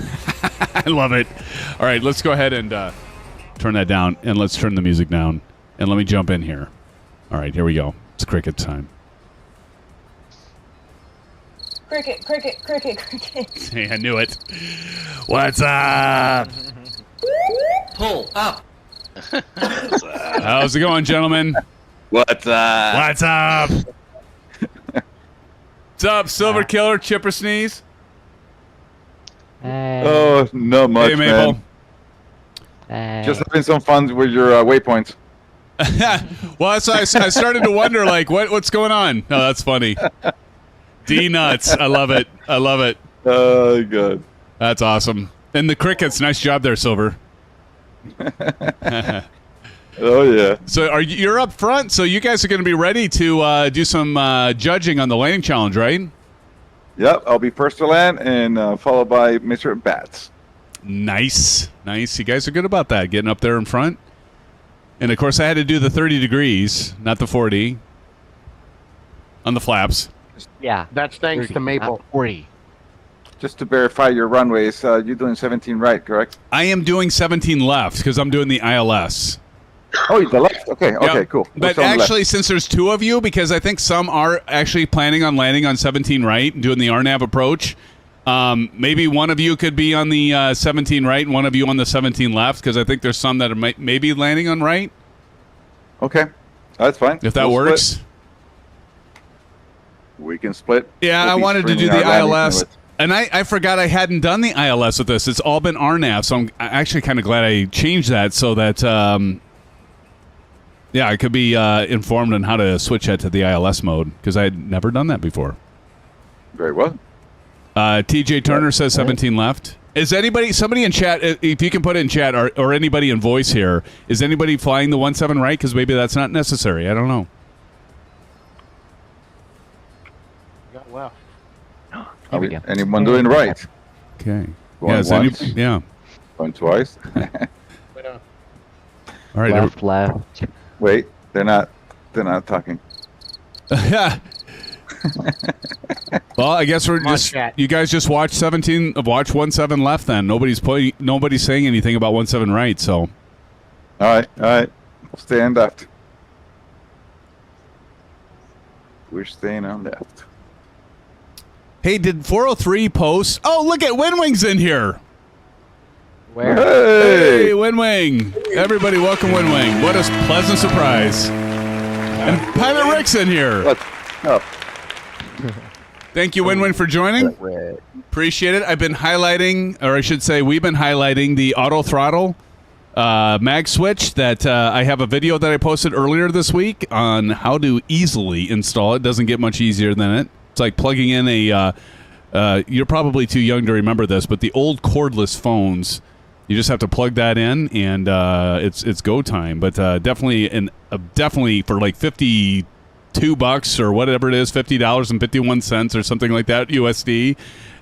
I love it. All right, let's go ahead and turn that down, and let's turn the music down, and let me jump in here. All right, here we go. It's cricket time. Cricket. Hey, I knew it. What's up? Pull up. How's it going, gentlemen? What's up? What's up? What's up, Silver Killer, Chipper Sneeze? Oh, not much, Hey, Mabel. man. Just having some fun with your waypoints. Well, so I started to wonder, like, what's going on? No, that's funny. D nuts. I love it. Oh, good. That's awesome. And the crickets, nice job there, Silver. Oh, yeah. So you're up front, so you guys are going to be ready to do some judging on the landing challenge, right? Yep, I'll be first to land and followed by Mr. Bats. Nice. You guys are good about that, getting up there in front. And, of course, I had to do the 30 degrees, not the 40, on the flaps. Yeah. That's thanks 30, to Maple. 40. Just to verify your runways, you're doing 17 right, correct? I am doing 17 left because I'm doing the ILS. Oh, the left? Okay, Yeah. cool. But actually, since there's two of you, because I think some are actually planning on landing on 17 right and doing the RNAV approach, maybe one of you could be on the 17 right and one of you on the 17 left, because I think there's some that are maybe landing on right. Okay, that's fine. If that We'll works. split. We can split. Yeah, We'll I be wanted to do streaming the our landing ILS. with- And I forgot I hadn't done the ILS with this. It's all been RNAV, so I'm actually kind of glad I changed that so that, I could be informed on how to switch that to the ILS mode, because I had never done that before. Very well. TJ Turner says 17 left. Is somebody in chat, if you can put it in chat, or anybody in voice here, is anybody flying the 17 right? Because maybe that's not necessary. I don't know. Got left. There we go. Anyone doing right? Okay. Going is once. Going twice. All right. Left. Wait, they're not talking. Well, I guess we're Come on, just chat. you guys just watch watch 17 left. Then nobody's saying anything about 17 right. So All right. We'll stay on left. We're staying on left. hey, did 403 post? Oh, look at WinWing's in here. Where? Hey, WinWing! Everybody, welcome WinWing. What a pleasant surprise. And Pilot Rick's in here. What's up? Thank you, WinWing, for joining. Appreciate it. I've been highlighting, or I should say, we've been highlighting the Auto-throttle mag switch that I have a video that I posted earlier this week on how to easily install it. Doesn't get much easier than it. It's like plugging in a, you're probably too young to remember this, but the old cordless phones, you just have to plug that in, and it's go time. But definitely for like $52 or whatever it is, $50.51 or something like that USD.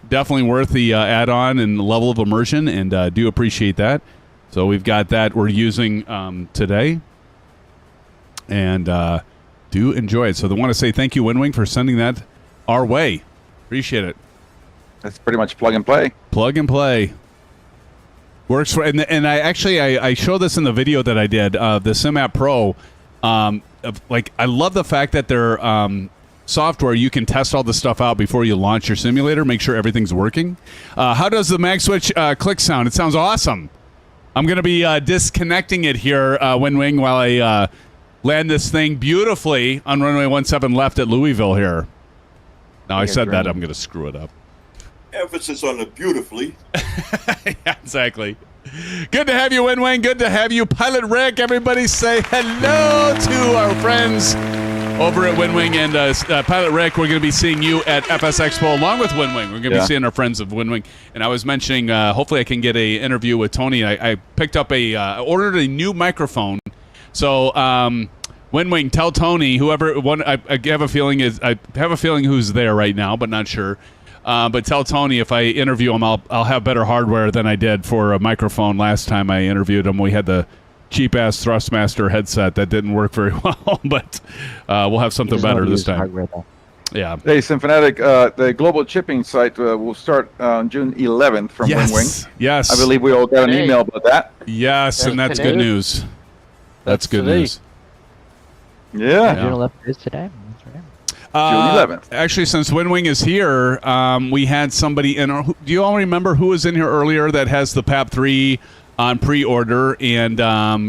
Definitely worth the add-on and level of immersion, and do appreciate that. So we've got that we're using today, and do enjoy it. So I want to say thank you, WinWing, for sending that our way. Appreciate it. That's pretty much plug and play. Plug and play. Works for, and I show this in the video that I did, the SimApp Pro. Like, I love the fact that their software, you can test all the stuff out before you launch your simulator, make sure everything's working. How does the mag switch click sound? It sounds awesome. I'm going to be disconnecting it here, WinWing, while I land this thing beautifully on runway 17 left at Louisville here. Now, I said that, I'm going to screw it up. Emphasis on the beautifully. Yeah, exactly. Good to have you, WinWing. Good to have you, Pilot Rick. Everybody say hello to our friends over at WinWing. And Pilot Rick, we're going to be seeing you at FS Expo along with WinWing. We're going to be seeing our friends of WinWing. And I was mentioning, hopefully I can get an interview with Tony. I picked up ordered a new microphone. So, WinWing, tell Tony, whoever, I have a feeling who's there right now, but not sure. But tell Tony if I interview him, I'll have better hardware than I did for a microphone last time I interviewed him. We had the cheap-ass Thrustmaster headset that didn't work very well, but we'll have something better this time. Yeah. Hey, SimFanatic, the global shipping site will start on June 11th from WinWing. Yes. I believe we all got an email about that. Yes, and that's good news. That's good news. Yeah. June 11th is today. June 11th. Actually, since WinWing is here, we had somebody in our... Do you all remember who was in here earlier that has the PAP-3 on pre-order? And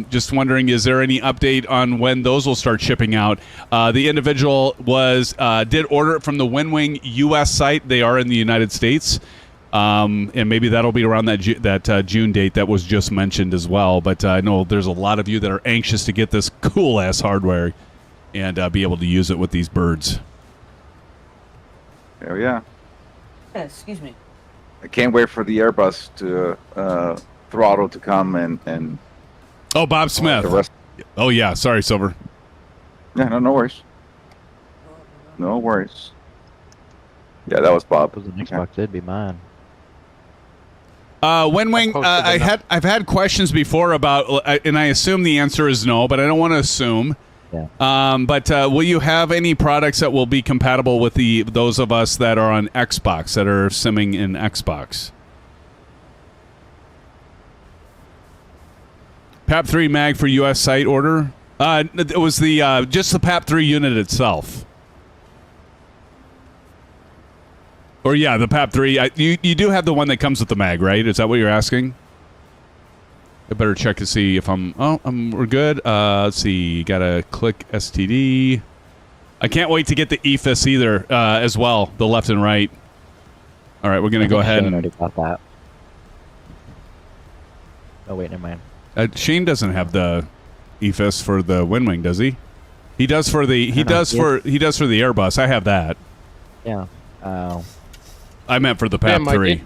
just wondering, is there any update on when those will start shipping out? The individual did order it from the WinWing U.S. site. They are in the United States. And maybe that'll be around that June date that was just mentioned as well. But I know there's a lot of you that are anxious to get this cool-ass hardware and be able to use it with these birds. There we are. Yeah, excuse me. I can't wait for the Airbus to throttle to come and oh, Bob Smith. Oh yeah, sorry, Silver. Yeah, no worries. No worries. Yeah, that was Bob. If it was an Xbox, it'd be mine. WinWing, I've had questions before about, and I assume the answer is no, but I don't want to assume. Yeah. But will you have any products that will be compatible with those of us that are on Xbox, that are simming in Xbox? PAP-3 mag for U.S. site order? It was just the PAP-3 unit itself. Or yeah, the PAP-3. You do have the one that comes with the mag, right? Is that what you're asking? I better check to see if we're good. Let's see. Gotta click STD. I can't wait to get the EFIS either as well, the left and right. All right, we're gonna go ahead and. Already got that. Oh wait, never mind. Shane doesn't have the EFIS for the WinWing, does he? He does for the the Airbus. I have that. Yeah. I meant for the PAP-3.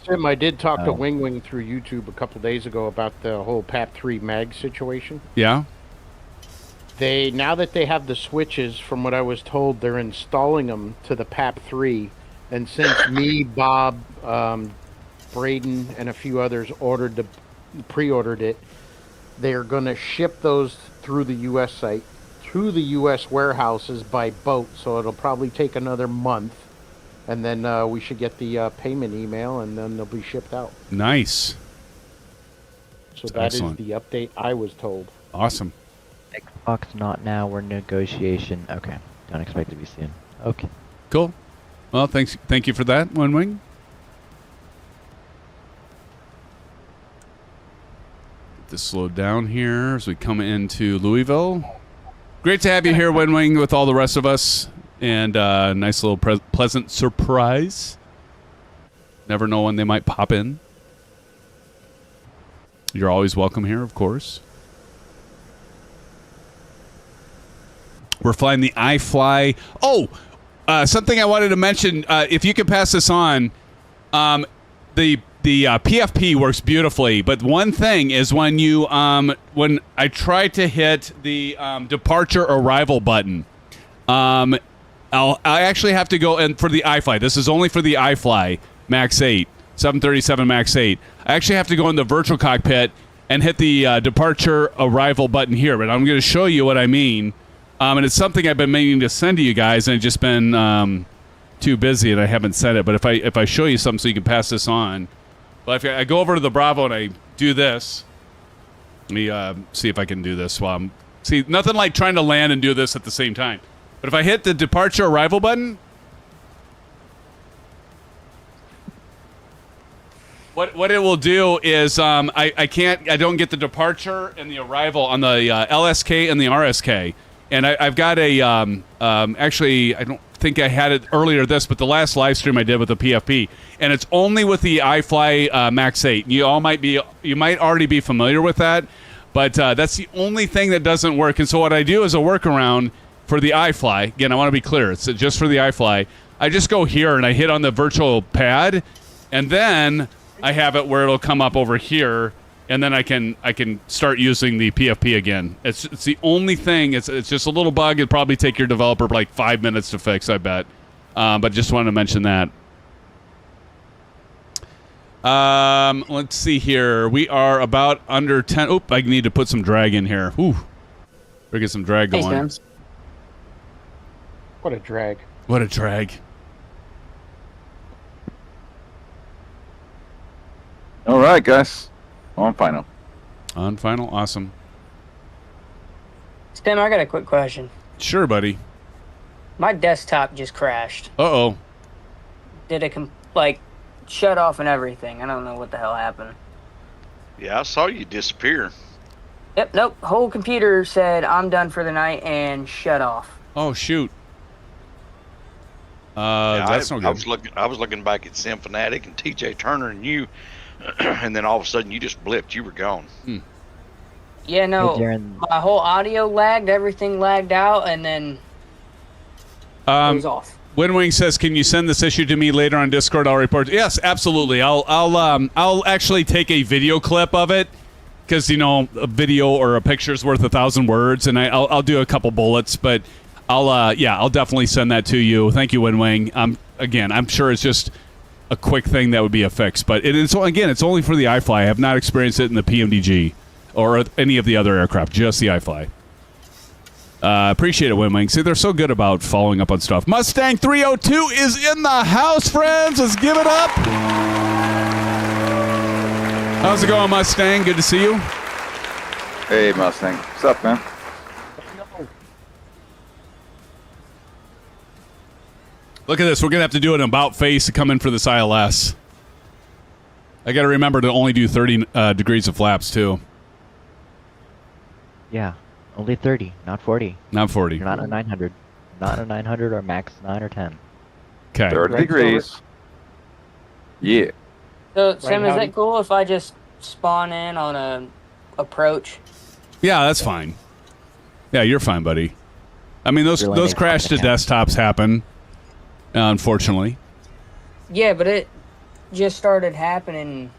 Sim, I did talk to WingWing through YouTube a couple days ago about the whole PAP-3 mag situation. Yeah. Now that they have the switches, from what I was told, they're installing them to the PAP-3. And since me, Bob, Braden, and a few others pre-ordered it, they are going to ship those through the U.S. site to the U.S. warehouses by boat. So it'll probably take another month. And then we should get the payment email, and then they'll be shipped out. Nice. So that is the update I was told. Awesome. Xbox not now. We're in negotiation. Okay. Don't expect to be soon. Okay. Cool. Well, thank you for that, WinWing. this slowed down here as we come into Louisville. Great to have you here, WinWing, with all the rest of us. And nice little pleasant surprise. Never know when they might pop in. You're always welcome here, of course. We're flying the iFly. Oh, something I wanted to mention. If you could pass this on, the PFP works beautifully. But one thing is when you when I try to hit the departure arrival button, I actually have to go and for the iFly. This is only for the iFly MAX8, 737 MAX8. I actually have to go in the virtual cockpit and hit the departure arrival button here. But I'm going to show you what I mean. And it's something I've been meaning to send to you guys, and I've just been too busy and I haven't sent it. But if I show you something so you can pass this on. But if I go over to the Bravo and I do this, let me see if I can do this while I'm... See, nothing like trying to land and do this at the same time. But if I hit the departure arrival button... What it will do is I don't get the departure and the arrival on the LSK and the RSK. And I've got a, actually, I don't think I had it earlier but the last live stream I did with the PFP. And it's only with the iFly MAX8. You might already be familiar with that, but that's the only thing that doesn't work. And so what I do as a workaround for the iFly, again, I want to be clear, it's just for the iFly. I just go here and I hit on the virtual pad, and then I have it where it'll come up over here, and then I can start using the PFP again. It's the only thing. It's just a little bug. It'd probably take your developer like 5 minutes to fix, I bet. But just wanted to mention that. Let's see here. We are about under 10. Oop, I need to put some drag in here. Ooh, we're get some drag going. Thanks, What a drag. What a drag. All right, guys. On final. On final. Awesome. Tim, I got a quick question. Sure, buddy. My desktop just crashed. Uh-oh. Did it, like, shut off and everything? I don't know what the hell happened. Yeah, I saw you disappear. Yep, nope. Whole computer said, I'm done for the night, and shut off. Oh, shoot. That's no good. I was looking back at SimFanatic and TJ Turner and you, and then all of a sudden you just blipped. You were gone. Yeah, no, my whole audio lagged, everything lagged out, and then it was off. WinWing says, "Can you send this issue to me later on Discord? I'll report." Yes, absolutely. I'll actually take a video clip of it, because a video or a picture is worth 1,000 words, and I'll do a couple bullets, but I'll definitely send that to you. Thank you, WinWing. Again, I'm sure it's just a quick thing that would be a fix, but it's only for the iFly. I have not experienced it in the PMDG or any of the other aircraft, just the iFly. Appreciate it, WinWing. See, they're so good about following up on stuff. Mustang 302 is in the house, friends. Let's give it up. How's it going, Mustang? Good to see you. Hey, Mustang. What's up, man? Look at this. We're going to have to do an about face to come in for this ILS. I got to remember to only do 30 degrees of flaps, too. Yeah, only 30, not 40. Not 40. Not a 900. Not a 900 or max 9 or 10. Okay. 30 degrees. Yeah. So, Sam, is that cool if I just spawn in on a approach? Yeah, that's fine. Yeah, you're fine, buddy. I mean, those crash to desktops happen, unfortunately. Yeah, but it just started happening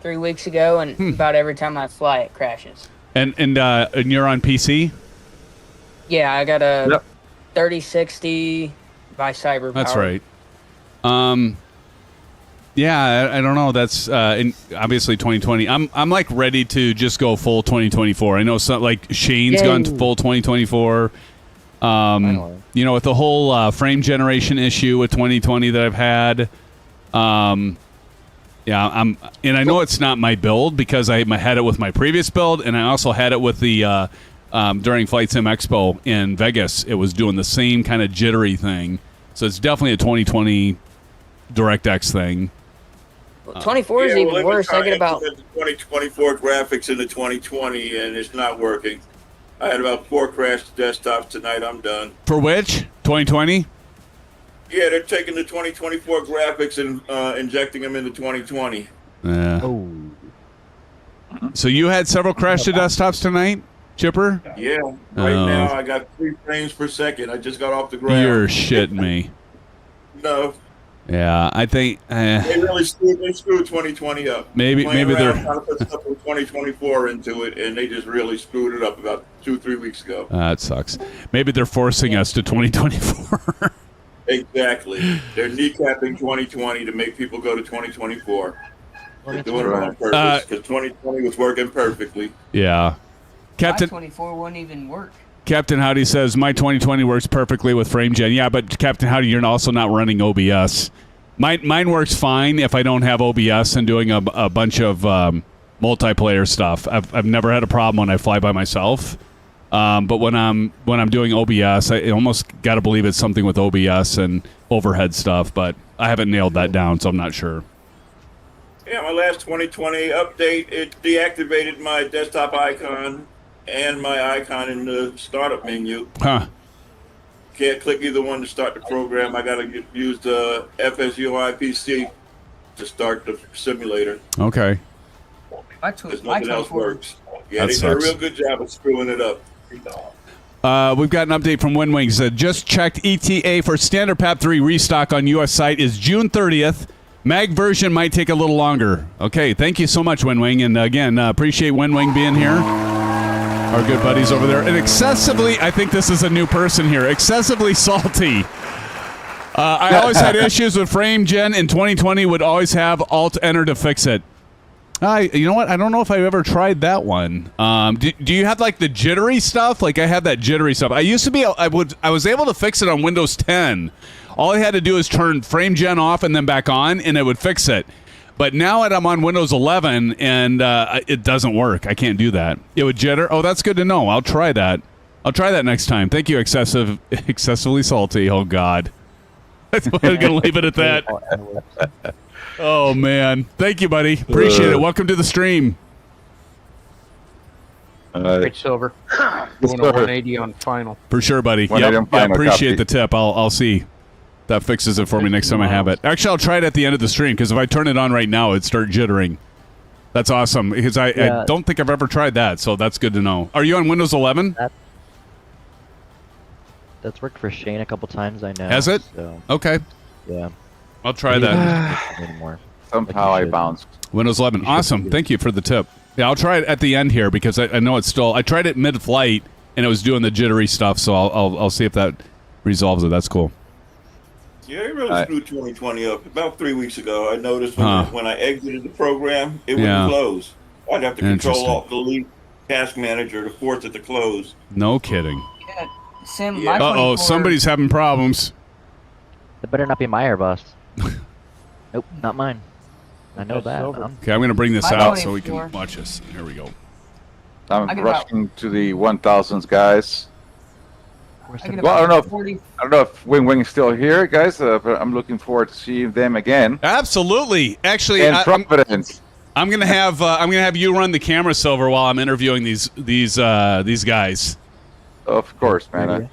3 weeks ago, and about every time I fly, it crashes. And you're on PC? Yeah, I got a 3060 by CyberPower. That's right. Yeah, I don't know. That's obviously 2020. I'm like ready to just go full 2024. I know some like Shane's gone to full 2024. With the whole frame generation issue with 2020 that I've had. I know it's not my build because I had it with my previous build, and I also had it with the during Flight Sim Expo in Vegas. It was doing the same kind of jittery thing. So it's definitely a 2020 DirectX thing. 24 is even worse. I get about the 2024 graphics in the 2020, and it's not working. I had about 4 crashed desktops tonight. I'm done. For which? 2020? Yeah, they're taking the 2024 graphics and injecting them into 2020. Yeah. So you had several crash to desktops tonight, Chipper? Yeah. Right now, I got 3 frames per second. I just got off the ground. You're shitting me. No. Yeah, I think They really screwed 2020 up. maybe they're trying to put stuff from 2024 into it, and they just really screwed it up about 2-3 weeks ago. that sucks. Maybe they're forcing us to 2024. Exactly. They're kneecapping 2020 to make people go to 2024. They're doing it on purpose because 2020 was working perfectly. Yeah. Captain 24 wouldn't even work. Captain Howdy says, my 2020 works perfectly with frame gen. Yeah, but Captain Howdy, you're also not running OBS. Mine works fine if I don't have OBS and doing a bunch of multiplayer stuff. I've never had a problem when I fly by myself. But when I'm doing OBS, I almost got to believe it's something with OBS and overhead stuff, but I haven't nailed that down, so I'm not sure. Yeah, my last 2020 update, it deactivated my desktop icon and my icon in the startup menu. Huh. Can't click either one to start the program. I got to use the FSUI PC to start the simulator. Okay. Because nothing else works. Yeah, That they did a sucks. real good job of screwing it up. We've got an update from WinWing. Just checked ETA for standard PAP-3 restock on U.S. site is June 30th. Mag version might take a little longer. Okay, thank you so much, WinWing. And again, appreciate WinWing being here. Our good buddies over there. And excessively, I think this is a new person here, excessively salty. I always had issues with frame gen. In 2020, would always have Alt-Enter to fix it. You know what? I don't know if I've ever tried that one. Do you have like the jittery stuff? Like I have that jittery stuff. I used to be. I was able to fix it on Windows 10. All I had to do is turn frame gen off and then back on, and it would fix it. But now that I'm on Windows 11 and it doesn't work, I can't do that. It would jitter. Oh, that's good to know. I'll try that. I'll try that next time. Thank you, excessively salty. Oh God, I'm gonna leave it at that. Oh man, thank you, buddy. Appreciate it. Welcome to the stream. Great Silver. Doing a 180 on final. For sure, buddy. Yeah, appreciate the tip. I'll see. That fixes it for me next time I have it. Actually, I'll try it at the end of the stream, because if I turn it on right now, it'd start jittering. That's awesome, because I don't think I've ever tried that, so that's good to know. Are you on Windows 11? That's worked for Shane a couple times, I know. Has it? So. Okay. Yeah. I'll try that. Anymore. Somehow I bounced. Windows 11. Awesome. Thank you for the tip. Yeah, I'll try it at the end here, because I know it's still... I tried it mid-flight, and it was doing the jittery stuff, so I'll see if that resolves it. That's cool. Yeah, they really screwed 2020 up. About 3 weeks ago, I noticed when I exited the program, it wouldn't close. I'd have to control alt delete task manager to force it to close. No kidding. Yeah, Sim, Yeah. Uh-oh, somebody's having problems. It better not be my Airbus. Nope, not mine. I know that. Okay, I'm going to bring this out so we can watch this. Here we go. I'm rushing to the 1000s, guys. Well, I don't know if WingWing is still here, guys. But I'm looking forward to seeing them again. Absolutely. Actually, and Providence. I'm gonna have you run the camera, Silver, while I'm interviewing these guys. Of course, man.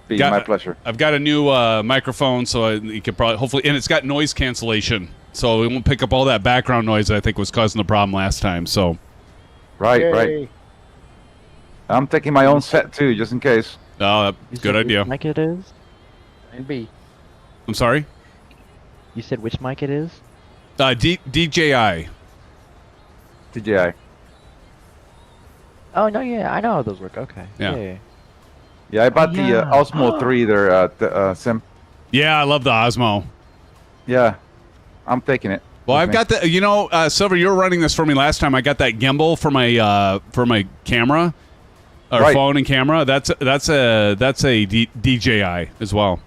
Be my pleasure. I've got a new microphone, so you could probably hopefully, and it's got noise cancellation, so it won't pick up all that background noise that I think was causing the problem last time. So, right. I'm taking my own set too, just in case. Oh, good idea. Which mic it is? NB. I'm sorry? You said which mic it is? DJI. DJI. Oh, no, yeah, I know how those work. Okay. Yeah. Yeah, I bought the Osmo 3 there at the Sim. Yeah, I love the Osmo. Yeah, I'm taking it. Well, I've got the, Silver, you were running this for me last time. I got that gimbal for my camera. Or phone and camera. That's a DJI as well.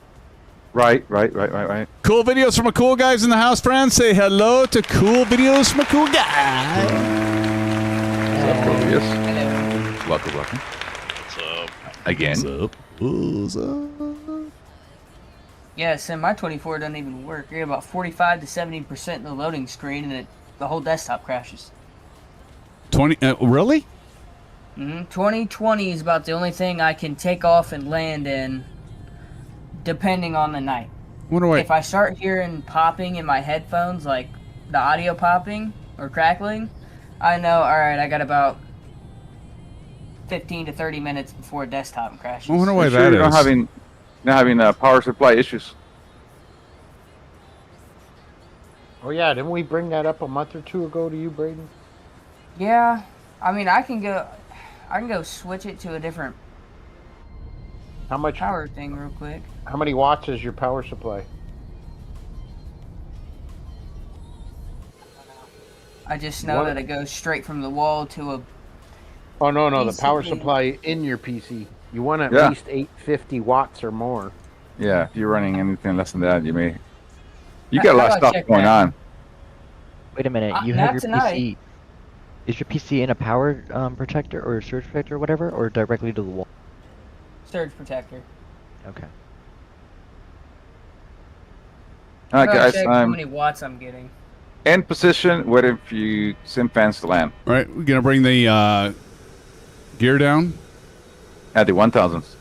Right. Cool videos from a cool guys in the house, friends. Say hello to cool videos from a cool guy. What's up, Welcome. What's up? Again. What's up? Yeah, Sim, my 24 doesn't even work. You're about 45 to 70% in the loading screen, and the whole desktop crashes. 20? Really? 2020 is about the only thing I can take off and land in, depending on the night. If I start hearing popping in my headphones, like the audio popping or crackling, I know, alright, I got about 15 to 30 minutes before desktop crashes. I wonder why Sure that you're is. not having power supply issues. Oh yeah, didn't we bring that up a month or two ago to you, Braden? Yeah, I mean, I can go switch it to a different How much power thing real quick. How many watts is your power supply? I just know that it goes straight from the wall to a... Oh, no, the power PC. supply in your PC. You want at Yeah. least 850 watts or more. Yeah, if you're running anything less than that, you got a lot of stuff going on. Wait a minute, you have your PC. Is your PC in a power protector or a surge protector or whatever, or directly to the wall? Surge protector. Okay. All right, guys, Check how many watts I'm getting. in position, waiting for you SimFans to land. All right, we're going to bring the gear down. At the 1000s.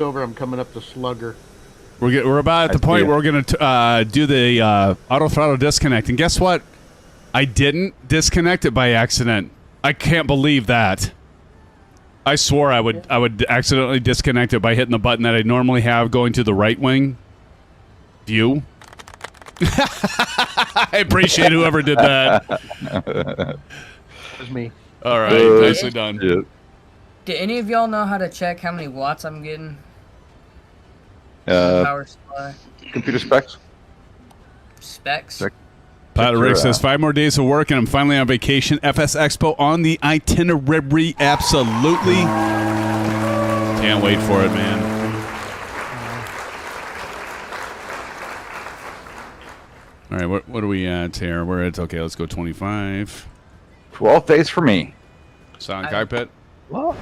Over, I'm coming up the slugger. We're about at the point where we're going to do the auto-throttle disconnect. And guess what? I didn't disconnect it by accident. I can't believe that. I swore I would accidentally disconnect it by hitting the button that I normally have going to the right wing view. I appreciate whoever did that. That was me. All right, nicely done. Yeah. Do any of y'all know how to check how many watts I'm getting? Uh, Power supply. Computer specs. Specs. Pilot Rick says 5 more days of work and I'm finally on vacation. FS Expo on the itinerary. Absolutely. Can't wait for it, man. All right, what are we at here? We're at, okay, let's go 25. 12 days for me. Silent cockpit. What?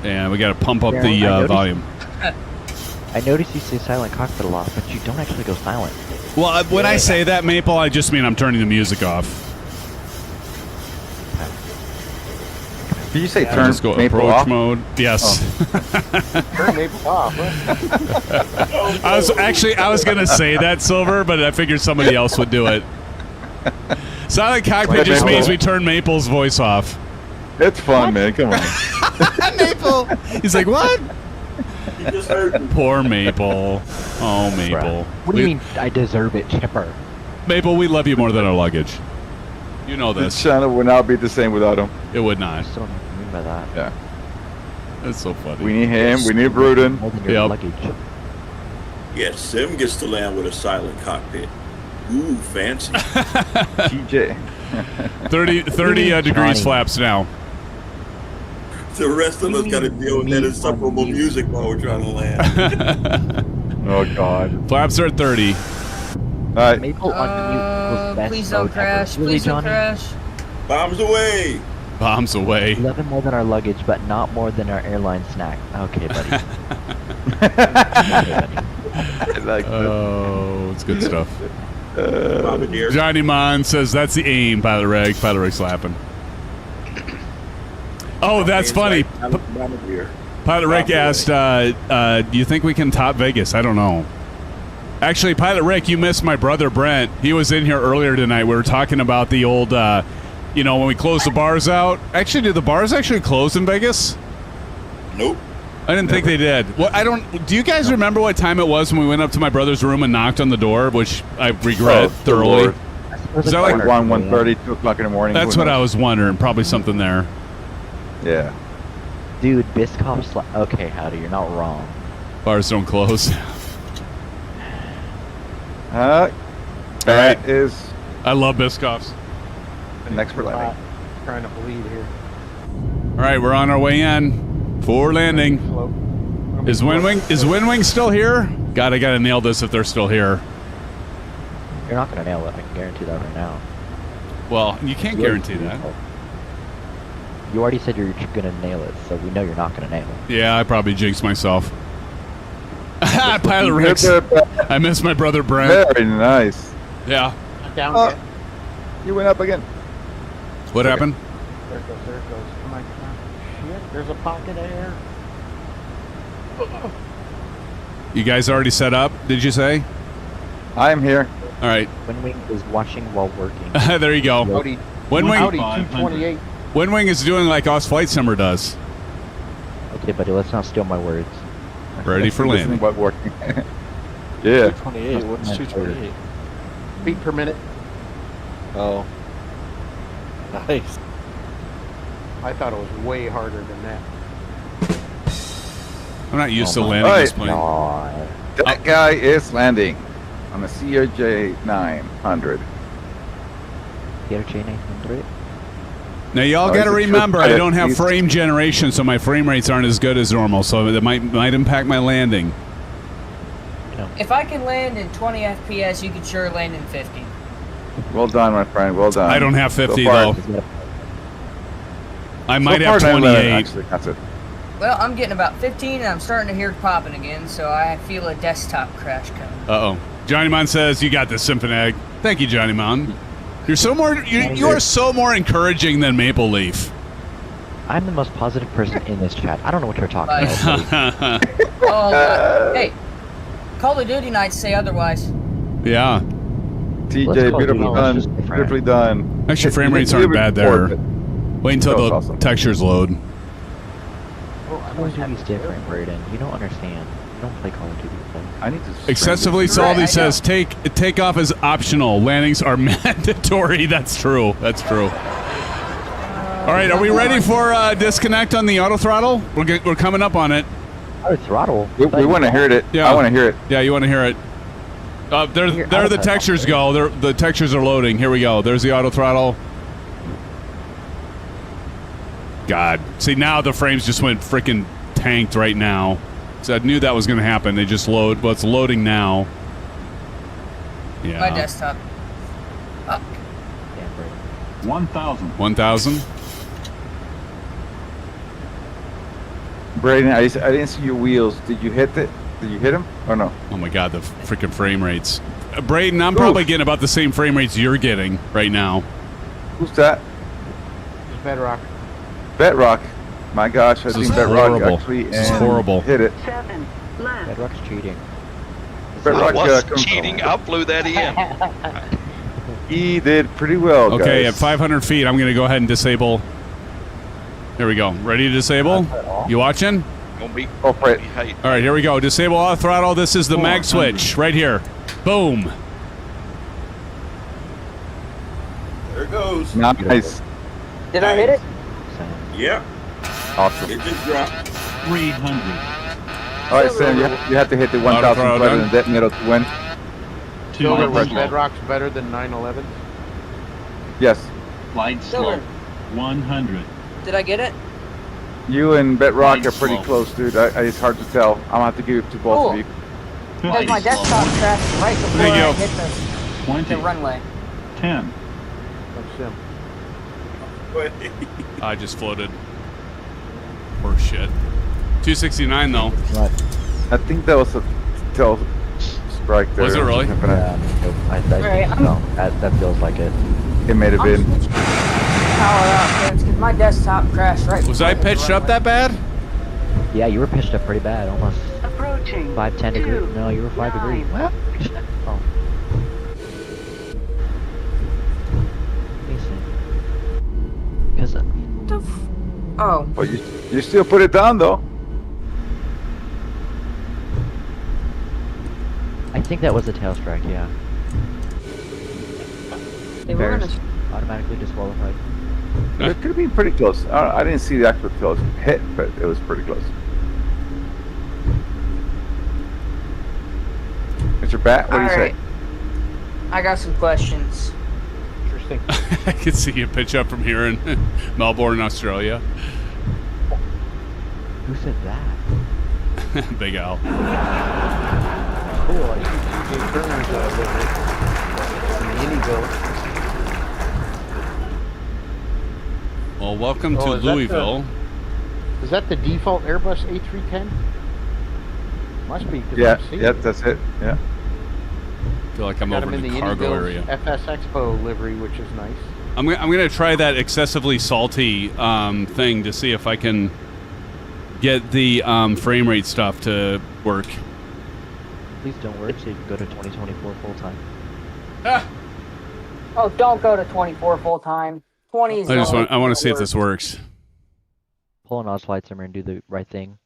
And we got to pump up Yeah, the volume. I noticed you say silent cockpit a lot, but you don't actually go silent. Well, when I say that, Maple, I just mean I'm turning the music off. Did you say I'll turn just go Maple approach off? mode. Yes. Turn Maple off. I was gonna say that, Silver, but I figured somebody else would do it. Silent cockpit just means we turn Maple's voice off. It's fun, man. Come on. Maple. He's like, what? You just heard me. Poor Maple. Oh, Maple. What do you mean I deserve it, Chipper? Maple, we love you more than our luggage. You know This this. channel would not be the same without him. It would not. I don't know what you mean by that. Yeah. That's so funny. We need him. We need Bruden. More than your Yep. luggage. Yes, Sim gets to land with a silent cockpit. Ooh, fancy. TJ. 30 degrees Johnny. flaps now. The rest of us got to deal with that insufferable music while we're trying to land. Oh, God. Flaps are at 30. All right. Maple on mute was best Please don't mode ever. crash. Really, Please don't Johnny? crash. Bombs away. Bombs away. 11 more than our luggage, but not more than our airline snack. Okay, buddy. I like Oh, it's good stuff. Bombardier. Johnny Mon says that's the aim, Pilot Reg. Pilot Reg's slapping. Oh, that's funny. Bombardier. Pilot Rick asked, do you think we can top Vegas? I don't know. Actually, Pilot Rick, you missed my brother Brent. He was in here earlier tonight. We were talking about the old, when we closed the bars out. Actually, did the bars actually close in Vegas? Nope. I didn't think they did. Well, do you guys remember what time it was when we went up to my brother's room and knocked on the door, which I regret thoroughly? Lord. Is that like 1:30, 2 o'clock in the morning? That's what I was wondering. Probably something there. Yeah. Dude, Biscoff's okay, Howdy, you're not wrong. Bars don't close. That is I love Biscoffs. the next for landing. Trying to bleed here. All right, we're on our way in for landing. Is WinWing still here? God, I gotta nail this if they're still here. You're not gonna nail it, I can guarantee that right now. Well, you can't guarantee that. You already said you're gonna nail it, so we know you're not gonna nail it. Yeah, I probably jinxed myself. Pilot Rex. I miss my brother Brent. Very nice. Yeah. Down Oh, yet. you went up again. What happened? There it goes. There it goes. Come on, come on. Shit, there's a pocket of air. You guys already set up, did you say? I'm here. All right. WinWing is watching while working. There you go. Audi WinWing 228. WinWing is doing like us Flight Simmer does. Okay, buddy, let's not steal my words. Ready for landing. But working. Yeah. 228. What's 228? Feet per minute. Oh. Nice. I thought it was way harder than that. I'm not used to landing this plane. That guy is landing on a CRJ 900. CRJ 900? Now y'all got to remember, I don't have frame generation, so my frame rates aren't as good as normal, so that might impact my landing. If I can land in 20 FPS, you can sure land in 50. Well done, my friend. Well done. I don't have 50 So far- though. I might so have far, 28. Actually, that's it. Well, I'm getting about 15, and I'm starting to hear it popping again, so I feel a desktop crash coming. Uh-oh. Johnny Mon says, you got this, SimFanatic. Thank you, Johnny Mon. You're so more. You are so more encouraging than Maple Leaf. I'm the most positive person in this chat. I don't know what you're talking about. Hey, Call of Duty nights say otherwise. Yeah. TJ, beautifully done. Beautifully done. Actually, frame rates aren't bad there. Wait until the textures load. Call of Duty's different, Braden. You don't understand. You don't play Call of Duty. I need to. Excessively salty says takeoff is optional. Landings are mandatory. That's true. That's true. All right, are we ready for disconnect on the auto throttle? We're coming up on it. Auto throttle. We want to hear it. Yeah. I want to hear it. Yeah, you want to hear it. There the textures go. The textures are loading. Here we go. There's the auto throttle. God. See, now the frames just went freaking tanked right now. So I knew that was going to happen. They just load. Well, it's loading now. Yeah. My desktop. Oh. 1,000. 1,000? Braden, I didn't see your wheels. Did you hit it? Did you hit him or no? Oh my God, the freaking frame rates. Braden, I'm probably getting about the same frame rates you're getting right now. Who's that? It's Bedrock. Bedrock. My gosh, I think Bedrock actually This is horrible. hit it. 7 left. Bedrock's cheating. Bedrock I was cheating. I flew that in. He did pretty well, Okay, guys. at 500 feet, I'm going to go ahead and disable. There we go. Ready to disable? You watching? Gonna be. Go for it. All right, here we go. Disable auto throttle. This is the mag switch right here. Boom. There it goes. Nice. Did I hit it? Yeah. Awesome. It just dropped. 300. All right, Sam, you have to hit the 1,000 throttle button and detonate to win. Silver was Bedrock's better than 911? Yes. Light slope. 100. Did I get it? You and Bedrock are pretty close, dude. It's hard to tell. I'm gonna have to give it to both of you. Because my desktop crashed right before Thank you. I hit the runway. 10. I just floated. Poor shit. 269 though. I think that was a tail strike there. Was it really? Yeah, no, that feels like it. It may have been. Power up, because my desktop crashed right Was I pitched up that bad? Yeah, you were pitched up pretty bad, almost Approaching. 10 degrees. No, you were 5 degrees. Well, oh. Because Oh. But you still put it down though. I think that was a tail strike, yeah. They were Bears automatically disqualified. It could have been pretty close. I didn't see the actual tail hit, but it was pretty close. Mr. Bat, what do you say? I got some questions. Interesting. I can see you pitch up from here in Melbourne, Australia. Who said that? Big Al. Cool. I see TJ Turner's living in Miniville. Well, welcome to Louisville. Is that the default Airbus A310? Must be. Yeah, that's it. Yeah. I feel like I'm over in the cargo area. FS Expo livery, which is nice. I'm gonna try that excessively salty thing to see if I can get the frame rate stuff to work. Please don't work so you can go to 2024 full time. Ah. Oh, don't go to 24 full time. 20 is. I want to see if this works. Pull an Oz Flight Simmer and do the right thing.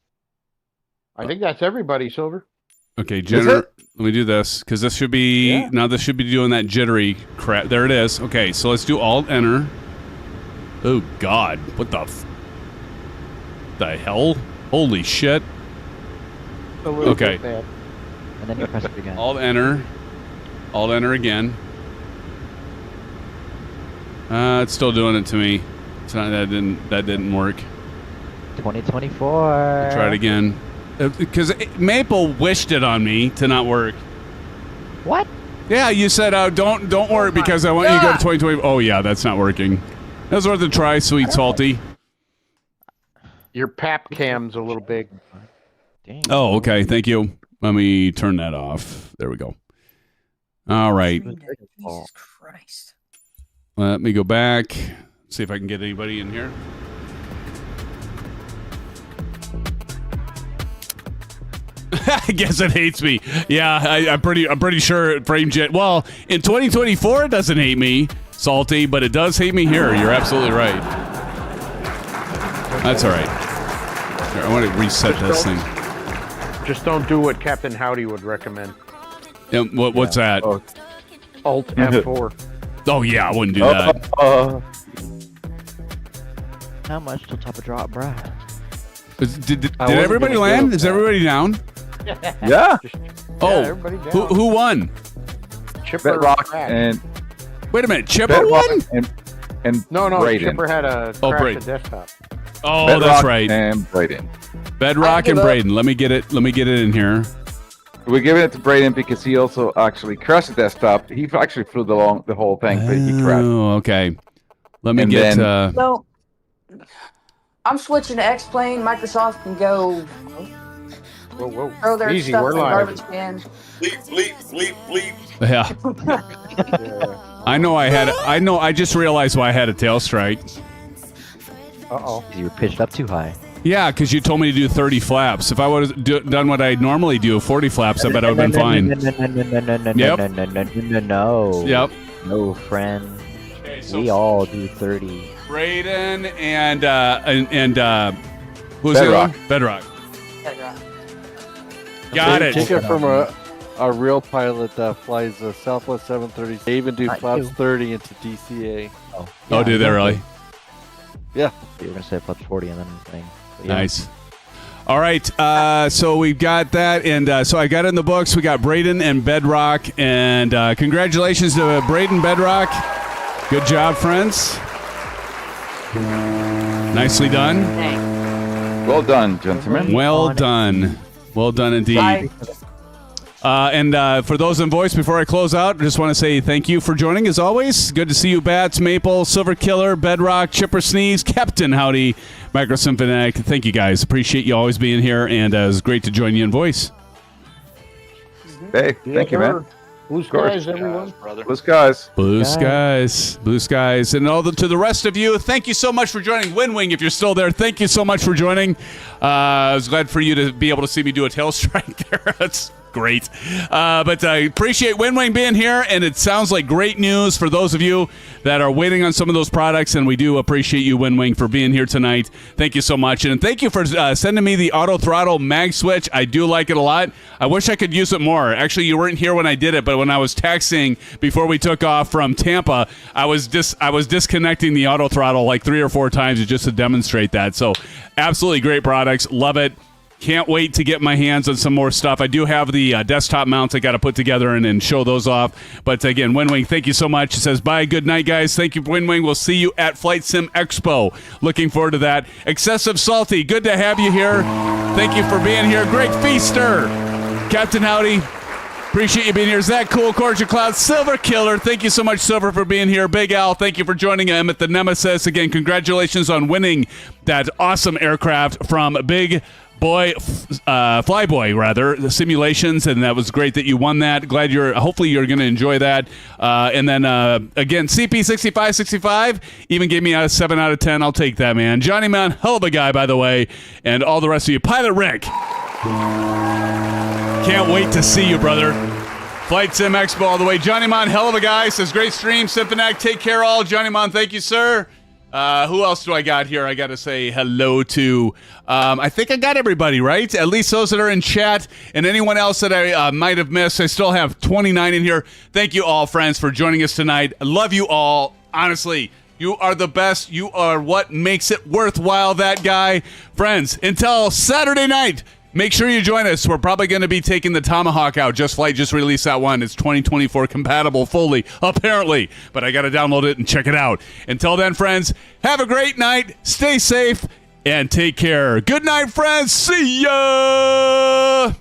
I think that's everybody, Silver. Okay, let me do this, because this should be, now this should be doing that jittery crap. There it is. Okay, so let's do Alt-Enter. Oh, God. What the hell? Holy shit. Okay. And then you press it again. Alt-Enter. Alt-Enter again. It's still doing it to me. It's not, that didn't work. 2024. Try it again. Because Maple wished it on me to not work. What? Yeah, you said don't work because I want you to go to 2020. Oh yeah, that's not working. That was worth a try, sweet salty. Your PAP cam's a little big. Dang. Oh, okay. Thank you. Let me turn that off. There we go. All right. Jesus Christ. Let me go back. See if I can get anybody in here. I guess it hates me. Yeah, I'm pretty sure FrameJet. Well, in 2024, it doesn't hate me, Salty, but it does hate me here. You're absolutely right. That's all right. Here, I want to reset this thing. Just don't do what Captain Howdy would recommend. Yeah, what's that? Alt F4. Oh yeah, I wouldn't do that. How much till top of drop, bruh? Did everybody land? Is everybody down? Yeah. Oh, who won? Chipper Bedrock and wait a minute, Chipper won? And no, Braden. Chipper had a crash of desktop. Oh, Bedrock that's right. And Braden. Bedrock and Braden. Let me get it in here. We're giving it to Braden because he also actually crashed the desktop. He actually flew the whole thing, but he crashed. Oh, okay. Let me So, I'm switching to X-Plane. Microsoft can go throw their Easy, stuff we're in the live. garbage can. Bleep. Yeah. I just realized why I had a tail strike. Uh-oh. You were pitched up too high. Yeah, because you told me to do 30 flaps. If I would have done what I normally do, 40 flaps, I bet I would have been fine. No. Yep. No, friend. Okay, so We all do 30. Braden and who's Bedrock. the Bedrock. Got it. Take it from a real pilot that flies a Southwest 730. They even do flaps 30 into DCA. Oh, do they really? Yeah. You were going to say flaps 40 and then thing. Yeah. Nice. All right, so we've got that, and so I got it in the books. We got Braden and Bedrock, and congratulations to Braden Bedrock. Good job, friends. Nicely done. Well done, gentlemen. Well done. Well done indeed. And for those in voice, before I close out, I just want to say thank you for joining, as always. Good to see you, Bats, Maple, Silver Killer, Bedrock, Chipper Sneeze, Captain Howdy, Micro SimFanatic. Thank you, guys. Appreciate you always being here, and it was great to join you in voice. Hey, thank you, man. Blue skies, everyone. Blue skies. Blue skies. Blue skies. And to the rest of you, thank you so much for joining. WinWing, if you're still there, thank you so much for joining. I was glad for you to be able to see me do a tail strike there. That's great. But I appreciate WinWing being here, and it sounds like great news for those of you that are waiting on some of those products, and we do appreciate you, WinWing, for being here tonight. Thank you so much. And thank you for sending me the Auto-throttle mag switch. I do like it a lot. I wish I could use it more. Actually, you weren't here when I did it, but when I was taxiing before we took off from Tampa, I was disconnecting the Auto-throttle like 3 or 4 times just to demonstrate that. So absolutely great products. Love it. Can't wait to get my hands on some more stuff. I do have the desktop mounts I got to put together and show those off. But again, WinWing, thank you so much. It says, bye, good night, guys. Thank you, WinWing. We'll see you at Flight Sim Expo. Looking forward to that. Excessive Salty, good to have you here. Thank you for being here. Great Feaster. Captain Howdy, appreciate you being here. Zach Cool, Cordial Cloud, Silver Killer. Thank you so much, Silver, for being here. Big Al, thank you for joining him at the Nemesis. Again, congratulations on winning that awesome aircraft from Big Flyboy, rather, the simulations, and that was great that you won that. Hopefully you're going to enjoy that. And then, again, CP6565 even gave me a 7 out of 10. I'll take that, man. Johnny, man, hell of a guy, by the way, and all the rest of you. Pilot Rick, can't wait to see you, brother. Flight Sim Expo all the way. Johnny Mon, hell of a guy, says great stream. SimFanatic, take care all. Johnny Mon, thank you, sir. Who else do I got here? I got to say hello to. I think I got everybody, right? At least those that are in chat, and anyone else that I might have missed. I still have 29 in here. Thank you all, friends, for joining us tonight. I love you all. Honestly, you are the best. You are what makes it worthwhile, that guy. Friends, until Saturday night, make sure you join us. We're probably going to be taking the Tomahawk out. Just Flight just released that one. It's 2024 compatible fully, apparently. But I got to download it and check it out. Until then, friends, have a great night. Stay safe and take care. Good night, friends. See ya!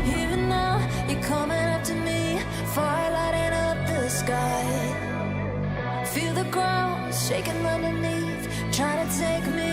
Even now, you're coming up to me, fire lighting up the sky. Feel the ground shaking underneath, trying to take me